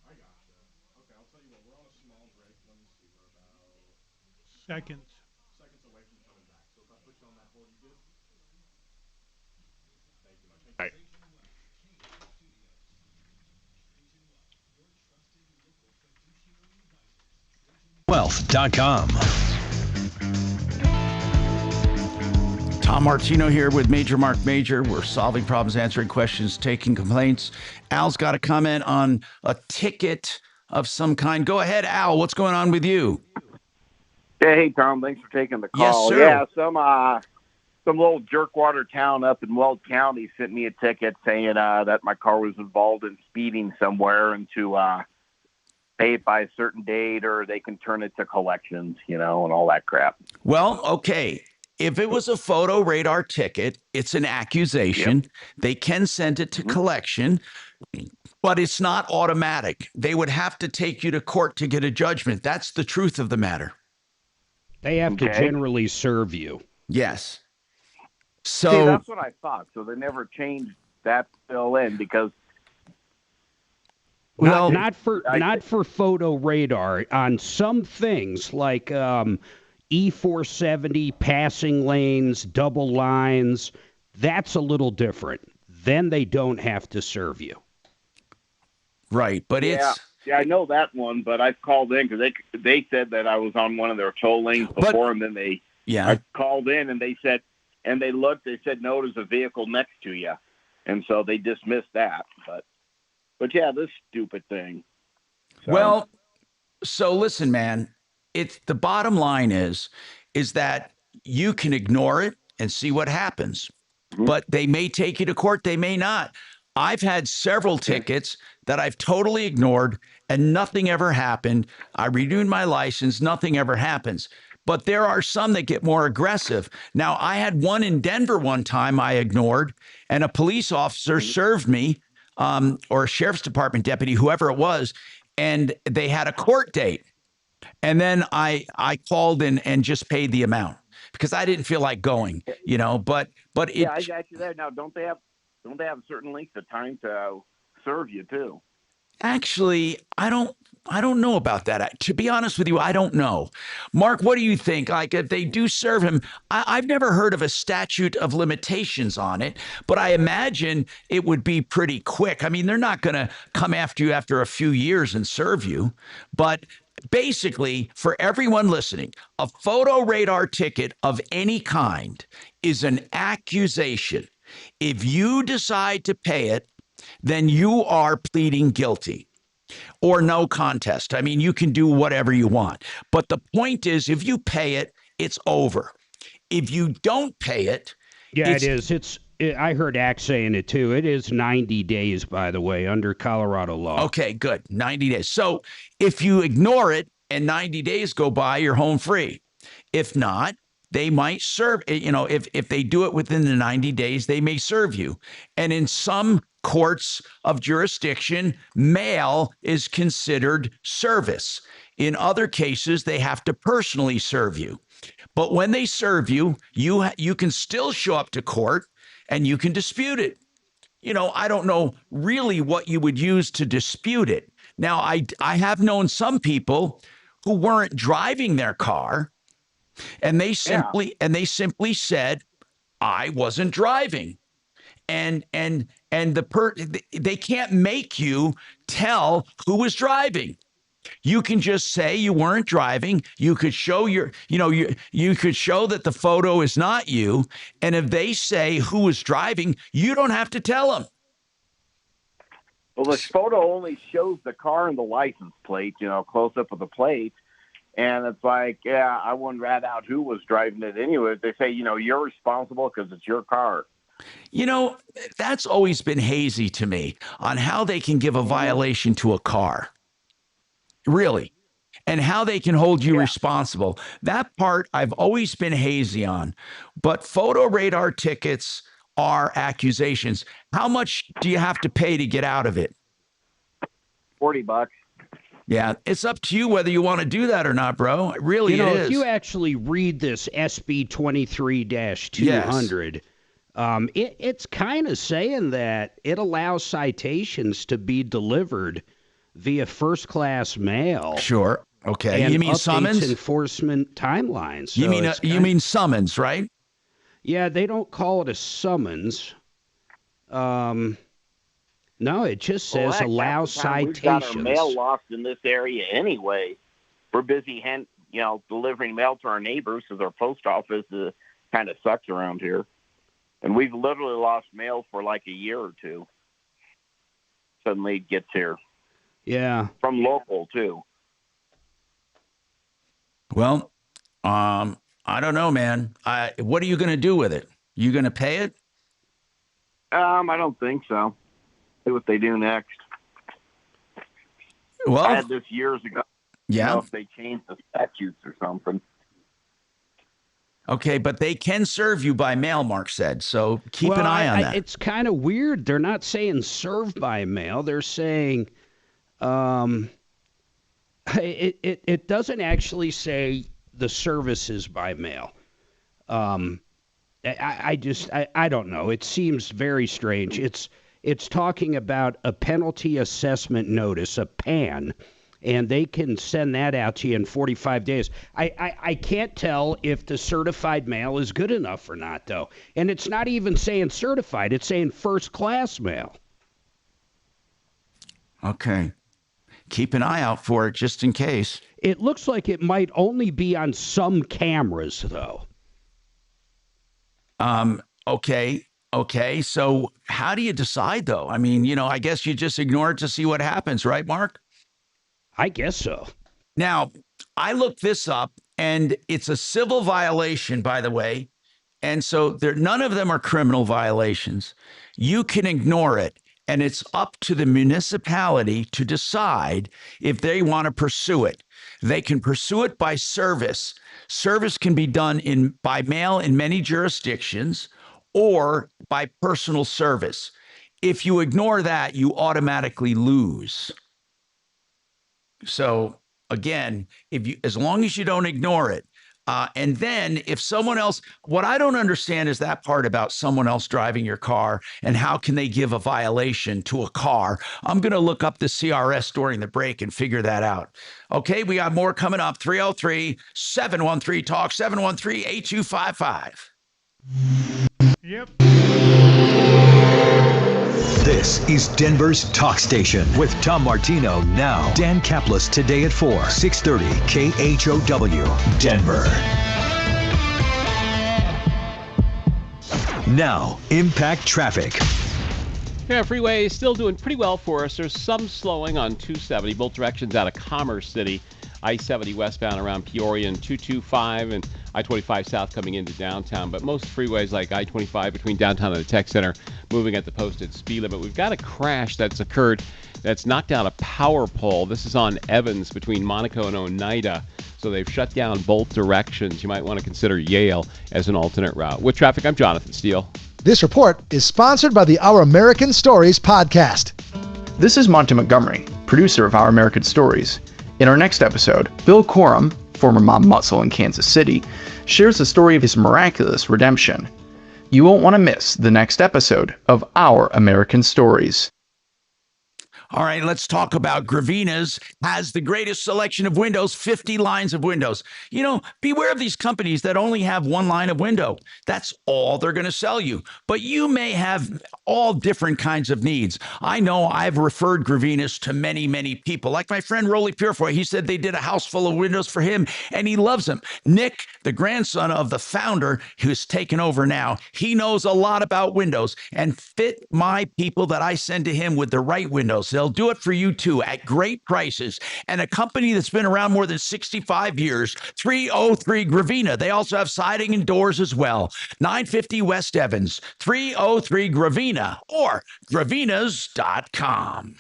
I gotcha. Okay, I'll tell you what, we're on a small break. Let me see, we're about Seconds. seconds away from coming back. So if I put you on that hold, you good? Thank you much. All right. Wealth.com. Tom Martino here with Major Marc Mager. We're solving problems, answering questions, taking complaints. Al's got a comment on a ticket of some kind. Go ahead, Al. What's going on with you? Hey, Tom. Thanks for taking the Yes, call. sir. Yeah, some little jerkwater town up in Weld County sent me a ticket saying that my car was involved in speeding somewhere, and to pay it by a certain date, or they can turn it to collections, and all that crap. Well, okay. If it was a photo radar ticket, it's an accusation. They can send it to collection, but it's not automatic. They would have to take you to court to get a judgment. That's the truth of the matter. They have to generally serve you. Yes. See, So that's what I thought. So they never changed that bill in because. Well, not for photo radar. On some things like E470, passing lanes, double lines, that's a little different. Then they don't have to serve you. Right, but Yeah, I know that one, but I've called in because they said that I was on one of their toll lanes before, and then I called in and they said, and they looked, they said, no, there's a vehicle next to you, and so they dismissed that. But yeah, this stupid thing. So. Well, so listen, man, it's the bottom line is that you can ignore it and see what happens. But they may take you to court, they may not. I've had several tickets that I've totally ignored and nothing ever happened. I renewed my license, nothing ever happens. But there are some that get more aggressive. Now, I had one in Denver one time I ignored, and a police officer served me, or a sheriff's department deputy, whoever it was, and they had a court date. And then I called in and just paid the amount because I didn't feel like going, but it. Yeah, I got you there. Now, don't they have a certain length of time to serve you too? Actually, I don't know about that. To be honest with you, I don't know. Mark, what do you think? Like, if they do serve him, I've never heard of a statute of limitations on it, but I imagine it would be pretty quick. I mean, they're not going to come after you after a few years and serve you. But basically, for everyone listening, a photo radar ticket of any kind is an accusation. If you decide to pay it, then you are pleading guilty or no contest. I mean, you can do whatever you want. But the point is, if you pay it, it's over. If you don't pay it, it is. I heard Axe saying it too. It is 90 days, by the way, under Colorado law. Okay, good. 90 days. So if you ignore it and 90 days go by, you're home free. If not, they might serve, if they do it within the 90 days, they may serve you. And in some courts of jurisdiction, mail is considered service. In other cases, they have to personally serve you. But when they serve you, you can still show up to court and you can dispute it. I don't know really what you would use to dispute it. Now, I have known some people who weren't driving their car, and they simply said, I wasn't driving. And they can't make you tell who was driving. You can just say you weren't driving. You could show you could show that the photo is not you. And if they say who was driving, you don't have to tell them. Well, the photo only shows the car and the license plate, close up of the plate. And it's like, yeah, I wouldn't rat out who was driving it anyway. They say, you're responsible because it's your car. That's always been hazy to me on how they can give a violation to a car. Really. And how they can hold you responsible. That part I've always been hazy on. But photo radar tickets are accusations. How much do you have to pay to get out of it? $40. Yeah, it's up to you whether you want to do that or not, bro. Really, it is. If you actually read this SB 23-200, it's kind of saying that it allows citations to be delivered via first-class mail. Sure. Okay. And you mean updates summons? Enforcement timelines. So you mean summons, right? Yeah, they don't call it a summons. No, it just says allow citations. We've got our mail lost in this area anyway. We're busy, delivering mail to our neighbors because our post office kind of sucks around here. And we've literally lost mail for like a year or two. Suddenly it gets here. Yeah. From local, too. Well, I don't know, man. What are you going to do with it? You going to pay it? I don't think so. See what they do next. Well, I had this years ago. Yeah. You know, if they changed the statutes or something. Okay, but they can serve you by mail, Mark said. So keep an eye on that. It's kind of weird. They're not saying served by mail. They're saying it doesn't actually say the service is by mail. I don't know. It seems very strange. It's talking about a penalty assessment notice, a PAN, and they can send that out to you in 45 days. I can't tell if the certified mail is good enough or not, though. And it's not even saying certified. It's saying first-class mail. Okay. Keep an eye out for it just in case. It looks like it might only be on some cameras, though. Okay. So how do you decide, though? I mean, I guess you just ignore it to see what happens, right, Mark? I guess so. Now, I looked this up, and it's a civil violation, by the way. And so none of them are criminal violations. You can ignore it, and it's up to the municipality to decide if they want to pursue it. They can pursue it by service. Service can be done by mail in many jurisdictions or by personal service. If you ignore that, you automatically lose. So again, as long as you don't ignore it, and then if someone else, what I don't understand is that part about someone else driving your car and how can they give a violation to a car. I'm going to look up the CRS during the break and figure that out. Okay, we got more coming up. 303-713-TALK, 713-8255. Yep. This is Denver's Talk Station with Tom Martino now. Dan Kaplis today at 4, 630 KHOW, Denver. Now, Impact Traffic. Yeah, freeway is still doing pretty well for us. There's some slowing on 270, both directions out of Commerce City. I-70 westbound around Peoria and 225 and I-25 south coming into downtown. But most freeways like I-25 between downtown and the tech center moving at the posted speed limit. We've got a crash that's occurred that's knocked out a power pole. This is on Evans between Monaco and Oneida. So they've shut down both directions. You might want to consider Yale as an alternate route. With traffic, I'm Jonathan Steele. This report is sponsored by the Our American Stories podcast. This is Monty Montgomery, producer of Our American Stories. In our next episode, Bill Corum, former mob muscle in Kansas City, shares the story of his miraculous redemption. You won't want to miss the next episode of Our American Stories. All right, let's talk about Gravina's has the greatest selection of windows, 50 lines of windows. Beware of these companies that only have one line of window. That's all they're going to sell you. But you may have all different kinds of needs. I know I've referred Gravina's to many, many people. Like my friend Rolly Purefoy, he said they did a house full of windows for him, and he loves them. Nick, the grandson of the founder who's taken over now, he knows a lot about windows and fit my people that I send to him with the right windows. They'll do it for you too at great prices. And a company that's been around more than 65 years, 303 Gravina. They also have siding and doors as well. 950 West Evans, 303 Gravina, or gravinas.com.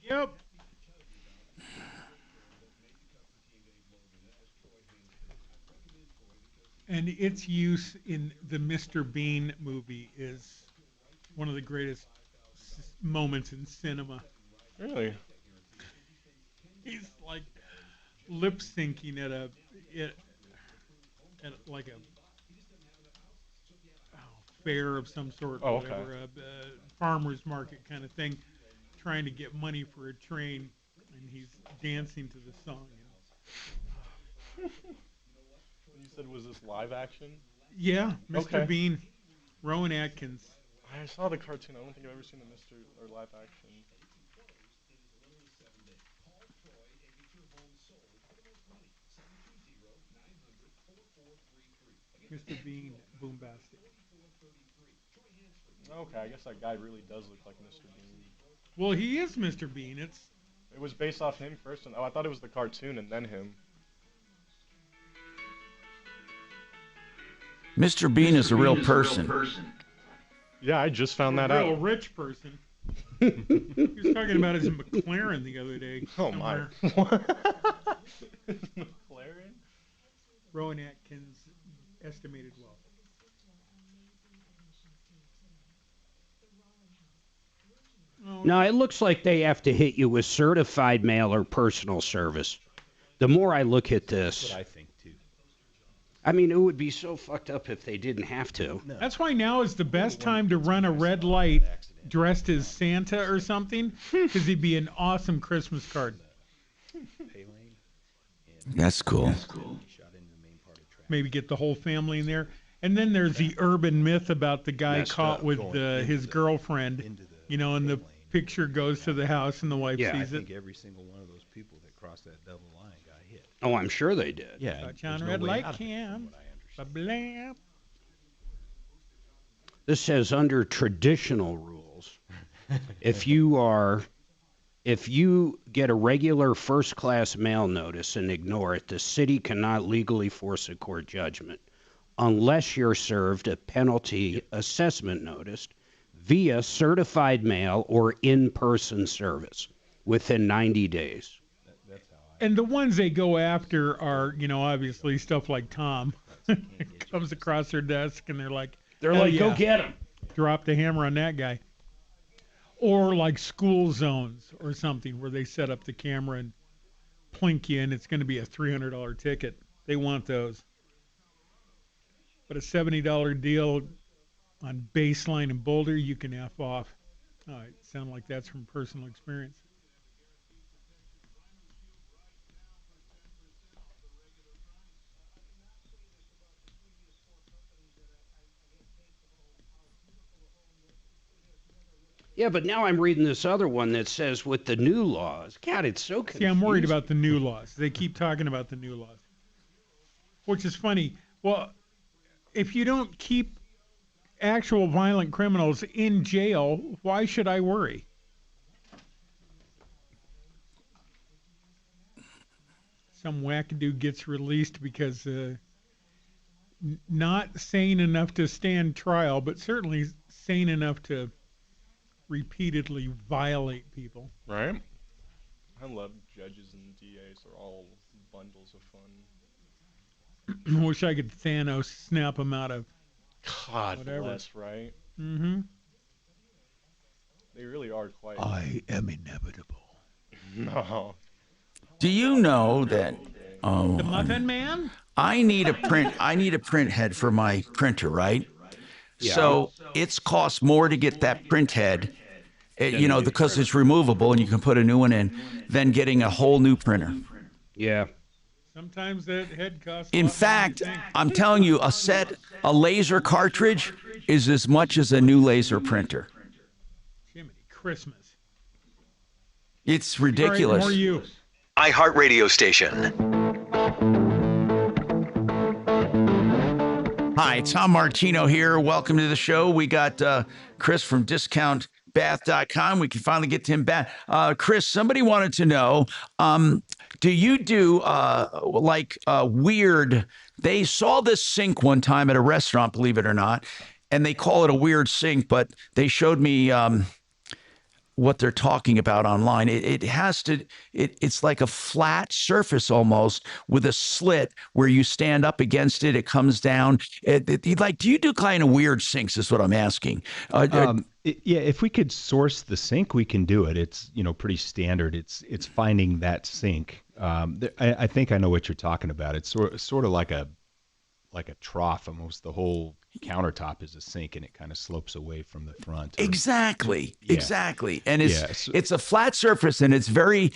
Yep. And its use in the Mr. Bean movie is one of the greatest moments in cinema. Really? He's like lip syncing at like a fair of some sort, oh, whatever, a farmer's market kind of thing, trying to get money for a train, and he's dancing to the song. You said, was this live action? Yeah, Mr. Okay. Bean, Rowan Atkins. I saw the cartoon. I don't think I've ever seen the live action. Mr. Bean, Boombastic. Okay, I guess that guy really does look like Mr. Bean. Well, he is Mr. Bean. It was based off him first, and I thought it was the cartoon and then him. Mr. Bean is a real person. Yeah, I just found that A real out. rich person. He was talking about his McLaren the other day. Oh, my. McLaren? Rowan Atkins' estimated wealth. No, it looks like they have to hit you with certified mail or personal service. The more I look at this, That's what I think too. I mean, it would be so fucked up if they didn't have to. That's why now is the best time to run a red light dressed as Santa or something, because he'd be an awesome Christmas card. That's cool. Maybe get the whole family in there. And then there's the urban myth about the guy caught with his girlfriend, you know, and the picture goes to the house and the wife I sees it. think every single one of those people that crossed that double line got hit. Oh, I'm sure they did. Yeah. Touch on there's no red way light out of it, cam. Ba-blam. This says under traditional rules, if you get a regular first-class mail notice and ignore it, the city cannot legally force a court judgment unless you're served a penalty assessment notice via certified mail or in-person service within 90 days. And the ones they go after are, you know, obviously stuff like Tom. Comes across their desk and they're like, go get him. Drop the hammer on that guy. Or like school zones or something where they set up the camera and plink you and it's going to be a $300 ticket. They want those. But a $70 deal on Baseline and Boulder, you can F off. Oh, it sounds like that's from personal experience. Yeah, but now I'm reading this other one that says with the new laws. God, it's so confusing. See, I'm worried about the new laws. They keep talking about the new laws, which is funny. Well, if you don't keep actual violent criminals in jail, why should I worry? Some wackadoo gets released because not sane enough to stand trial, but certainly sane enough to repeatedly violate people. Right? I love judges and DAs. They're all bundles of fun. Wish I could Thanos snap them out of God whatever. bless, right? Mm-hmm. They really are quite... I am inevitable. No. Do you know that? Oh, The Muffin Man? I need a print head for my printer, right? Yeah. So it's cost more to get that print head, you know, because it's removable and you can put a new one in, than getting a whole new printer. Yeah. Sometimes that head costs. In fact, I'm telling you, a laser cartridge is as much as a new laser printer. Jiminy Christmas. It's All right, ridiculous. more you. iHeartRadio station. Hi, Tom Martino here. Welcome to the show. We got Chris from discountbath.com. We can finally get to him back. Chris, somebody wanted to know, do you do weird? They saw this sink one time at a restaurant, believe it or not, and they call it a weird sink, but they showed me what they're talking about online. It's like a flat surface almost with a slit where you stand up against it. It comes down. Do you do kind of weird sinks is what I'm asking. Yeah, if we could source the sink, we can do it. It's, pretty standard. It's finding that sink. I think I know what you're talking about. It's sort of like a trough almost. The whole countertop is a sink and it kind of slopes away from the front. Exactly. And it's Yeah, it's a flat surface and it's very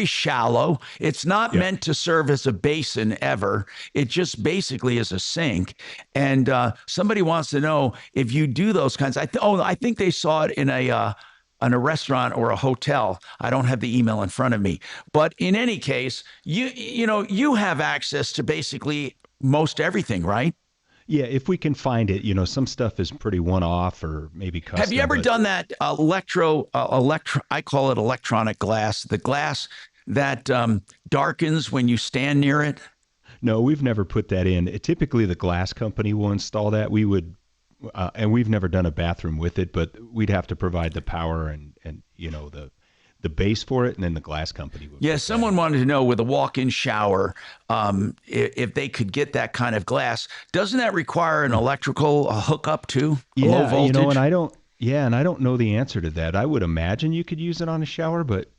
shallow. It's not meant to serve as a basin ever. It just basically is a sink. And somebody wants to know if you do those kinds. I think they saw it in a restaurant or a hotel. I don't have the email in front of me. But in any case, you have access to basically most everything, right? Yeah, if we can find it, some stuff is pretty one-off or maybe custom. Have you ever done that I call it electronic glass, the glass that darkens when you stand near it? No, we've never put that in. Typically, the glass company will install that. We would, and we've never done a bathroom with it, but we'd have to provide the power and the base for it, and then the glass company would. Yeah, someone wanted to know with a walk-in shower, if they could get that kind of glass. Doesn't that require an electrical hookup too? Low voltage? And I don't know the answer to that. I would imagine you could use it on a shower, but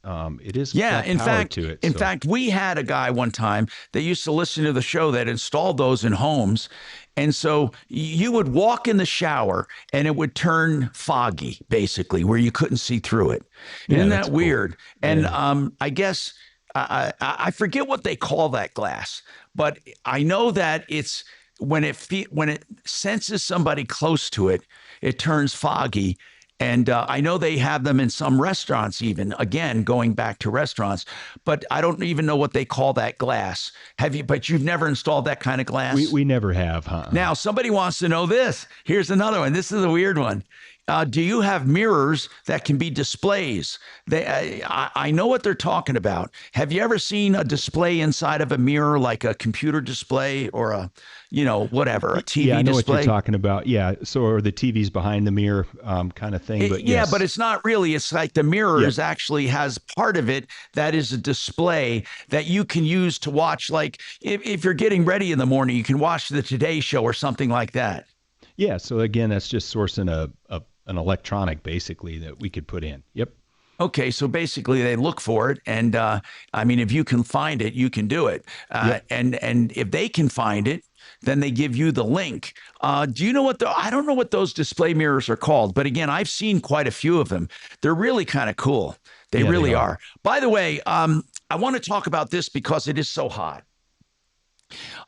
it is in fact to it. In fact, we had a guy one time that used to listen to the show that installed those in homes. And so you would walk in the shower and it would turn foggy, basically, where you couldn't see through it. Isn't that weird? Cool. And I guess I forget what they call that glass, but I know that it's when it senses somebody close to it, it turns foggy. And I know they have them in some restaurants even, again, going back to restaurants, but I don't even know what they call that glass. But you've never installed that kind of glass? We never have, huh? Now, somebody wants to know this. Here's another one. This is a weird one. Do you have mirrors that can be displays? I know what they're talking about. Have you ever seen a display inside of a mirror, like a computer display or a TV display? Yeah, I know what you're talking about. Yeah, or the TV's behind the mirror kind of thing. But yeah, but it's not really. It's like the mirror actually has part of it that is a display that you can use to watch. Like if you're getting ready in the morning, you can watch the Today Show or something like that. Yeah, so again, that's just sourcing an electronic basically that we could put in. Yep. Okay, so basically they look for it, and if you can find it, you can do it. And if they can find it, then they give you the link. Do you know I don't know what those display mirrors are called, but again, I've seen quite a few of them. They're really kind of cool. They really are. By the way, I want to talk about this because it is so hot.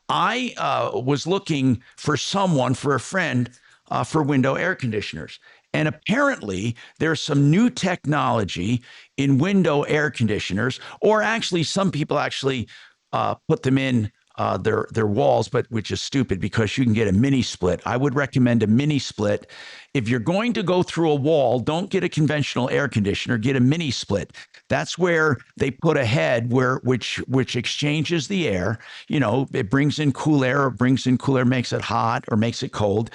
I was looking for a friend for window air conditioners. And apparently there's some new technology in window air conditioners, or actually some people actually put them in their walls, but which is stupid because you can get a mini split. I would recommend a mini split. If you're going to go through a wall, don't get a conventional air conditioner, get a mini split. That's where they put a head which exchanges the air. It brings in cool air, makes it hot or makes it cold.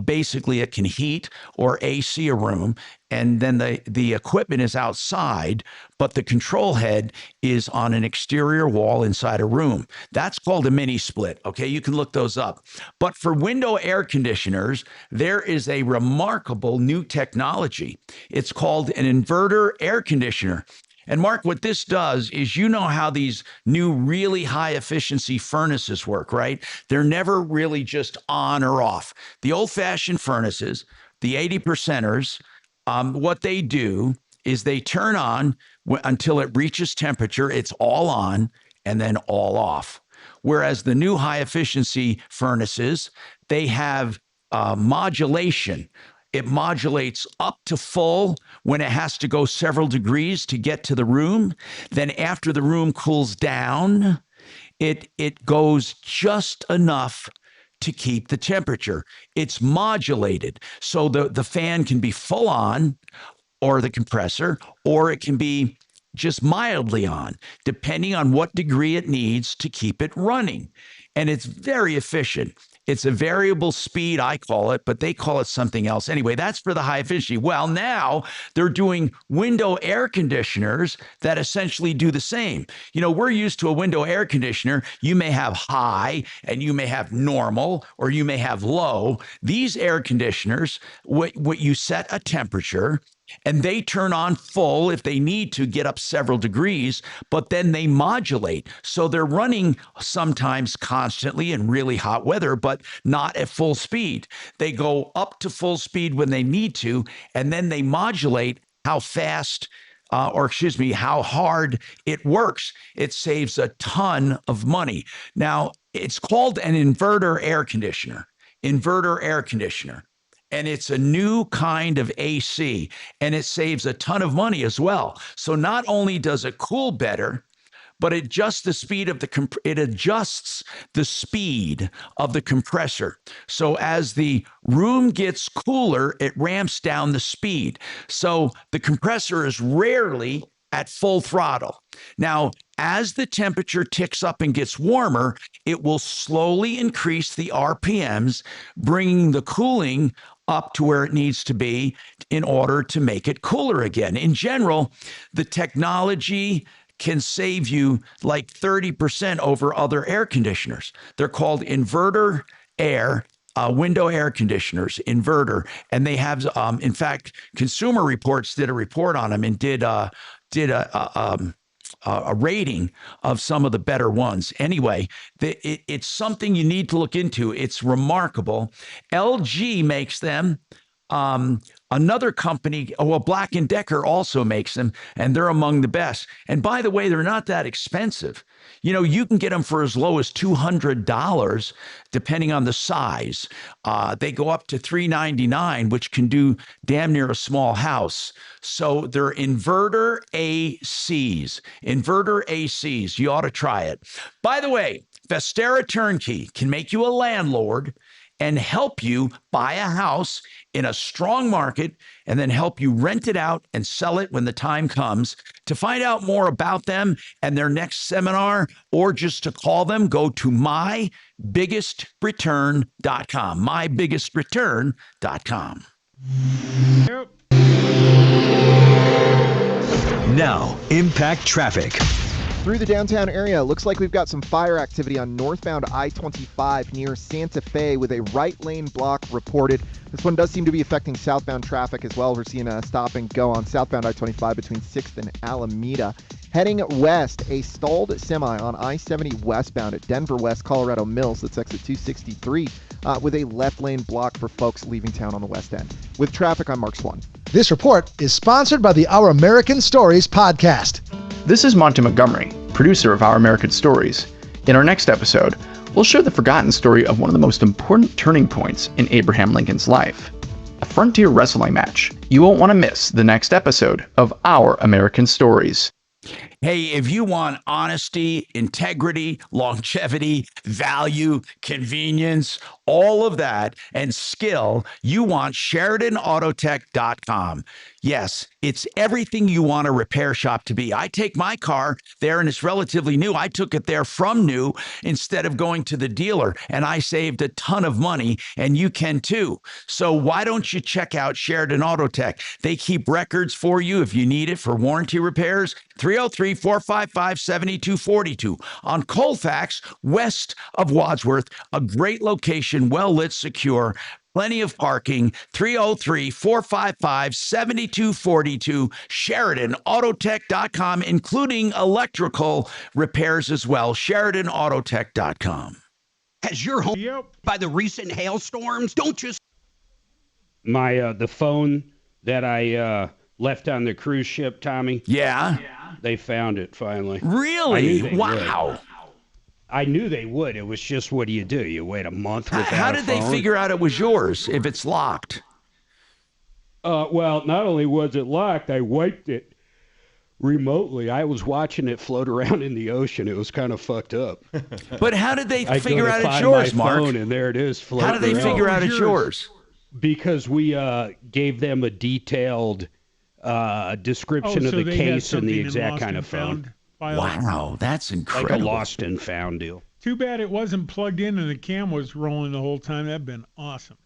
Basically, it can heat or AC a room. And then the equipment is outside, but the control head is on an exterior wall inside a room. That's called a mini split. Okay, you can look those up. But for window air conditioners, there is a remarkable new technology. It's called an inverter air conditioner. And Mark, what this does is, how these new really high efficiency furnaces work, right? They're never really just on or off. The old fashioned furnaces, the 80%ers, what they do is they turn on until it reaches temperature. It's all on and then all off. Whereas the new high efficiency furnaces, they have modulation. It modulates up to full when it has to go several degrees to get to the room. Then after the room cools down, it goes just enough to keep the temperature. It's modulated. So the fan can be full on, or the compressor, or it can be just mildly on, depending on what degree it needs to keep it running. And it's very efficient. It's a variable speed, I call it, but they call it something else. Anyway, that's for the high efficiency. Well, now they're doing window air conditioners that essentially do the same. We're used to a window air conditioner. You may have high and you may have normal, or you may have low. These air conditioners, what you set a temperature, and they turn on full if they need to get up several degrees, but then they modulate. So they're running sometimes constantly in really hot weather, but not at full speed. They go up to full speed when they need to, and then they modulate how fast how hard it works. It saves a ton of money. Now, it's called an inverter air conditioner. And it's a new kind of AC, and it saves a ton of money as well. So not only does it cool better, but it adjusts the speed of the compressor. So as the room gets cooler, it ramps down the speed. So the compressor is rarely at full throttle. Now, as the temperature ticks up and gets warmer, it will slowly increase the RPMs, bringing the cooling up to where it needs to be in order to make it cooler again. In general, the technology can save you like 30% over other air conditioners. They're called inverter window air conditioners, inverter, and they have, in fact, Consumer Reports did a report on them and did a rating of some of the better ones. Anyway, it's something you need to look into. It's remarkable. LG makes them. Another company, Black & Decker also makes them, and they're among the best. And by the way, they're not that expensive. You know, you can get them for as low as $200, depending on the size. They go up to $399, which can do damn near a small house. So they're inverter ACs. Inverter ACs. You ought to try it. By the way, Vestera Turnkey can make you a landlord and help you buy a house in a strong market and then help you rent it out and sell it when the time comes. To find out more about them and their next seminar, or just to call them, go to mybiggestreturn.com. mybiggestreturn.com. Yep. Now, Impact Traffic. Through the downtown area, looks like we've got some fire activity on northbound I-25 near Santa Fe with a right lane block reported. This one does seem to be affecting southbound traffic as well. We're seeing a stop and go on southbound I-25 between 6th and Alameda. Heading west, a stalled semi on I-70 westbound at Denver West Colorado Mills. That's exit 263 with a left lane block for folks leaving town on the west end. With traffic, I'm Mark Swan. This report is sponsored by the Our American Stories podcast. This is Monty Montgomery, producer of Our American Stories. In our next episode, we'll share the forgotten story of one of the most important turning points in Abraham Lincoln's life, a frontier wrestling match. You won't want to miss the next episode of Our American Stories. Hey, if you want honesty, integrity, longevity, value, convenience, all of that, and skill, you want SheridanAutotech.com. Yes, it's everything you want a repair shop to be. I take my car there and it's relatively new. I took it there from new instead of going to the dealer, and I saved a ton of money, and you can too. So why don't you check out Sheridan Autotech? They keep records for you if you need it for warranty repairs. 303-455-7242 on Colfax, west of Wadsworth. A great location, well lit, secure. Plenty of parking. 303-455-7242. SheridanAutotech.com, including electrical repairs as well. SheridanAutotech.com. Has your home by the recent hailstorms? Don't just... The phone that I left on the cruise ship, Tommy. Yeah. They found it finally. Really? Wow. I knew they would. It was just, what do? You wait a month without How did they figure out it was yours if it's locked? Well, not only was it locked, I wiped it remotely. I was watching it float around in the ocean. It was kind of fucked up. But how did they figure out it's yours, Mark? Phone, and there it is floating How did they figure out it's yours? Because we gave them a detailed description of the case and the exact kind of phone. Wow, that's incredible. Like a lost and found deal. Too bad it wasn't plugged in and the cam was rolling the whole time. That'd been awesome.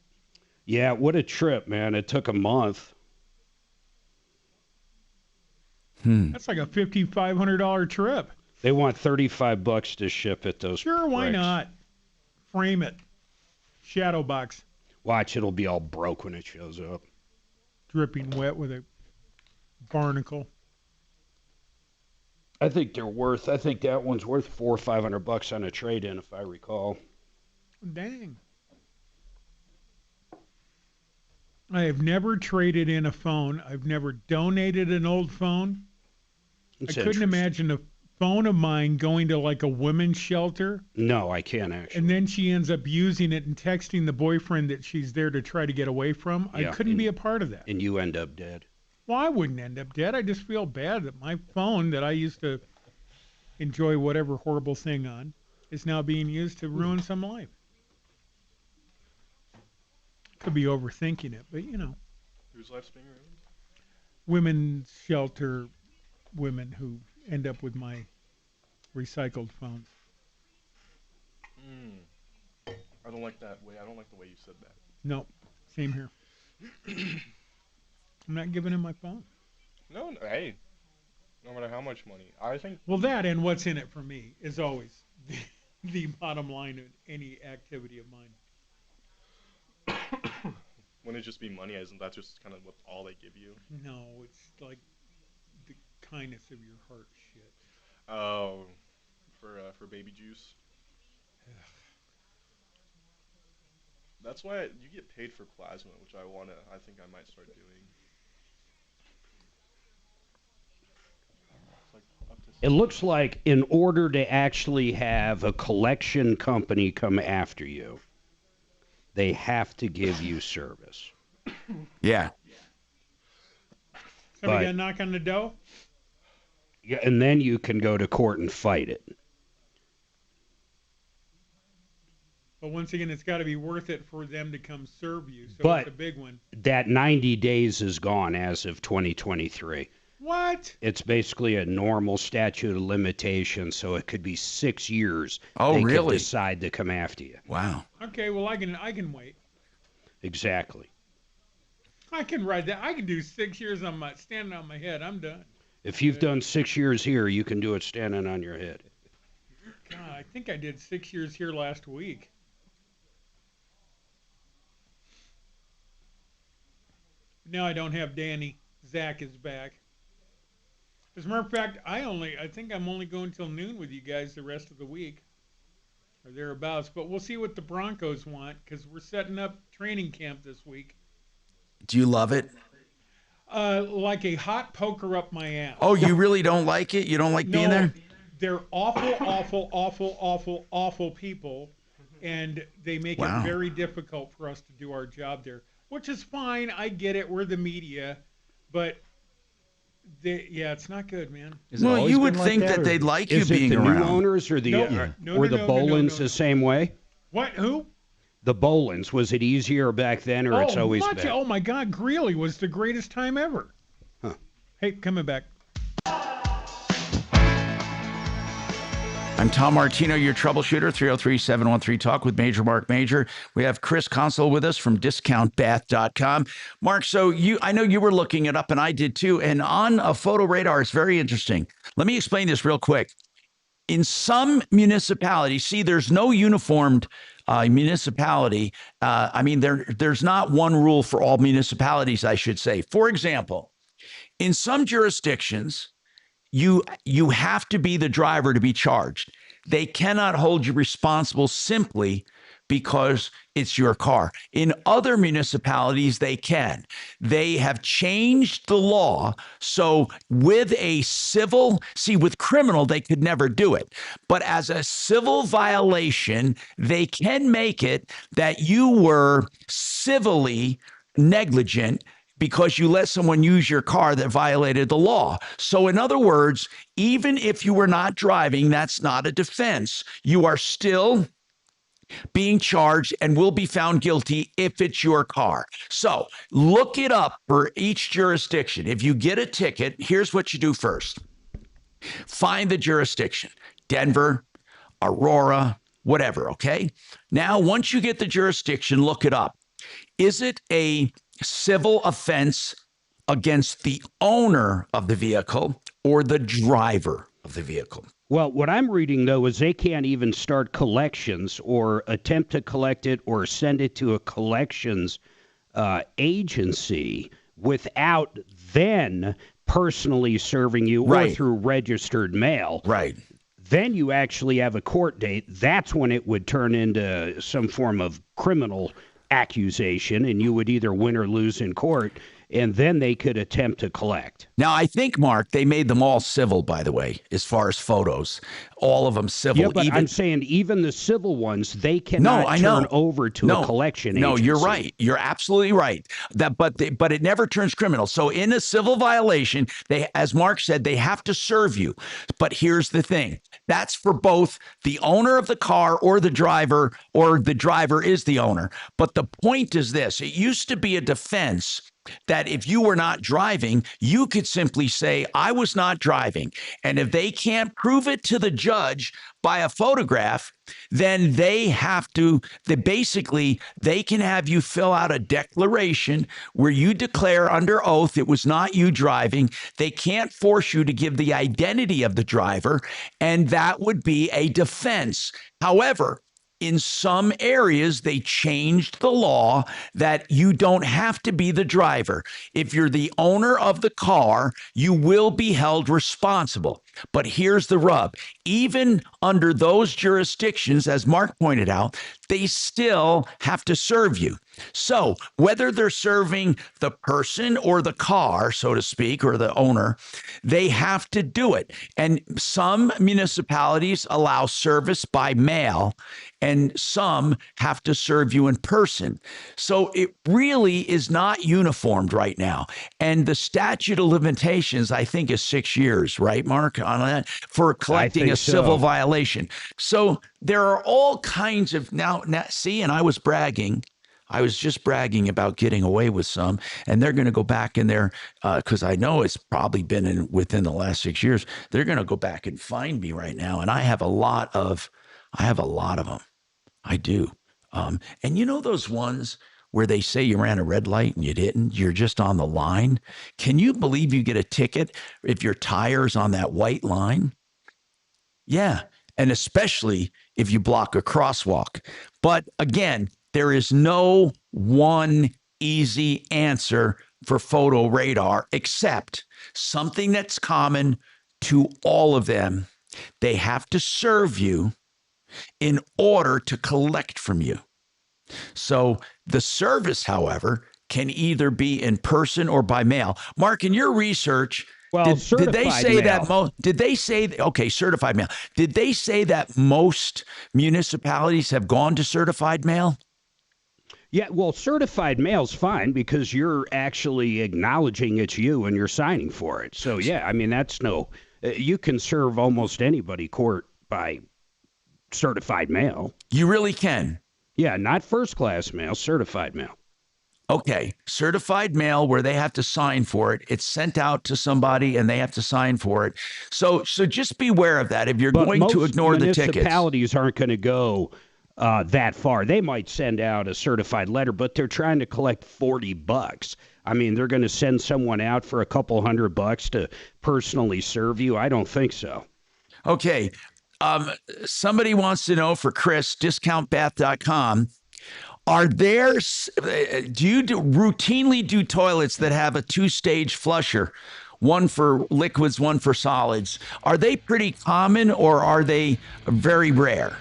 Yeah, what a trip, man. It took a month. That's like a $5,500 trip. They want $35 to ship it, those Sure, why bricks. not? Frame it. Shadow box. Watch, it'll be all broke when it shows up. Dripping wet with a barnacle. I think that one's worth $400 or $500 on a trade-in, if I recall. Dang. I have never traded in a phone. I've never donated an old phone. I couldn't imagine a phone of mine going to like a women's shelter. No, I can't actually. And then she ends up using it and texting the boyfriend that she's there to try to get away from. Yeah, I couldn't be a part of that. And you end up dead. Well, I wouldn't end up dead. I just feel bad that my phone that I used to enjoy whatever horrible thing on is now being used to ruin some life. Could be overthinking it, but you know. Whose life's being ruined? Women's shelter women who end up with my recycled phones. I don't like that way. I don't like the way you said that. No, same here. I'm not giving him my phone. No, hey, no matter how much money. I think. Well, that and what's in it for me is always the bottom line of any activity of mine. Wouldn't it just be money? Isn't that just kind of what all they give you? No, it's like the kindness of your heart shit. Oh, for baby juice. That's why you get paid for plasma, which I think I might start doing. It's like up to It looks like in order to actually have a collection company come after you, they have to give you service. Yeah. Somebody got to knock on the door? Yeah, and then you can go to court and fight it. But once again, it's got to be worth it for them to come serve you. So But it's a big one. that 90 days is gone as of 2023. What? It's basically a normal statute of limitations, so it could be 6 years. Oh, they really? could decide to come after you. Wow. Okay, well, I can wait. Exactly. I can ride that. I can do 6 years on my standing on my head. I'm done. If you've done 6 years here, you can do it standing on your head. God, I think I did 6 years here last week. Now I don't have Danny. Zach is back. As a matter of fact, I think I'm only going till noon with you guys the rest of the week, or thereabouts. But we'll see what the Broncos want, because we're setting up training camp this week. Do you love it? Like a hot poker up my ass. Oh, you really don't like it? You don't like being there? They're awful people, and they make it very difficult for us to do our job there, which is fine. I get it. We're the media, but it's not good, man. Well, you would think that they'd like you being around. Is it the new owners or the Bolins the same way? What? Who? The Bolins. Was it easier back then, or it's always been? Oh my God, Greeley was the greatest time ever. Huh. Hey, coming back. I'm Tom Martino, your troubleshooter, 303-713-TALK with Major Marc Mager. We have Chris Consul with us from discountbath.com. Mark, so I know you were looking it up, and I did too, and on a photo radar, it's very interesting. Let me explain this real quick. In some municipalities, see, there's no uniformed municipality. There's not one rule for all municipalities, I should say. For example, in some jurisdictions, you have to be the driver to be charged. They cannot hold you responsible simply because it's your car. In other municipalities, they can. They have changed the law. So with criminal, they could never do it. But as a civil violation, they can make it that you were civilly negligent because you let someone use your car that violated the law. So in other words, even if you were not driving, that's not a defense. You are still being charged and will be found guilty if it's your car. So look it up for each jurisdiction. If you get a ticket, here's what you do first. Find the jurisdiction, Denver, Aurora, whatever, okay? Now, once you get the jurisdiction, look it up. Is it a civil offense against the owner of the vehicle or the driver of the vehicle? Well, what I'm reading, though, is they can't even start collections or attempt to collect it or send it to a collections agency without then personally serving you or through registered mail. Right. Then you actually have a court date. That's when it would turn into some form of criminal accusation, and you would either win or lose in court, and then they could attempt to collect. Now, I think, Mark, they made them all civil, by the way, as far as photos. All of them civil. Yeah, but I'm saying even the civil ones, they cannot turn over to a collection agency. No, you're right. You're absolutely right. But it never turns criminal. So in a civil violation, they, as Mark said, they have to serve you. But here's the thing. That's for both the owner of the car or the driver is the owner. But the point is this. It used to be a defense that if you were not driving, you could simply say, I was not driving. And if they can't prove it to the judge by a photograph, then they can have you fill out a declaration where you declare under oath it was not you driving. They can't force you to give the identity of the driver, and that would be a defense. However, in some areas, they changed the law that you don't have to be the driver. If you're the owner of the car, you will be held responsible. But here's the rub. Even under those jurisdictions, as Mark pointed out, they still have to serve you. So whether they're serving the person or the car, so to speak, or the owner, they have to do it. And some municipalities allow service by mail, and some have to serve you in person. So it really is not uniformed right now. And the statute of limitations, I think, is 6 years, right, Mark, on that, for collecting a civil violation. So there are all kinds of now see, and I was bragging. I was just bragging about getting away with some, and they're going to go back in there because I know it's probably been within the last 6 years. They're going to go back and find me right now, and I have a lot of them. I do. And you know those ones where they say you ran a red light and you didn't? You're just on the line. Can you believe you get a ticket if your tire's on that white line? Yeah, and especially if you block a crosswalk. But again, there is no one easy answer for photo radar except something that's common to all of them. They have to serve you in order to collect from you. So the service, however, can either be in person or by mail. Mark, in your research, did they say mail. certified mail. Did they say that most municipalities have gone to certified mail? Yeah, well, certified mail's fine because you're actually acknowledging it's you and you're signing for it. So, yeah, I mean, you can serve almost anybody court by certified mail. You really can? Yeah, not first class mail, certified mail. Okay, certified mail where they have to sign for it. It's sent out to somebody and they have to sign for it. So just beware of that if you're going to ignore the tickets. Municipalities aren't going to go that far. They might send out a certified letter, but they're trying to collect $40. I mean, they're going to send someone out for a couple $100 to personally serve you. I don't think so. Okay. Somebody wants to know for Chris, discountbath.com. Do you routinely do toilets that have a 2-stage flusher, one for liquids, one for solids? Are they pretty common or are they very rare?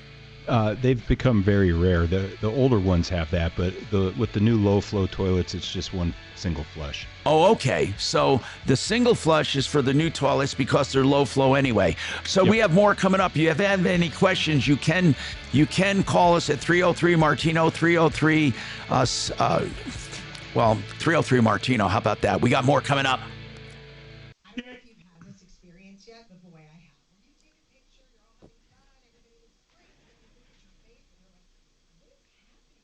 They've become very rare. The older ones have that, but with the new low flow toilets, it's just one single flush. Oh, okay. So the single flush is for the new toilets because they're low flow anyway. So We have more coming up. If you have any questions, you can call us at 303 Martino 303 303 Martino. How about that? We got more coming up. I don't know if you've had this experience yet, but boy, I have. When you take a picture, you're all having fun, everybody looks great, and then you look at your face and you're like, what is happening?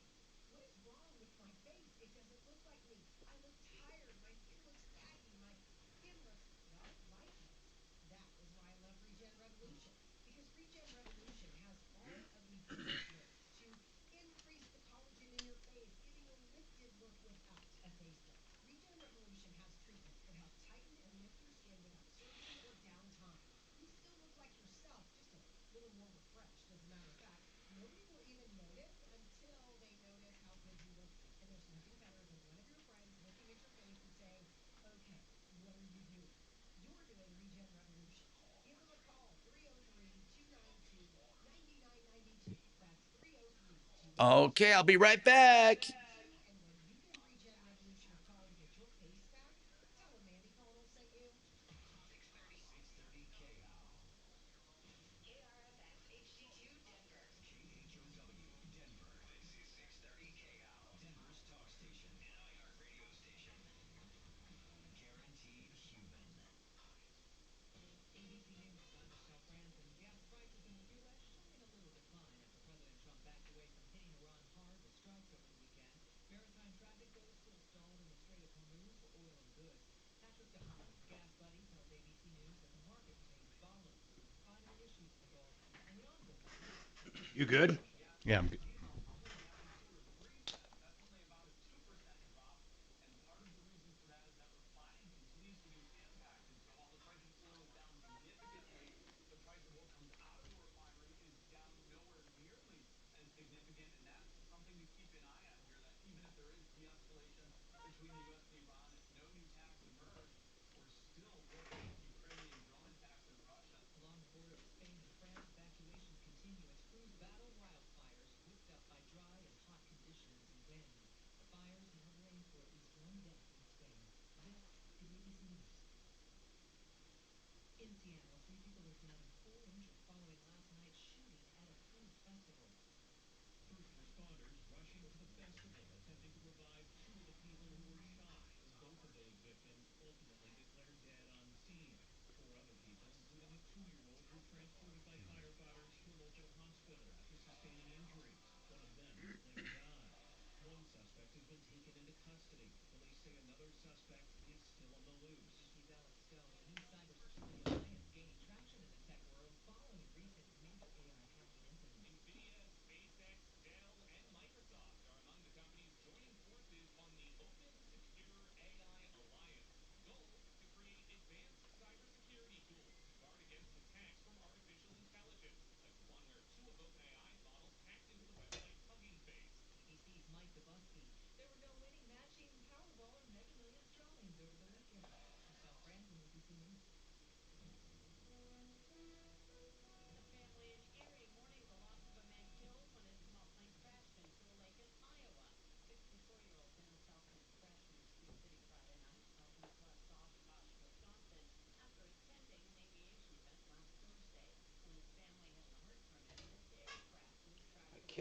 What is wrong with my face? It doesn't look like me. I look tired. My skin looks saggy. My skin looks, lifeless. That is why I love Regen Revolution. Because Regen Revolution has all of these treatments to increase the collagen in your face, giving a lifted look without a facelift. Regen Revolution has treatments that help tighten and lift your skin without surgery or downtime. You still look like yourself, just a little more refreshed. As a matter of fact, nobody will even notice until they notice how good you look. And there's nothing better than one of your friends looking at your face and saying, okay, what are you doing? You're doing Regen Revolution. Give them a call, 303-292-9992. That's 303-292. Okay, I'll be right back. Gas prices in the U.S. showing a little decline after President Trump backed away from hitting Iran hard with strikes over the weekend. You good? Yeah, I'm good.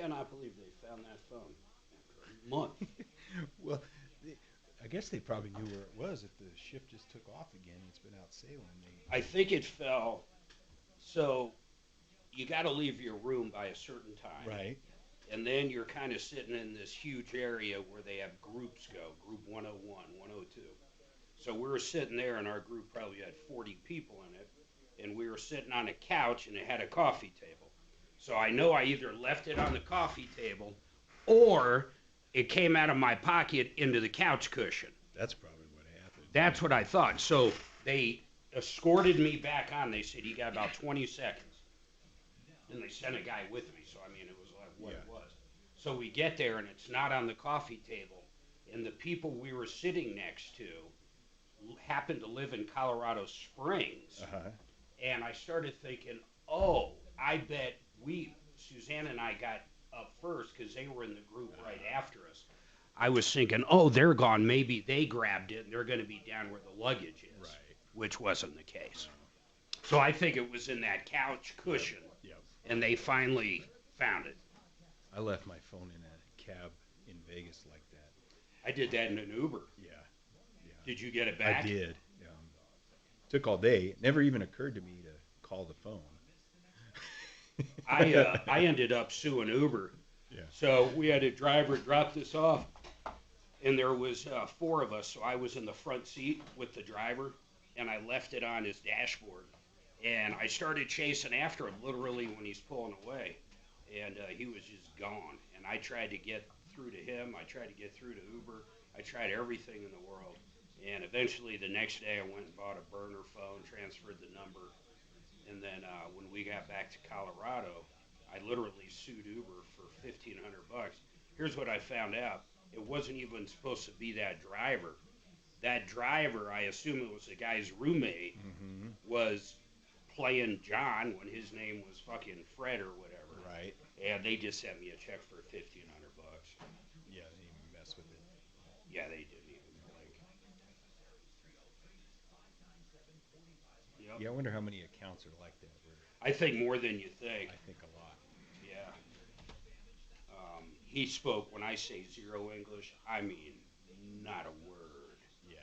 I cannot believe they found that phone after a month. Well, I guess they probably knew where it was. If the ship just took off again, it's been out sailing. I think it fell. So you got to leave your room by a certain time. Right. And then you're kind of sitting in this huge area where they have groups go, group 101, 102. So we were sitting there, and our group probably had 40 people in it. And we were sitting on a couch, and it had a coffee table. So I know I either left it on the coffee table or it came out of my pocket into the couch cushion. That's probably what happened. That's what I thought. So they escorted me back on. They said, you got about 20 seconds. And they sent a guy with me. So, I mean, it was like what it was. So we get there, and it's not on the coffee table. And the people we were sitting next to happened to live in Colorado Springs. Uh-huh. And I started thinking, oh, I bet Suzanne and I got up first because they were in the group right after us. I was thinking, oh, they're gone. Maybe they grabbed it and they're going to be down where the luggage is, which wasn't the case. So I think it was in that couch cushion, and they finally found it. I left my phone in a cab in Vegas like that. I did that in an Uber. Yeah. Did you get it back? I did. Took all day. It never even occurred to me to call the phone. I ended up suing Uber. Yeah. So we had a driver drop this off, and there was 4 of us. So I was in the front seat with the driver, and I left it on his dashboard. And I started chasing after him literally when he's pulling away, and he was just gone. And I tried to get through to him. I tried to get through to Uber. I tried everything in the world. And eventually the next day I went and bought a burner phone, transferred the number. And then when we got back to Colorado, I literally sued Uber for $1,500. Here's what I found out. It wasn't even supposed to be that driver. That driver, I assume it was the guy's roommate, was playing John when his name was fucking Fred or whatever. Right. And they just sent me a check for $1,500. Yeah, they didn't even mess with it. Yeah, they didn't even blink. Yep. Yeah, I wonder how many accounts are like that. I think more than you think. I think a lot. Yeah. He spoke, when I say zero English, I mean not a word. Yeah.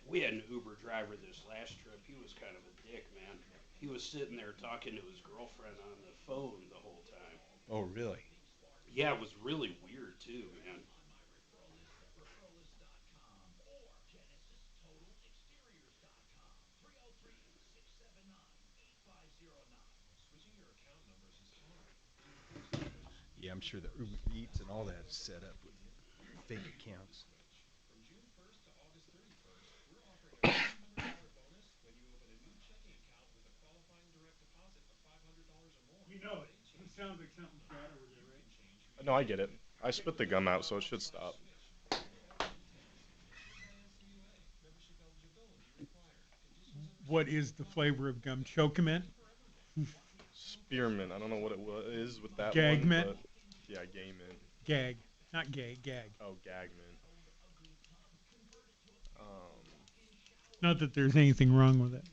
We had an Uber driver this last trip. He was kind of a dick, man. He was sitting there talking to his girlfriend on the phone the whole time. Oh, really? Yeah, it was really weird, too, man. I'm sure that Uber Eats and all that is set up with fake accounts. It sounds like something's bad over there, right? No, I get it. I spit the gum out, so it should stop. What is the flavor of gum? Chocomint? Spearmint. I don't know what it is with that Gag one. mint? But yeah, gay mint. Gag. Not gay, gag. Oh, gag mint. Not that there's anything wrong with it.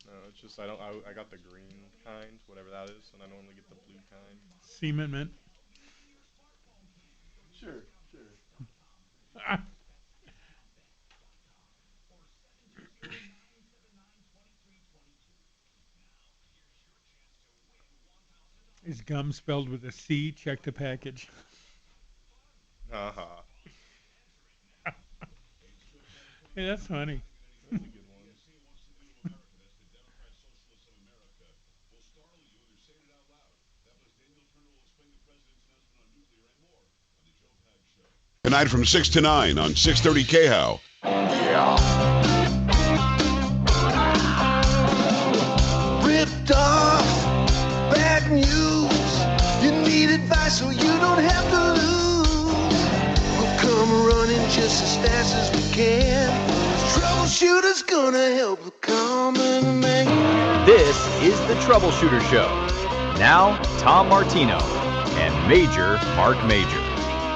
No, it's just I got the green kind, whatever that is, and I normally get the blue kind. Cement mint. Sure. Is gum spelled with a C? Check the package. Uh-huh. Hey, that's funny. That's a good one. Tonight from 6 to 9 on 630 KHOW. Ripped off, bad news. You need advice so you don't have to lose. We'll come running just as fast as we can. Troubleshooter's gonna help the common man. This is the Troubleshooter Show. Now, Tom Martino and Major Marc Mager.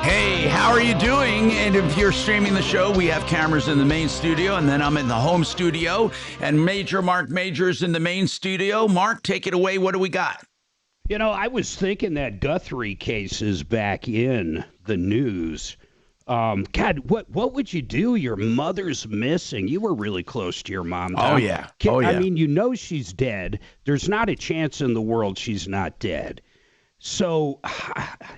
Hey, how are you doing? And if you're streaming the show, we have cameras in the main studio, and then I'm in the home studio, and Major Marc Mager's in the main studio. Mark, take it away. What do we got? You know, I was thinking that Guthrie case is back in the news. God, what would you do? Your mother's missing. You were really close to your mom. Oh, yeah. Oh, yeah. I mean, you know she's dead. There's not a chance in the world she's not dead. So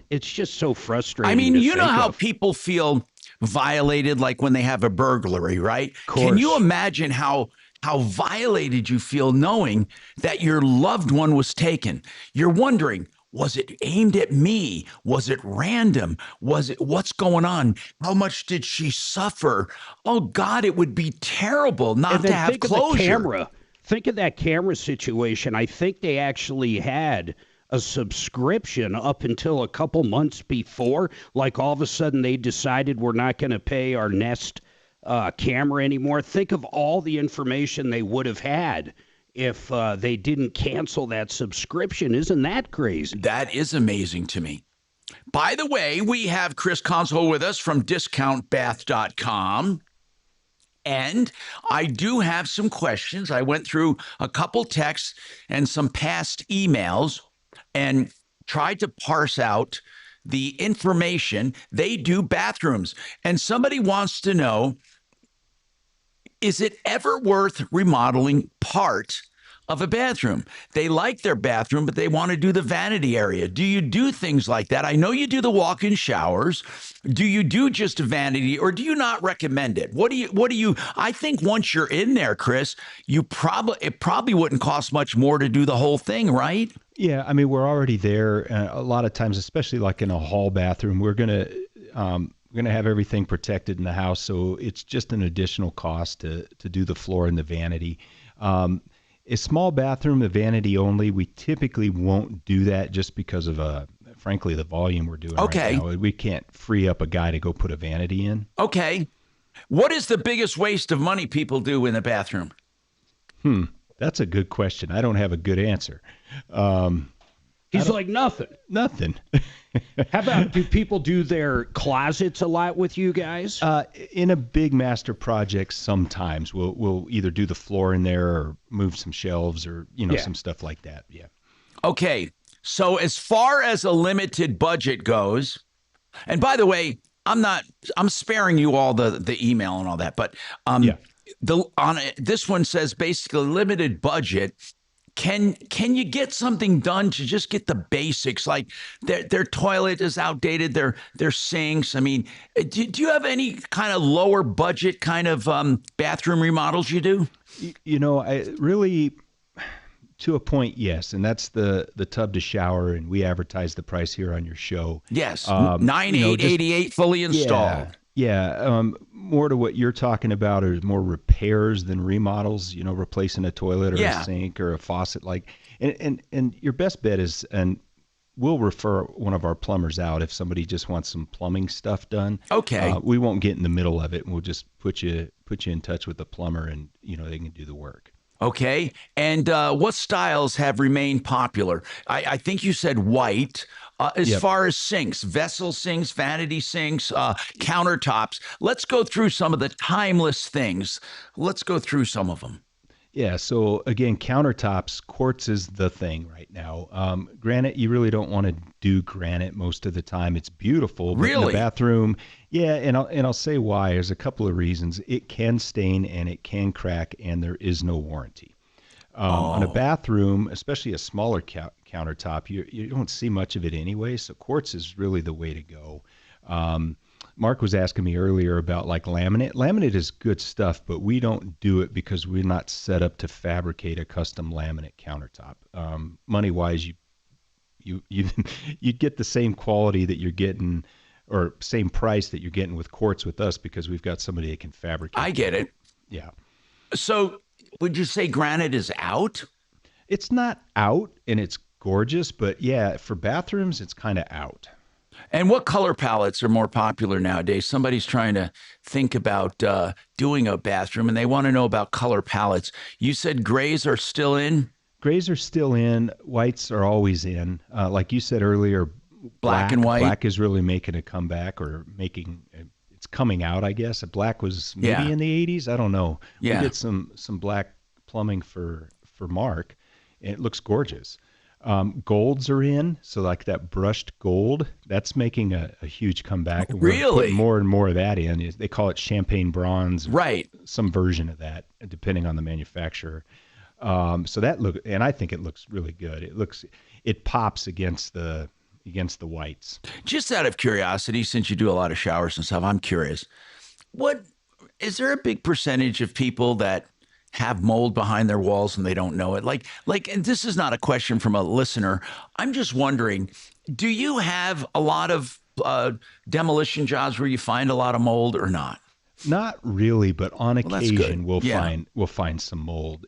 it's just so frustrating. I mean, to you know think how of. people feel violated, like when they have a burglary, right? Course. Can you imagine how violated you feel knowing that your loved one was taken? You're wondering, was it aimed at me? Was it random? What's going on? How much did she suffer? Oh God, it would be terrible not to have closure. Of the camera. Think of that camera situation. I think they actually had a subscription up until a couple months before. Like all of a sudden they decided we're not going to pay our Nest camera anymore. Think of all the information they would have had if they didn't cancel that subscription. Isn't that crazy? That is amazing to me. By the way, we have Chris Console with us from discountbath.com. And I do have some questions. I went through a couple texts and some past emails and tried to parse out the information. They do bathrooms. And somebody wants to know, is it ever worth remodeling part of a bathroom? They like their bathroom, but they want to do the vanity area. Do you do things like that? I know you do the walk-in showers. Do you do just a vanity, or do you not recommend it? What do you, I think once you're in there, Chris, it probably wouldn't cost much more to do the whole thing, right? Yeah, I mean, we're already there. A lot of times, especially like in a hall bathroom, we're gonna have everything protected in the house, so it's just an additional cost to do the floor and the vanity. A small bathroom, a vanity only, we typically won't do that just because of frankly, the volume we're doing right now. We can't free up a guy to go put a vanity in. Okay. What is the biggest waste of money people do in the bathroom? That's a good question. I don't have a good answer. He's like, nothing. Nothing. How about, do people do their closets a lot with you guys? In a big master project, sometimes we'll either do the floor in there or move some shelves or, some stuff like that. Yeah. Okay. So as far as a limited budget goes, and by the way, I'm sparing you all the email and all that, but this one says basically limited budget. Can you get something done to just get the basics? Like their toilet is outdated, their sinks. I mean, do you have any kind of lower budget kind of bathroom remodels you do? I really, To a point, yes, and that's the tub to shower, and we advertise the price here on your show. Yes, $9,888 fully installed. Yeah, more to what you're talking about is more repairs than remodels. Replacing a toilet or a sink or a faucet, and your best bet is, and we'll refer one of our plumbers out if somebody just wants some plumbing stuff done. Okay, we won't get in the middle of it, and we'll just put you in touch with the plumber, and they can do the work. Okay. And what styles have remained popular? I think you said white. As far as sinks, vessel sinks, vanity sinks, countertops, let's go through some of the timeless things. Let's go through some of them. Yeah. So again, countertops, quartz is the thing right now. Granite, you really don't want to do granite most of the time. It's beautiful. But in the bathroom, yeah, and I'll say why. There's a couple of reasons. It can stain and it can crack, and there is no warranty. On a bathroom, especially a smaller countertop, you don't see much of it anyway. So quartz is really the way to go. Mark was asking me earlier about like laminate. Laminate is good stuff, but we don't do it because we're not set up to fabricate a custom laminate countertop. Money wise, you'd get the same quality that you're getting, or same price that you're getting with quartz with us, because we've got somebody that can fabricate. I get it. Yeah. So would you say granite is out? It's not out, and it's gorgeous, but yeah, for bathrooms, it's kind of out. And what color palettes are more popular nowadays? Somebody's trying to think about doing a bathroom, and they want to know about color palettes. You said grays are still in? Grays are still in. Whites are always in. Like you said earlier, black and white. Black is really making a comeback, or it's coming out, I guess. Black was maybe in the 80s. I don't know. Yeah. We did some black plumbing for Mark, and it looks gorgeous. Golds are in, so like that brushed gold, that's making a huge comeback. And really? We're putting more and more of that in. They call it champagne bronze. Right. Some version of that, depending on the manufacturer. So that and I think it looks really good. It pops against the whites. Just out of curiosity, since you do a lot of showers and stuff, I'm curious. Is there a big percentage of people that have mold behind their walls and they don't know it? And this is not a question from a listener. I'm just wondering, do you have a lot of demolition jobs where you find a lot of mold or not? Not really, but on occasion we'll find some mold.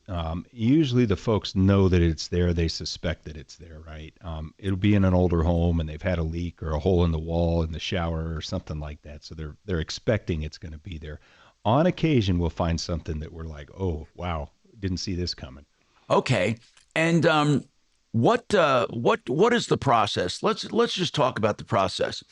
Usually the folks know that it's there. They suspect that it's there, right? It'll be in an older home and they've had a leak or a hole in the wall in the shower or something like that. So they're expecting it's going to be there. On occasion, we'll find something that we're like, oh, wow, didn't see this coming. Okay. And what is the process? Let's just talk about the process.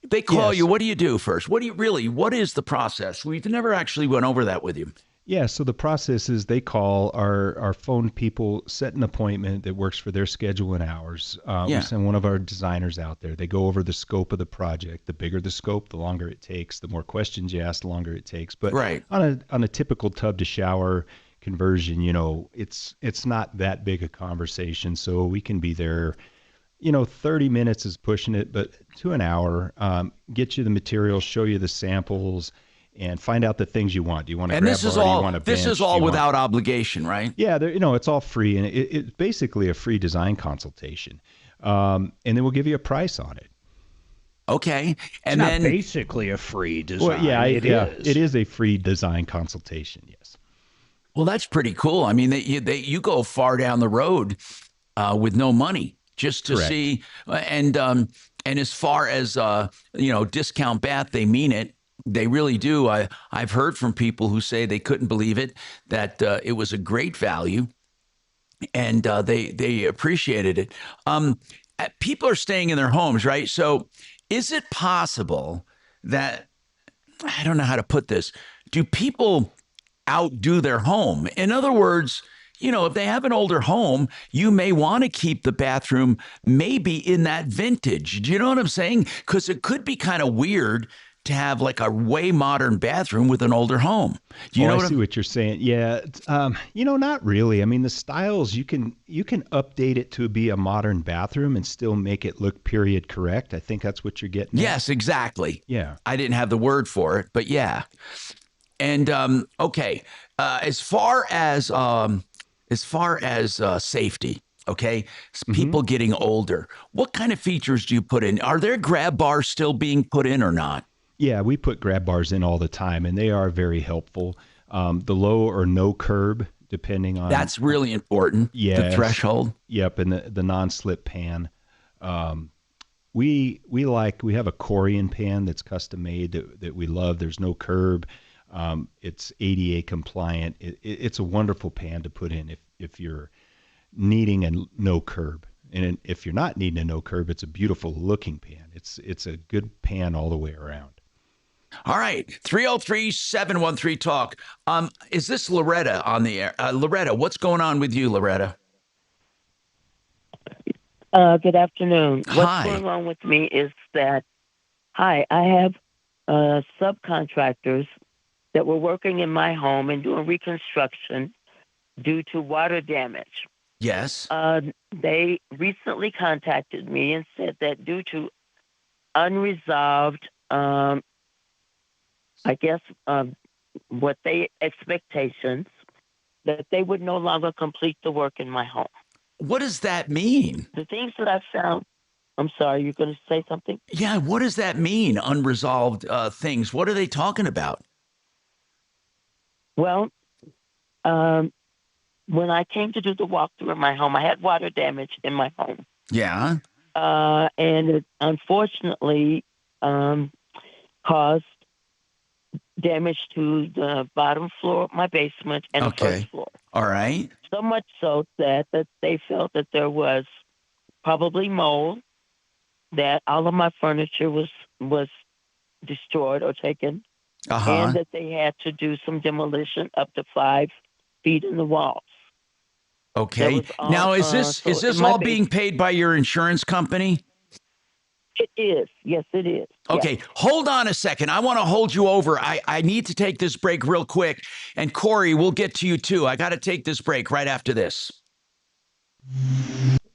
They call you. What do you do first? What is the process? We've never actually went over that with you. Yeah, so the process is they call our phone people, set an appointment that works for their schedule and hours. We send one of our designers out there. They go over the scope of the project. The bigger the scope, the longer it takes. The more questions you ask, the longer it takes. But on a typical tub to shower conversion, it's not that big a conversation. So we can be there. 30 minutes is pushing it, but to an hour, get you the materials, show you the samples, and find out the things you want. Do you want to grab bar? Do you want a bench? This is all without obligation, right? Yeah, it's all free, and it's basically a free design consultation. And then we'll give you a price on it. Okay, and then basically a free design. Well, it is a free design consultation. Yes. Well, that's pretty cool. I mean, you go far down the road with no money just to see, and as far as discount bath, they mean it. They really do. I've heard from people who say they couldn't believe it, that it was a great value, and they appreciated it. People are staying in their homes, right? So is it possible that, I don't know how to put this, do people outdo their home? In other words, if they have an older home, you may want to keep the bathroom maybe in that vintage. Do you know what I'm saying? Because it could be kind of weird to have like a way modern bathroom with an older home. I see what you're saying. Yeah. Not really. I mean, the styles, you can update it to be a modern bathroom and still make it look period correct. I think that's what you're getting at. Yes, exactly. Yeah. I didn't have the word for it, but yeah. And, okay. As far as, as far as safety, okay, people getting older, what kind of features do you put in? Are there grab bars still being put in or not? Yeah, we put grab bars in all the time, and they are very helpful. The low or no curb, depending on that's really important. Yes, the threshold. Yep, and the non-slip pan. We have a Corian pan that's custom made that we love. There's no curb. It's ADA compliant. It's a wonderful pan to put in if you're needing a no curb. And if you're not needing a no curb, it's a beautiful looking pan. It's a good pan all the way around. All right, 303-713-TALK. Is this Loretta on the air? Loretta, what's going on with you, Loretta? Good afternoon. Hi. What's going on with me is that, I have subcontractors that were working in my home and doing reconstruction due to water damage. Yes. They recently contacted me and said that due to unresolved, expectations, that they would no longer complete the work in my home. What does that mean? The things that I found. I'm sorry, you're going to say something? Yeah, what does that mean, unresolved things? What are they talking about? Well, when I came to do the walkthrough in my home, I had water damage in my home. Yeah. And it unfortunately caused damage to the bottom floor of my basement and the first floor. All right. So much so that they felt that there was probably mold, that all of my furniture was destroyed or taken, and that they had to do some demolition up to 5 feet in the walls. Okay. Now, is this all being paid by your insurance company? It is. Yes, it is. Okay, hold on a second. I want to hold you over. I need to take this break real quick. And Corey, we'll get to you too. I got to take this break right after this.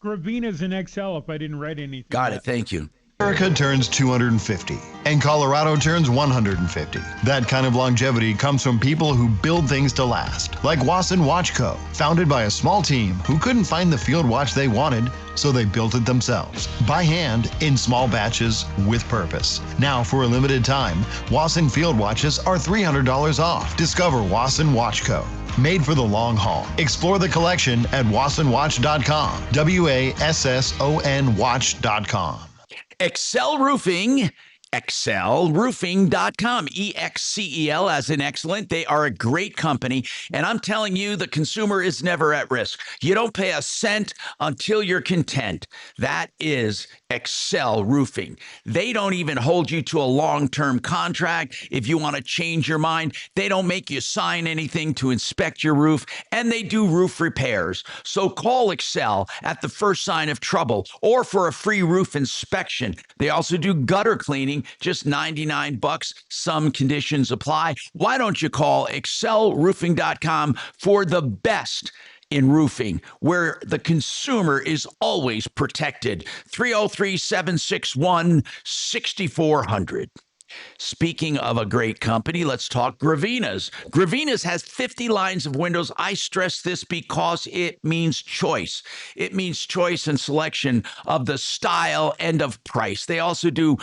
Gravina's in XL if I didn't write anything. Got it. Thank you. America turns 250 and Colorado turns 150. That kind of longevity comes from people who build things to last, like Wasson Watch Co., founded by a small team who couldn't find the field watch they wanted, so they built it themselves, by hand, in small batches, with purpose. Now, for a limited time, Wasson field watches are $300 off. Discover Wasson Watch Co., made for the long haul. Explore the collection at wassonwatch.com, WASSON watch.com. Excel Roofing, excelroofing.com, EXCEL as in excellent. They are a great company, and I'm telling you, the consumer is never at risk. You don't pay a cent until you're content. That is Excel Roofing. They don't even hold you to a long-term contract. If you want to change your mind, they don't make you sign anything to inspect your roof, and they do roof repairs. So call Excel at the first sign of trouble or for a free roof inspection. They also do gutter cleaning, just $99. Some conditions apply. Why don't you call excelroofing.com for the best in roofing, where the consumer is always protected? 303-761-6400. Speaking of a great company, let's talk Gravina's. Gravina's has 50 lines of windows. I stress this because it means choice. It means choice and selection of the style and of price. They also do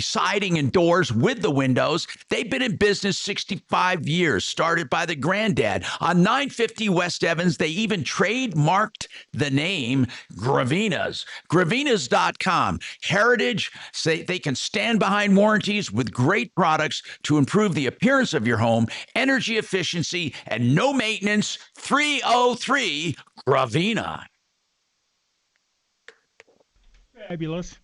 siding and doors with the windows. They've been in business 65 years, started by the granddad. On 950 West Evans, they even trademarked the name Gravina's. Gravinas.com. Heritage, say they can stand behind warranties with great products to improve the appearance of your home, energy efficiency, and no maintenance. 303 Gravina. Fabulous.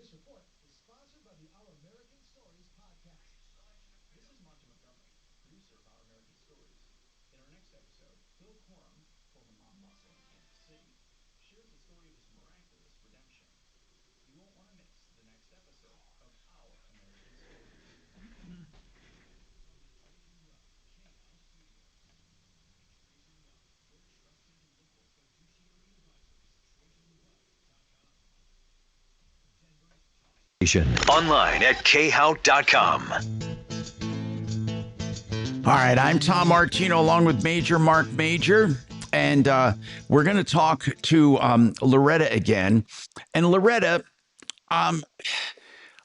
This report is sponsored by the Our American Stories podcast. This is Marc Mager, producer of Our American Stories. In our next episode, Bill Corum, former mob muscle in Kansas City, shares the story of his miraculous redemption. You won't want to miss the next episode of Our American Stories. Online at khout.com. All right, I'm Tom Martino along with Major Marc Mager, and we're going to talk to Loretta again. And Loretta,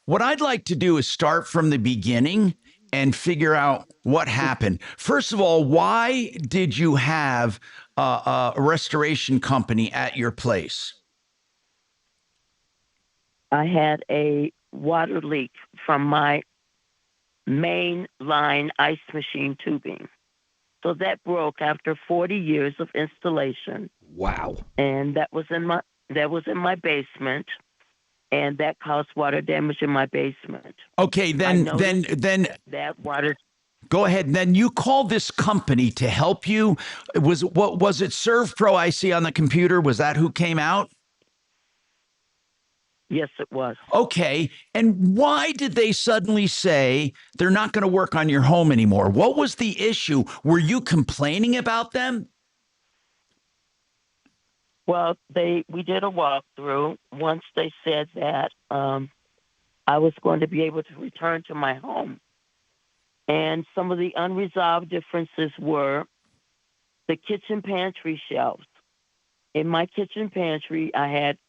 what I'd like to do is start from the beginning and figure out what happened. First of all, why did you have a restoration company at your place? I had a water leak from my main line ice machine tubing. So that broke after 40 years of installation. Wow. And that was in my basement, and that caused water damage in my basement. Okay, then that water. Go ahead. Then you called this company to help you. Was it ServPro I see on the computer? Was that who came out? Yes, it was. Okay. And why did they suddenly say they're not going to work on your home anymore? What was the issue? Were you complaining about them? Well, we did a walkthrough. Once they said that I was going to be able to return to my home. And some of the unresolved differences were the kitchen pantry shelves. In my kitchen pantry, I had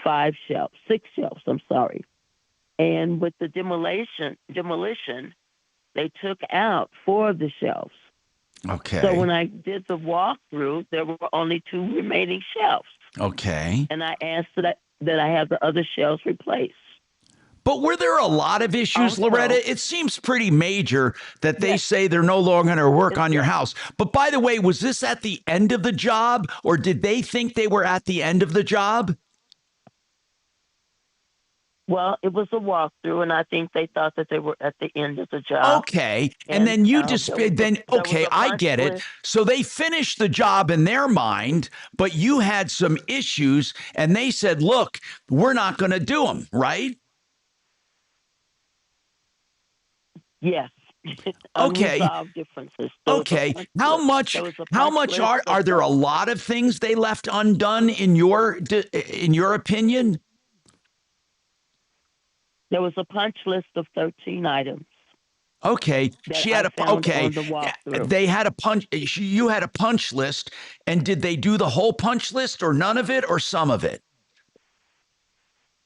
6 shelves, I'm sorry. And with the demolition, they took out 4 of the shelves. Okay. So when I did the walkthrough, there were only 2 remaining shelves. Okay. And I asked that I have the other shelves replaced. But were there a lot of issues, Also, Loretta? It seems pretty major that they say they're no longer going to work on your house. But by the way, was this at the end of the job, or did they think they were at the end of the job? Well, it was a walkthrough, and I think they thought that they were at the end of the job. Okay. And then you okay, I get it. So they finished the job in their mind, but you had some issues, and they said, look, we're not going to do them, right? Yes. Okay. Unresolved differences. Okay. How much are there a lot of things they left undone in your opinion? There was a punch list of 13 items. Okay. She had They had a punch. You had a punch list, and did they do the whole punch list, or none of it, or some of it?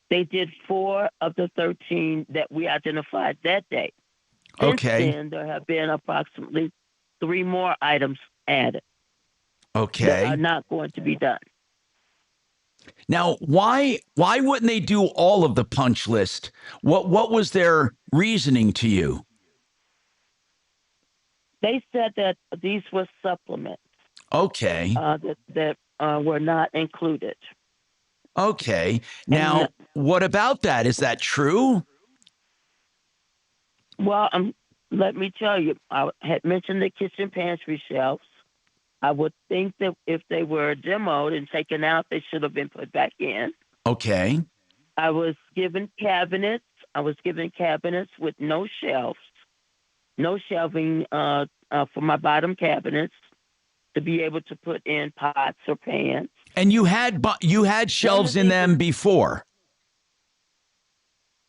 They did 4 of the 13 that we identified that day. Since then, there have been approximately 3 more items added. Okay. That are not going to be done. Now, why wouldn't they do all of the punch list? What was their reasoning to you? They said that these were supplements. Okay. That were not included. Okay. Now, what about that? Is that true? Well, let me tell you, I had mentioned the kitchen pantry shelves. I would think that if they were demoed and taken out, they should have been put back in. Okay. I was given cabinets. I was given cabinets with no shelves, no shelving for my bottom cabinets to be able to put in pots or pans. And you had shelves in them before?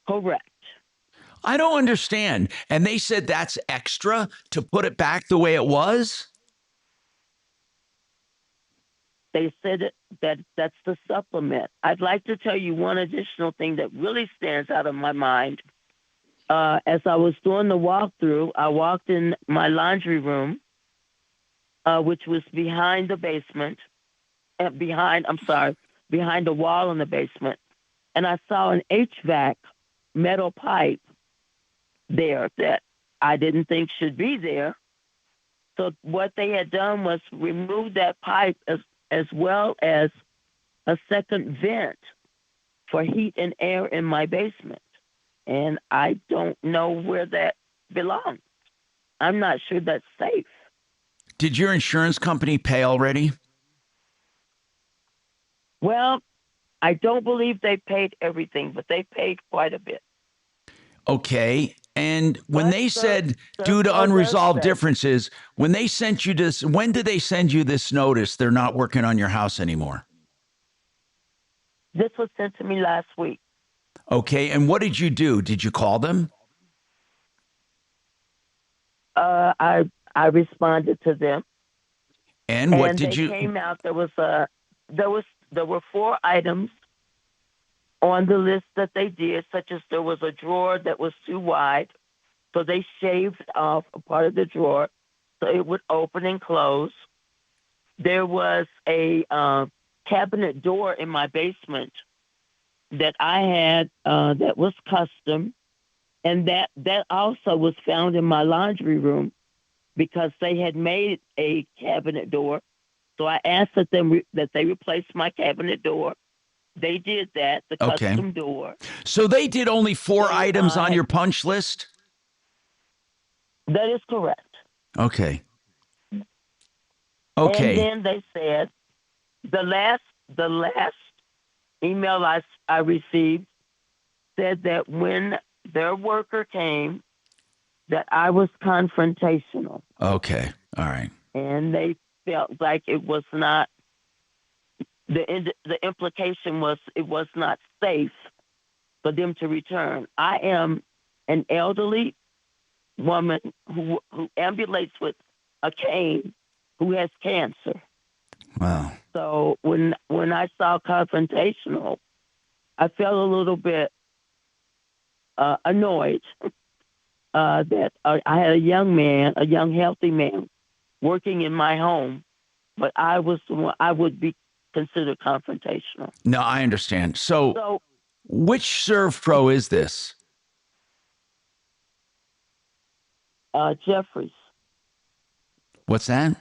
Correct. I don't understand. And they said that's extra to put it back the way it was? They said that's the supplement. I'd like to tell you one additional thing that really stands out of my mind. As I was doing the walkthrough, I walked in my laundry room, which was behind the basement, behind the wall in the basement, and I saw an HVAC metal pipe there that I didn't think should be there. So what they had done was remove that pipe as well as a second vent for heat and air in my basement. And I don't know where that belongs. I'm not sure that's safe. Did your insurance company pay already? Well, I don't believe they paid everything, but they paid quite a bit. Okay. And when they said due to unresolved differences, when they sent you this, when did they send you this notice? They're not working on your house anymore. This was sent to me last week. Okay. And what did you do? Did you call them? I responded to them. And what did you? They came out. There were 4 items on the list that they did, such as there was a drawer that was too wide, so they shaved off a part of the drawer so it would open and close. There was a cabinet door in my basement that I had that was custom, and that also was found in my laundry room because they had made a cabinet door. So I asked that they replace my cabinet door. They did that, the custom door. So they did only 4 items on your punch list? That is correct. Okay. Okay. And then they said the last email I received said that when their worker came, that I was confrontational. Okay. All right. And they felt like it was not. The implication was it was not safe for them to return. I am an elderly woman who ambulates with a cane who has cancer. Wow. So when I saw confrontational, I felt a little bit annoyed that I had a young healthy man working in my home, but I was the one, I would be considered confrontational. No, I understand. So which ServPro is this? Jeffries. What's that?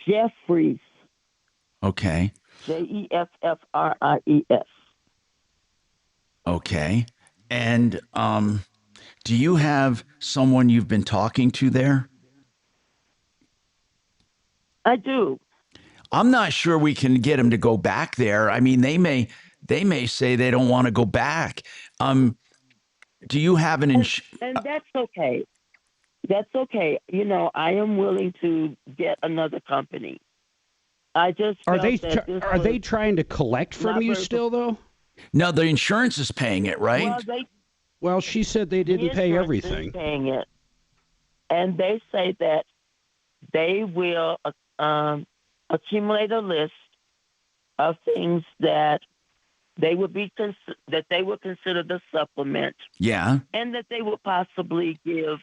Jeffries. Okay. Jeffries. Okay. And do you have someone you've been talking to there? I do. I'm not sure we can get them to go back there. I mean, they may say they don't want to go back. Do you have an and that's okay. That's okay. You know, I am willing to get another company. I just Are they felt they trying to collect from you still though? No, the insurance is paying it, right? Well, she said they didn't pay insurance everything. is paying it, and they say that they will accumulate a list of things that they would consider the supplement. Yeah. And that they would possibly give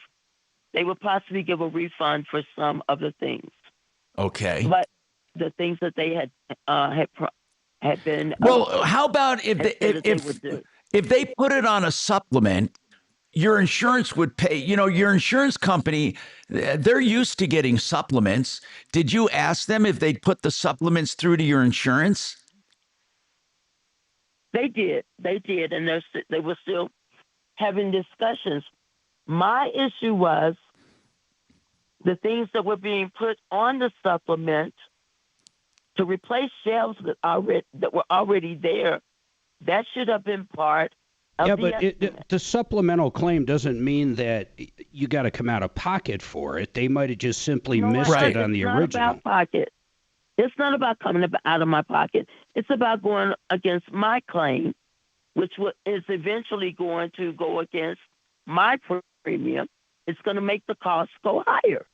a refund for some of the things. Okay. But the things that they had been well, how about if they put it on a supplement, your insurance would pay, your insurance company, they're used to getting supplements. Did you ask them if they'd put the supplements through to your insurance? They did, and they were still having discussions. My issue was the things that were being put on the supplement to replace shelves that were already there. That should have been part of the supplemental claim doesn't mean that you got to come out of pocket for it. They might have just simply missed it on the original. It's not about pocket. It's not about coming out of my pocket. It's about going against my claim, which is eventually going to go against my premium. It's going to make the cost go higher.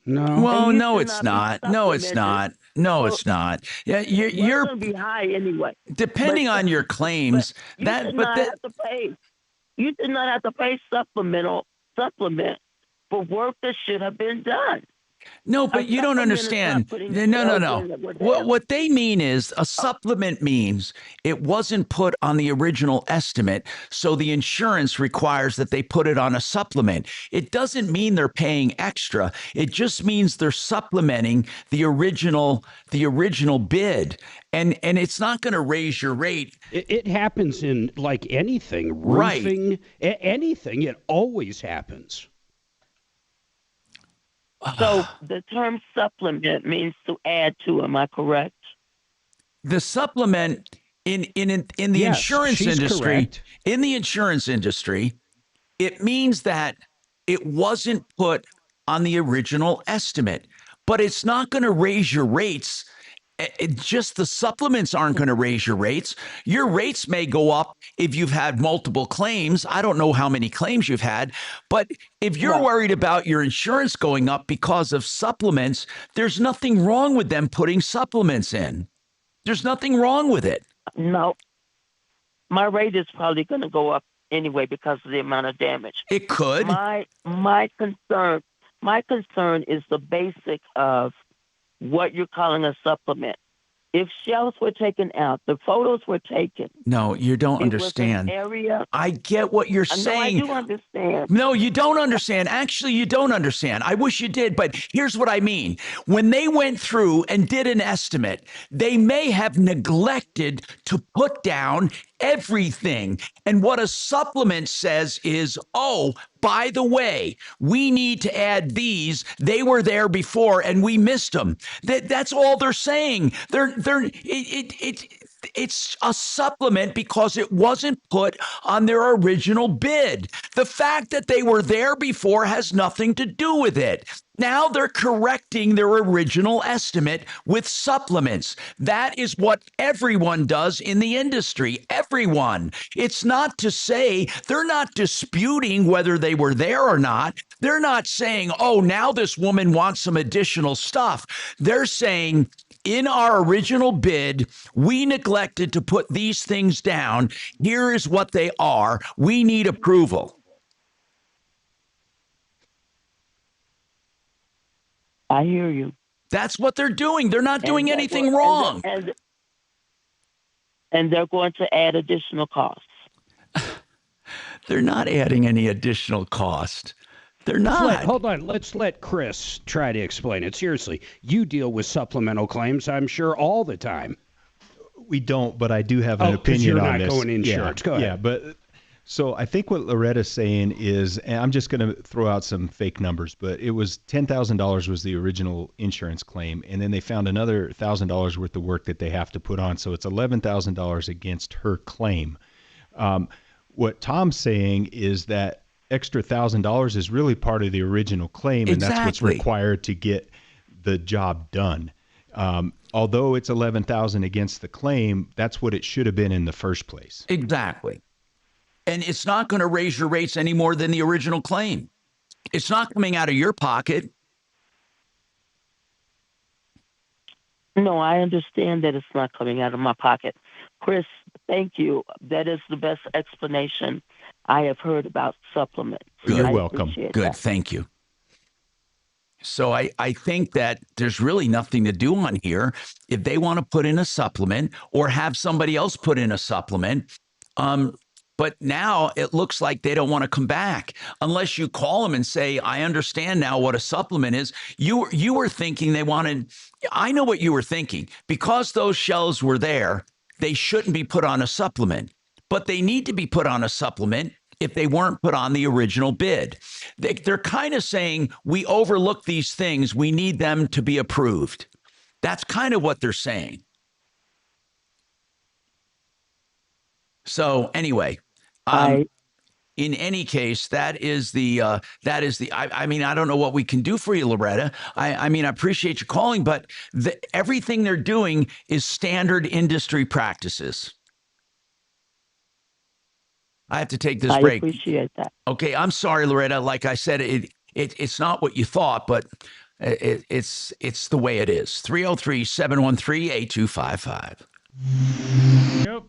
No. Well, no, it's not. No, it's not. No, it's not. Yeah, you're going to be high anyway. Depending on your claims, you did not have to pay. You did not have to pay supplement for work that should have been done. No, but you don't understand. No. What they mean is a supplement means it wasn't put on the original estimate, so the insurance requires that they put it on a supplement. It doesn't mean they're paying extra. It just means they're supplementing the original bid. And it's not going to raise your rate. It happens in like anything, roofing, anything. It always happens. So the term supplement means to add to. Am I correct? The supplement in the insurance industry, correct. In the insurance industry, it means that it wasn't put on the original estimate, but it's not going to raise your rates. Just the supplements aren't going to raise your rates. Your rates may go up if you've had multiple claims. I don't know how many claims you've had, but if you're worried about your insurance going up because of supplements, there's nothing wrong with them putting supplements in. There's nothing wrong with it. No. My rate is probably going to go up anyway because of the amount of damage. It could. My concern is the basic of what you're calling a supplement. If shelves were taken out, the photos were taken. No, you don't understand. I get what you're saying. No, I do understand. No, you don't understand. Actually, you don't understand. I wish you did, but here's what I mean. When they went through and did an estimate, they may have neglected to put down everything. And what a supplement says is, oh, by the way, we need to add these. They were there before and we missed them. That's all they're saying. It's a supplement because it wasn't put on their original bid. The fact that they were there before has nothing to do with it. Now they're correcting their original estimate with supplements. That is what everyone does in the industry. Everyone. It's not to say they're not disputing whether they were there or not. They're not saying, oh, now this woman wants some additional stuff. They're saying, in our original bid, we neglected to put these things down. Here is what they are. We need approval. I hear you. That's what they're doing. They're not doing anything will, wrong. And they're going to add additional costs. They're not adding any additional cost. They're not. Hold on. Let's let Chris try to explain it. Seriously, you deal with supplemental claims, I'm sure, all the time. We don't, but I do have an opinion you're on not this. going insurance. Go ahead. Yeah, but so I think what Loretta's saying is, and I'm just going to throw out some fake numbers, but it was $10,000 was the original insurance claim, and then they found another $1,000 worth of work that they have to put on, so it's $11,000 against her claim. What Tom's saying is that extra $1,000 is really part of the original claim, and that's what's required to get the job done. Although it's $11,000 against the claim, that's what it should have been in the first place. Exactly. And it's not going to raise your rates any more than the original claim. It's not coming out of your pocket. No, I understand that it's not coming out of my pocket. Chris, thank you. That is the best explanation I have heard about supplements. You're welcome. Good. Thank you. So I think that there's really nothing to do on here. If they want to put in a supplement or have somebody else put in a supplement, but now it looks like they don't want to come back unless you call them and say, I understand now what a supplement is. You were thinking they wanted, I know what you were thinking. Because those shells were there, they shouldn't be put on a supplement, but they need to be put on a supplement if they weren't put on the original bid. They're kind of saying, we overlook these things. We need them to be approved. That's kind of what they're saying. So anyway, in any case, I mean, I don't know what we can do for you, Loretta. I mean, I appreciate you calling, but everything they're doing is standard industry practices. I have to take this break. I appreciate that. Okay, I'm sorry, Loretta. Like I said, it's not what you thought, but it's the way it is. 303-713-8255. Yep.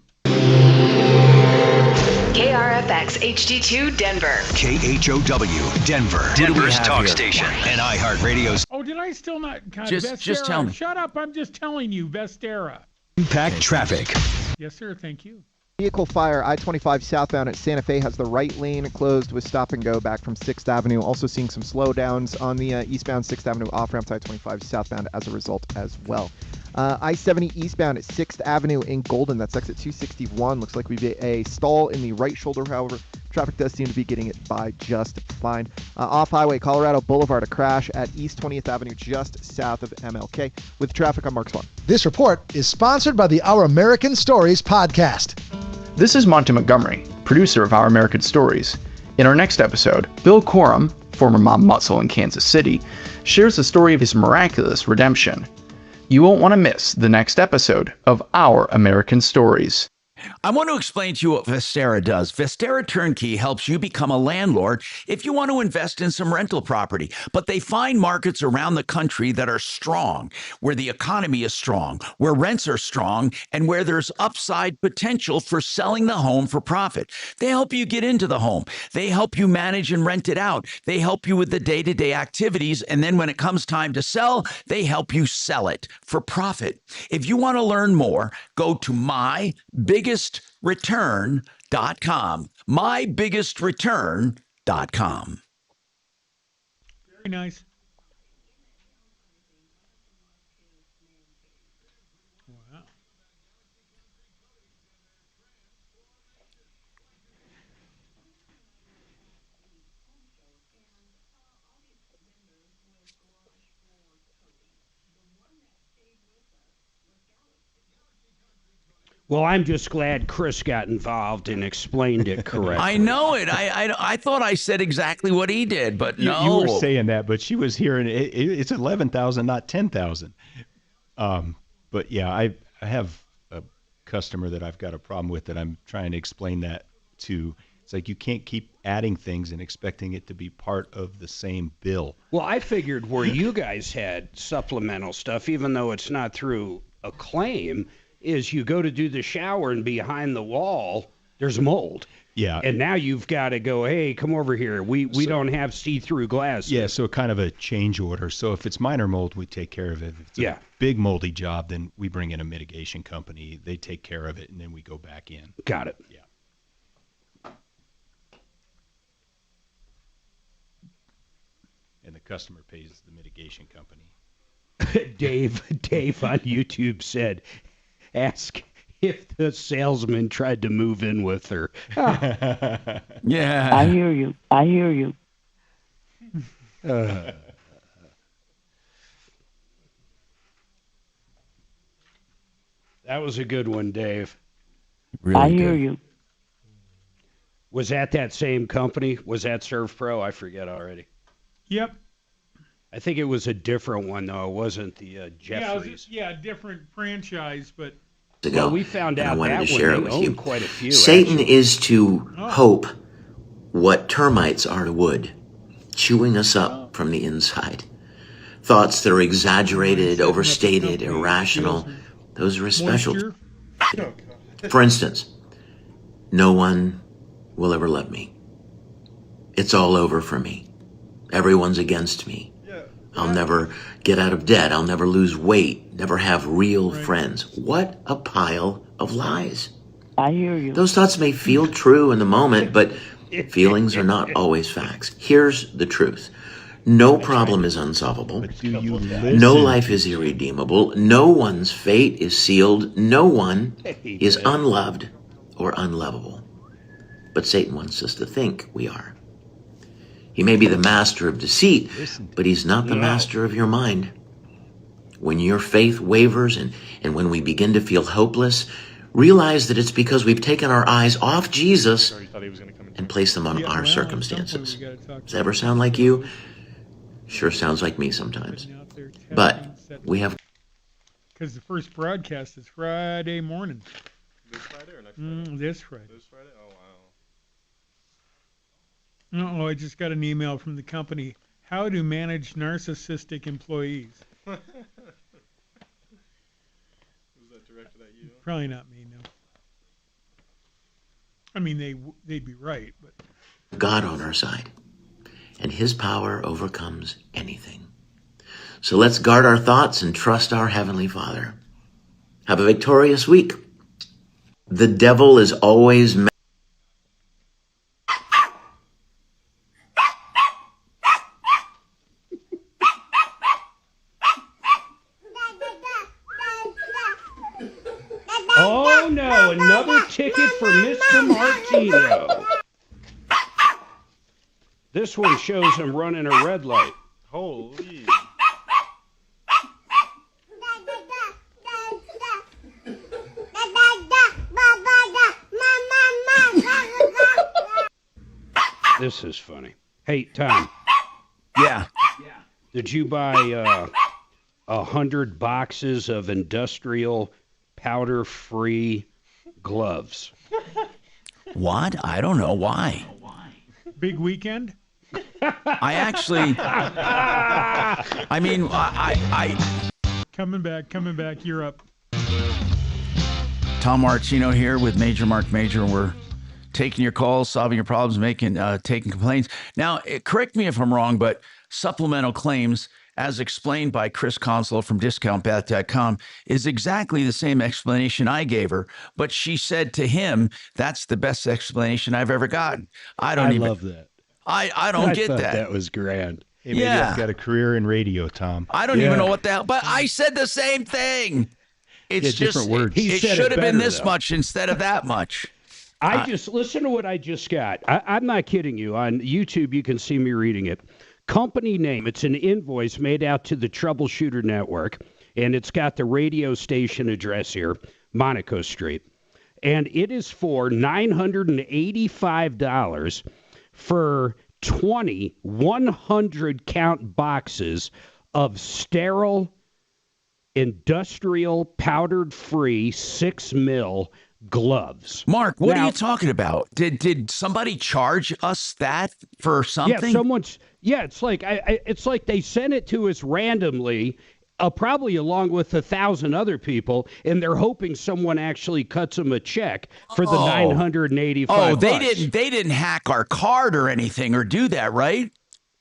KRFX HD2 Denver. KHOW Denver. Denver's talk station. And iHeartRadio's. Oh, did I still not? God, just tell me. Shut up. I'm just telling you. Vestera. Impact traffic. Yes, sir. Thank you. Vehicle fire, I-25 southbound at Santa Fe has the right lane closed with stop and go back from 6th Avenue. Also seeing some slowdowns on the eastbound 6th Avenue off-ramp to I-25 southbound as a result as well. I-70 eastbound at 6th Avenue in Golden, that's exit 261. Looks like we've a stall in the right shoulder, however. Traffic does seem to be getting it by just fine. Off-highway, Colorado Boulevard, a crash at East 20th Avenue just south of MLK. With traffic, I'm Mark Swan. This report is sponsored by the Our American Stories podcast. This is Monty Montgomery, producer of Our American Stories. In our next episode, Bill Corum, former mob muscle in Kansas City, shares the story of his miraculous redemption. You won't want to miss the next episode of Our American Stories. I want to explain to you what Vestera does. Vestera Turnkey helps you become a landlord if you want to invest in some rental property. But they find markets around the country that are strong, where the economy is strong, where rents are strong, and where there's upside potential for selling the home for profit. They help you get into the home. They help you manage and rent it out. They help you with the day-to-day activities. And then when it comes time to sell, they help you sell it for profit. If you want to learn more, go to mybiggestruturn.com. mybiggestruturn.com. Very nice. Wow. Well, I'm just glad Chris got involved and explained it correctly. I know it. I thought I said exactly what he did, but no. You were saying that, but she was hearing it. It's 11,000, not 10,000. But yeah, I have a customer that I've got a problem with that I'm trying to explain that to. It's like you can't keep adding things and expecting it to be part of the same bill. Well, I figured where you guys had supplemental stuff, even though it's not through a claim, is you go to do the shower and behind the wall, there's mold. Yeah. And now you've got to go, hey, come over here. We don't have see-through glass. Yeah, so kind of a change order. So if it's minor mold, we take care of it. If it's a big moldy job, then we bring in a mitigation company. They take care of it, and then we go back in. Got it. Yeah. And the customer pays the mitigation company. Dave on YouTube said, ask if the salesman tried to move in with her. Yeah. I hear you. I hear you. That was a good one, Dave. Really I hear you. Was that same company? Was that ServPro? I forget already. Yep. I think it was a different one, though. It wasn't the Jeffries. Yeah, different franchise, but... Ago, well, we found out I wanted that to one share they it with own you. quite a few. Satan actually. is to hope what termites are to wood, chewing us up from the inside. Thoughts that are exaggerated, overstated, irrational, those are his specialty. For instance, no one will ever love me. It's all over for me. Everyone's against me. I'll never get out of debt. I'll never lose weight. Never have real friends. What a pile of lies. I hear you. Those thoughts may feel true in the moment, but feelings are not always facts. Here's the truth. No problem is unsolvable. No life is irredeemable. No one's fate is sealed. No one is unloved or unlovable. But Satan wants us to think we are. He may be the master of deceit, but he's not the master of your mind. When your faith wavers and when we begin to feel hopeless, realize that it's because we've taken our eyes off Jesus and placed them on our circumstances. Does that ever sound like you? Sure sounds like me sometimes. But we have... Because the first broadcast is Friday morning. This Friday or next Friday? This Friday. This Friday? Oh, wow. Uh-oh, I just got an email from the company. How to manage narcissistic employees. Was that directed at you? Probably not me, no. I mean, they'd be right, but... God on our side, and his power overcomes anything. So let's guard our thoughts and trust our Heavenly Father. Have a victorious week. The devil is always... Oh, no, another ticket for Mr. Martino. This one shows him running a red light. Holy. This is funny. Hey, Tom. Yeah. Did you buy 100 boxes of industrial powder-free gloves? What? I don't know. Why? Big weekend? I actually... I mean, I... Coming back. You're up. Tom Martino here with Major Marc Mager. We're taking your calls, solving your problems, taking complaints. Now, correct me if I'm wrong, but supplemental claims, as explained by Chris Consul from DiscountBath.com, is exactly the same explanation I gave her. But she said to him, "That's the best explanation I've ever gotten." I love that. I don't get thought that. That was grand. Hey, maybe I've got a career in radio, Tom. I don't even know what the hell, but I said the same thing. It's just different words. He it said should it have been better, this though. much instead of that much. Listen to what I just got. I'm not kidding you. On YouTube, you can see me reading it. Company name. It's an invoice made out to the Troubleshooter Network, and it's got the radio station address here, Monaco Street. And it is for $985 for 20 100-count boxes of sterile, industrial, powdered-free 6 mil gloves. Mark, what are you talking about? Did somebody charge us that for something? Yeah, it's like they sent it to us randomly probably along with 1,000 other people, and they're hoping someone actually cuts them a check for the $985. Oh, they didn't hack our card or anything or do that, right?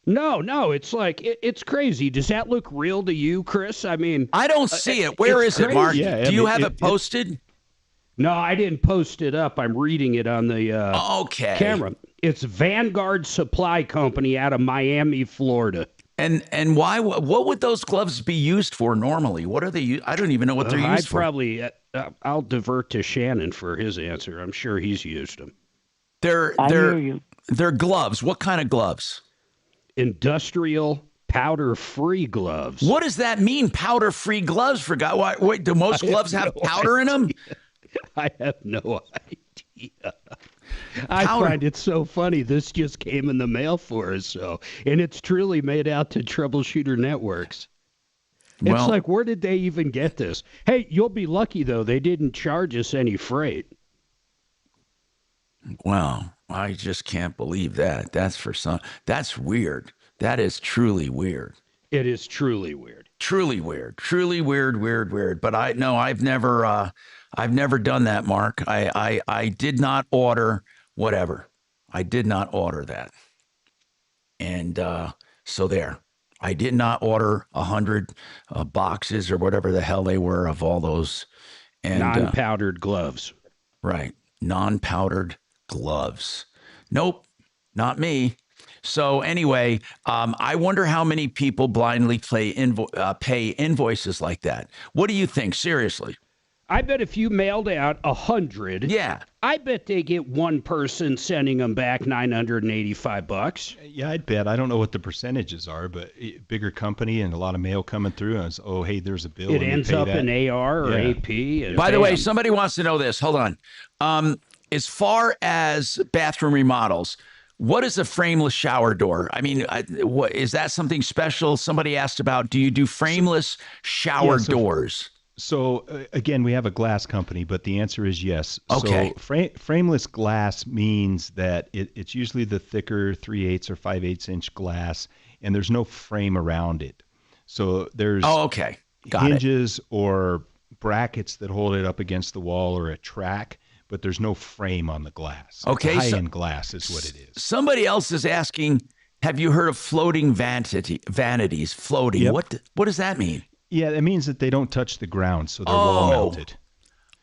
No, it's like it's crazy. Does that look real to you, Chris? I mean, I don't see it. Where is it, Mark? Yeah, do you have it posted? No, I didn't post it up. I'm reading it on the camera. It's Vanguard Supply Company out of Miami, Florida. And why? What would those gloves be used for normally? What are they? I don't even know what they're used for. I'll divert to Shannon for his answer. I'm sure he's used them. They're gloves. What kind of gloves? Industrial powder-free gloves. What does that mean? Powder-free gloves? For God, wait, do most gloves have powder in them? I have no idea. I find it so funny. This just came in the mail for us, and it's truly made out to Troubleshooter Networks. It's like, where did they even get this? Hey, you'll be lucky, though. They didn't charge us any freight. Wow. I just can't believe that. That's weird. That is truly weird. It is truly weird. Truly weird. Truly weird. But I've never done that, Mark. I did not order whatever. I did not order that. And so there. I did not order 100 boxes or whatever the hell they were of all those. And, non-powdered gloves. Right. Non-powdered gloves. Nope. Not me. So anyway, I wonder how many people blindly pay invoices like that. What do you think? Seriously. I bet if you mailed out 100, I bet they get one person sending them back $985. Yeah, I'd bet. I don't know what the percentages are, but bigger company and a lot of mail coming through. And it's, hey, there's a bill. It ends up in AR or AP. And by the way, somebody wants to know this. Hold on. As far as bathroom remodels, what is a frameless shower door? I mean, what is that something special? Somebody asked about, do you do frameless shower doors? So again, we have a glass company, but the answer is yes. Okay. So frameless glass means that it's usually the thicker 3/8 or 5/8 inch glass, and there's no frame around it. So there's hinges or brackets that hold it up against the wall or a track, but there's no frame on the glass. Okay, it's high-end glass is what it is. Somebody else is asking, have you heard of floating vanities? Floating. Yep. What does that mean? Yeah, it means that they don't touch the ground, so they're wall mounted.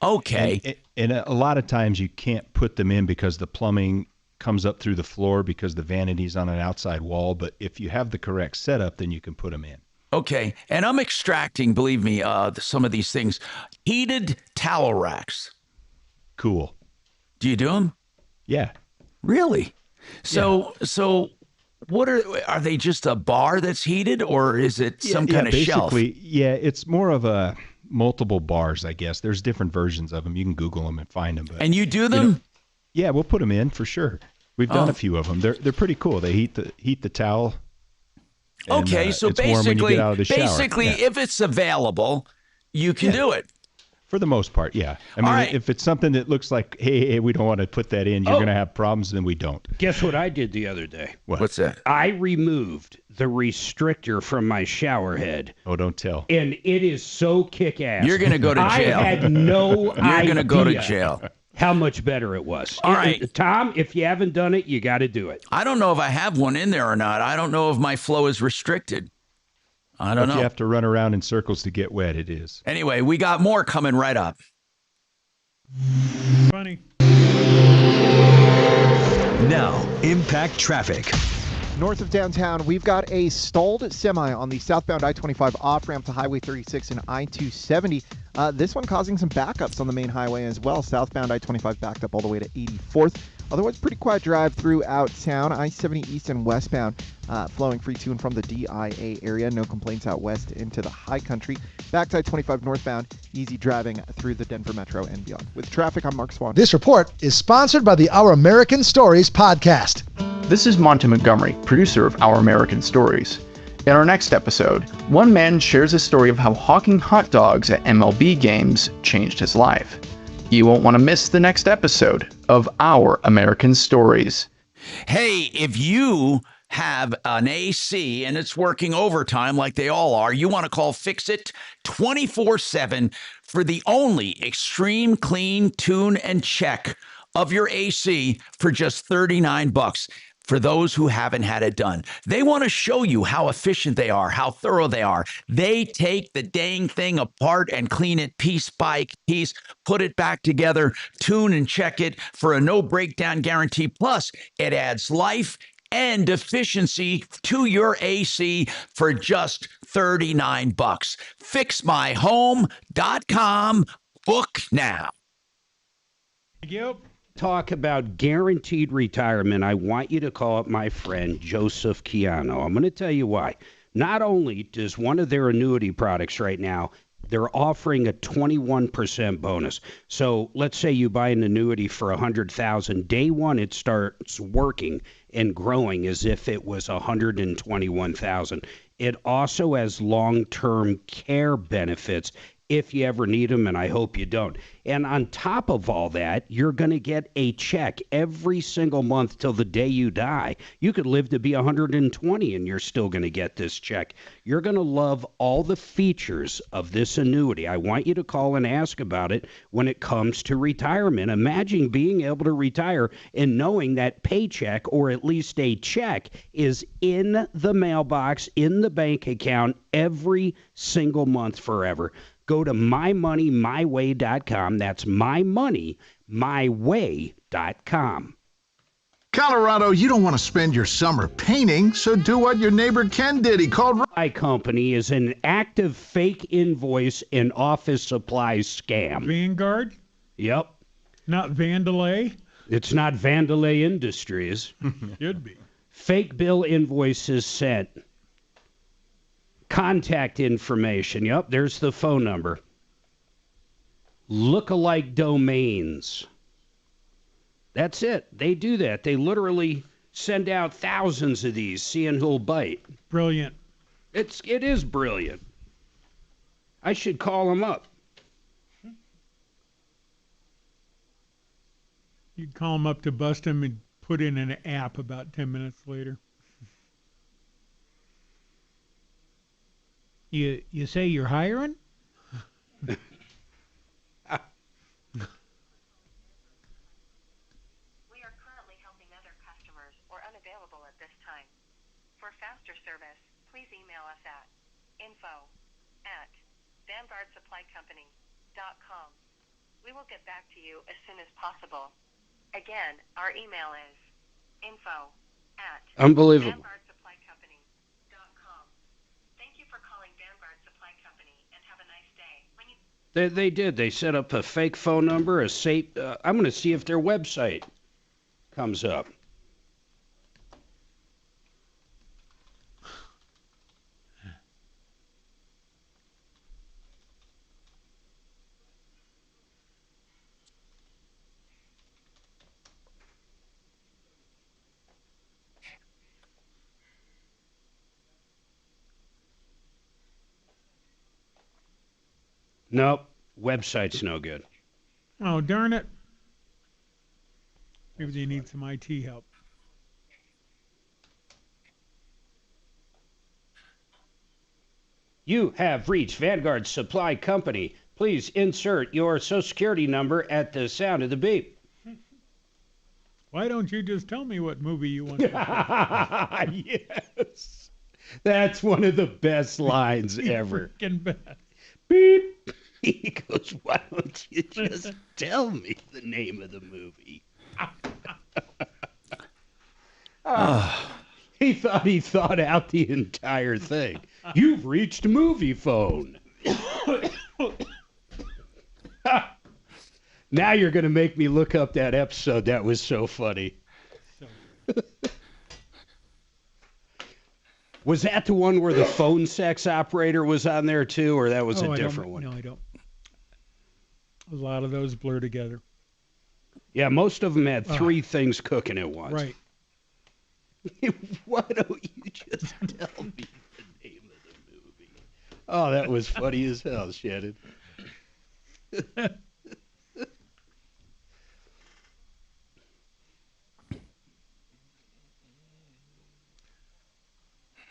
Okay. And a lot of times you can't put them in because the plumbing comes up through the floor because the vanity's on an outside wall. But if you have the correct setup, then you can put them in. Okay. And I'm extracting, believe me, some of these things. Heated towel racks. Cool. Do you do them? Yeah. Really? So what are they just a bar that's heated, or is it some kind of shelf? Yeah, it's more of a multiple bars, I guess. There's different versions of them. You can Google them and find them. But, and you do them? Yeah, we'll put them in for sure. We've done a few of them. They're pretty cool. They heat the towel. And, okay, so it's warm when you get out of the shower. If it's available, you can do it. For the most part, yeah. I mean, if it's something that looks like, hey, we don't want to put that in, you're going to have problems, then we don't. Guess what I did the other day? What's that? I removed the restrictor from my shower head. Oh, don't tell. And it is so kick-ass. You're going to go to jail. I had no idea. You're going to go to jail. How much better it was. All right. Tom, if you haven't done it, you got to do it. I don't know if I have one in there or not. I don't know if my flow is restricted. I don't know. If you have to run around in circles to get wet, it is. Anyway, we got more coming right up. Funny. Now, impact traffic. North of downtown, we've got a stalled semi on the southbound I-25 off-ramp to Highway 36 and I-270. This one causing some backups on the main highway as well. Southbound I-25 backed up all the way to 84th. Otherwise, pretty quiet drive throughout town. I-70 east and westbound flowing free to and from the DIA area. No complaints out west into the high country. Back to I-25 northbound, easy driving through the Denver Metro and beyond. With traffic, I'm Mark Swan. This report is sponsored by the Our American Stories podcast. This is Monty Montgomery, producer of Our American Stories. In our next episode, one man shares a story of how hawking hot dogs at MLB games changed his life. You won't want to miss the next episode of Our American Stories. Hey, if you have an AC and it's working overtime like they all are, you want to call Fix It 24/7 for the only extreme clean, tune, and check of your AC for just $39 for those who haven't had it done. They want to show you how efficient they are, how thorough they are. They take the dang thing apart and clean it piece by piece, put it back together, tune and check it for a no breakdown guarantee. Plus, it adds life and efficiency to your AC for just $39. FixMyHome.com. Book now. Yep. Talk about guaranteed retirement, I want you to call up my friend Joseph Chiano. I'm going to tell you why. Not only does one of their annuity products right now, they're offering a 21% bonus. So let's say you buy an annuity for $100,000. Day one, it starts working and growing as if it was $121,000. It also has long-term care benefits if you ever need them, and I hope you don't. And on top of all that, you're going to get a check every single month till the day you die. You could live to be 120 and you're still going to get this check. You're going to love all the features of this annuity. I want you to call and ask about it when it comes to retirement. Imagine being able to retire and knowing that paycheck, or at least a check, is in the mailbox, in the bank account every single month forever. Go to mymoneymyway.com. That's mymoneymyway.com. Colorado, you don't want to spend your summer painting, so do what your neighbor Ken did. He called... My company is an active fake invoice and office supplies scam. Vanguard? Yep. Not Vandalay? It's not Vandalay Industries. Should be. Fake bill invoices sent. Contact information. Yep, there's the phone number. Lookalike domains. That's it. They do that. They literally send out thousands of these, seeing who'll bite. Brilliant. It is brilliant. I should call them up. You'd call them up to bust them and put in an app about 10 minutes later. You say you're hiring? We are currently helping other customers or unavailable at this time. For faster service, please email us at info@vanguardsupplycompany.com. We will get back to you as soon as possible. Again, our email is Unbelievable. info@vanguardsupplycompany.com. Thank you for calling Vanguard Supply Company and have a nice day. They did. They set up a fake phone number, a safe. I'm going to see if their website comes up. Nope, website's no good. Oh, darn it. Maybe they need some IT help. You have reached Vanguard Supply Company. Please insert your Social Security number at the sound of the beep. Why don't you just tell me what movie you want to Yes. That's one of the best lines ever. Freaking bad. Beep. He goes, why don't you just tell me the name of the movie? He thought out the entire thing. You've reached movie phone. Now you're going to make me look up that episode. That was so funny. Was that the one where the phone sex operator was on there too, or that was a different one? No, I don't. A lot of those blur together. Yeah, most of them had three things cooking at once. Right. Why don't you just tell me the name of the movie? Oh, that was funny as hell, Shannon.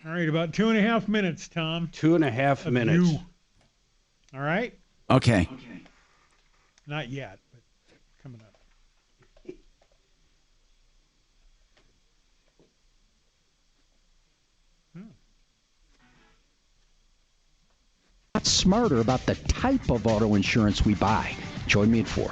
All right, about 2.5 minutes, Tom. 2.5 minutes. You. All right? Okay. Not yet, but coming up. Not smarter about the type of auto insurance we buy. Join me at 4.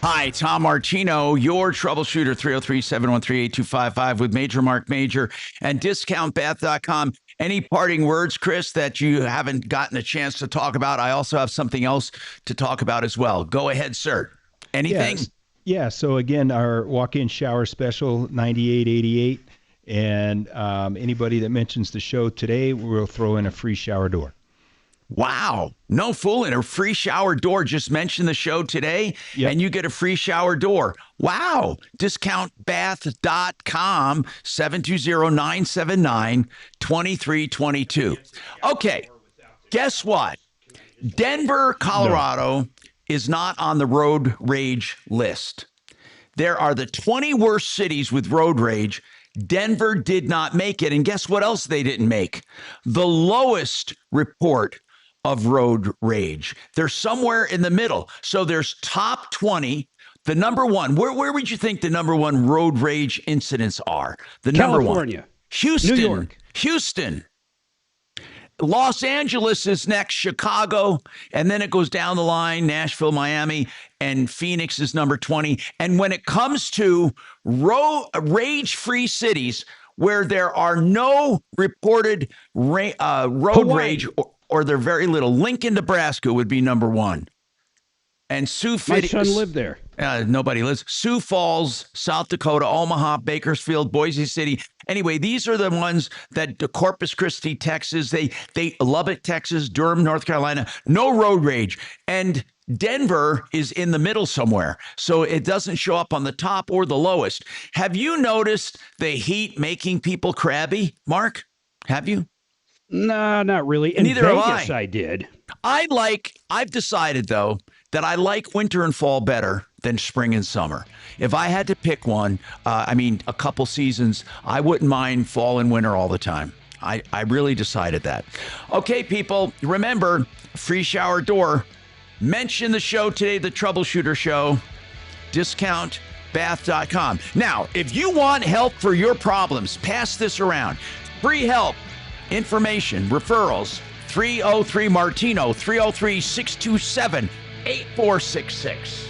Hi, Tom Martino, your troubleshooter, 303-713-8255 with Major Marc Mager and DiscountBath.com. Any parting words, Chris, that you haven't gotten a chance to talk about? I also have something else to talk about as well. Go ahead, sir. Anything? Yes. Yeah, so again, our walk-in shower special, $98.88. And anybody that mentions the show today, we'll throw in a free shower door. Wow. No fooling. A free shower door. Just mention the show today, and you get a free shower door. Wow. DiscountBath.com, 720-979-2322. Okay. Guess what? Denver, Colorado is not on the road rage list. There are the 20 worst cities with road rage. Denver did not make it. And guess what else they didn't make? The lowest report of road rage. They're somewhere in the middle. So there's top 20. The number one, where would you think the number one road rage incidents are? The number California. one. Houston. New York. Houston. Los Angeles is next, Chicago, and then it goes down the line, Nashville, Miami, and Phoenix is number 20. And when it comes to rage-free cities where there are no reported road rage or they're very little, Lincoln, Nebraska would be number 1. And Sioux My son lived there. Nobody lives. Sioux Falls, South Dakota, Omaha, Bakersfield, Boise City. Anyway, these are the ones that Corpus Christi, Texas, they Lubbock, Texas, Durham, North Carolina, no road rage. And Denver is in the middle somewhere. So it doesn't show up on the top or the lowest. Have you noticed the heat making people crabby, Mark? Have you? No, not really. In Neither Vegas, have I. I did. I've decided, though, that I like winter and fall better than spring and summer. If I had to pick one, a couple seasons, I wouldn't mind fall and winter all the time. I really decided that. Okay, people, remember, free shower door. Mention the show today, the Troubleshooter Show, DiscountBath.com. Now, if you want help for your problems, pass this around. Free help, information, referrals, 303 Martino, 303-627-8466.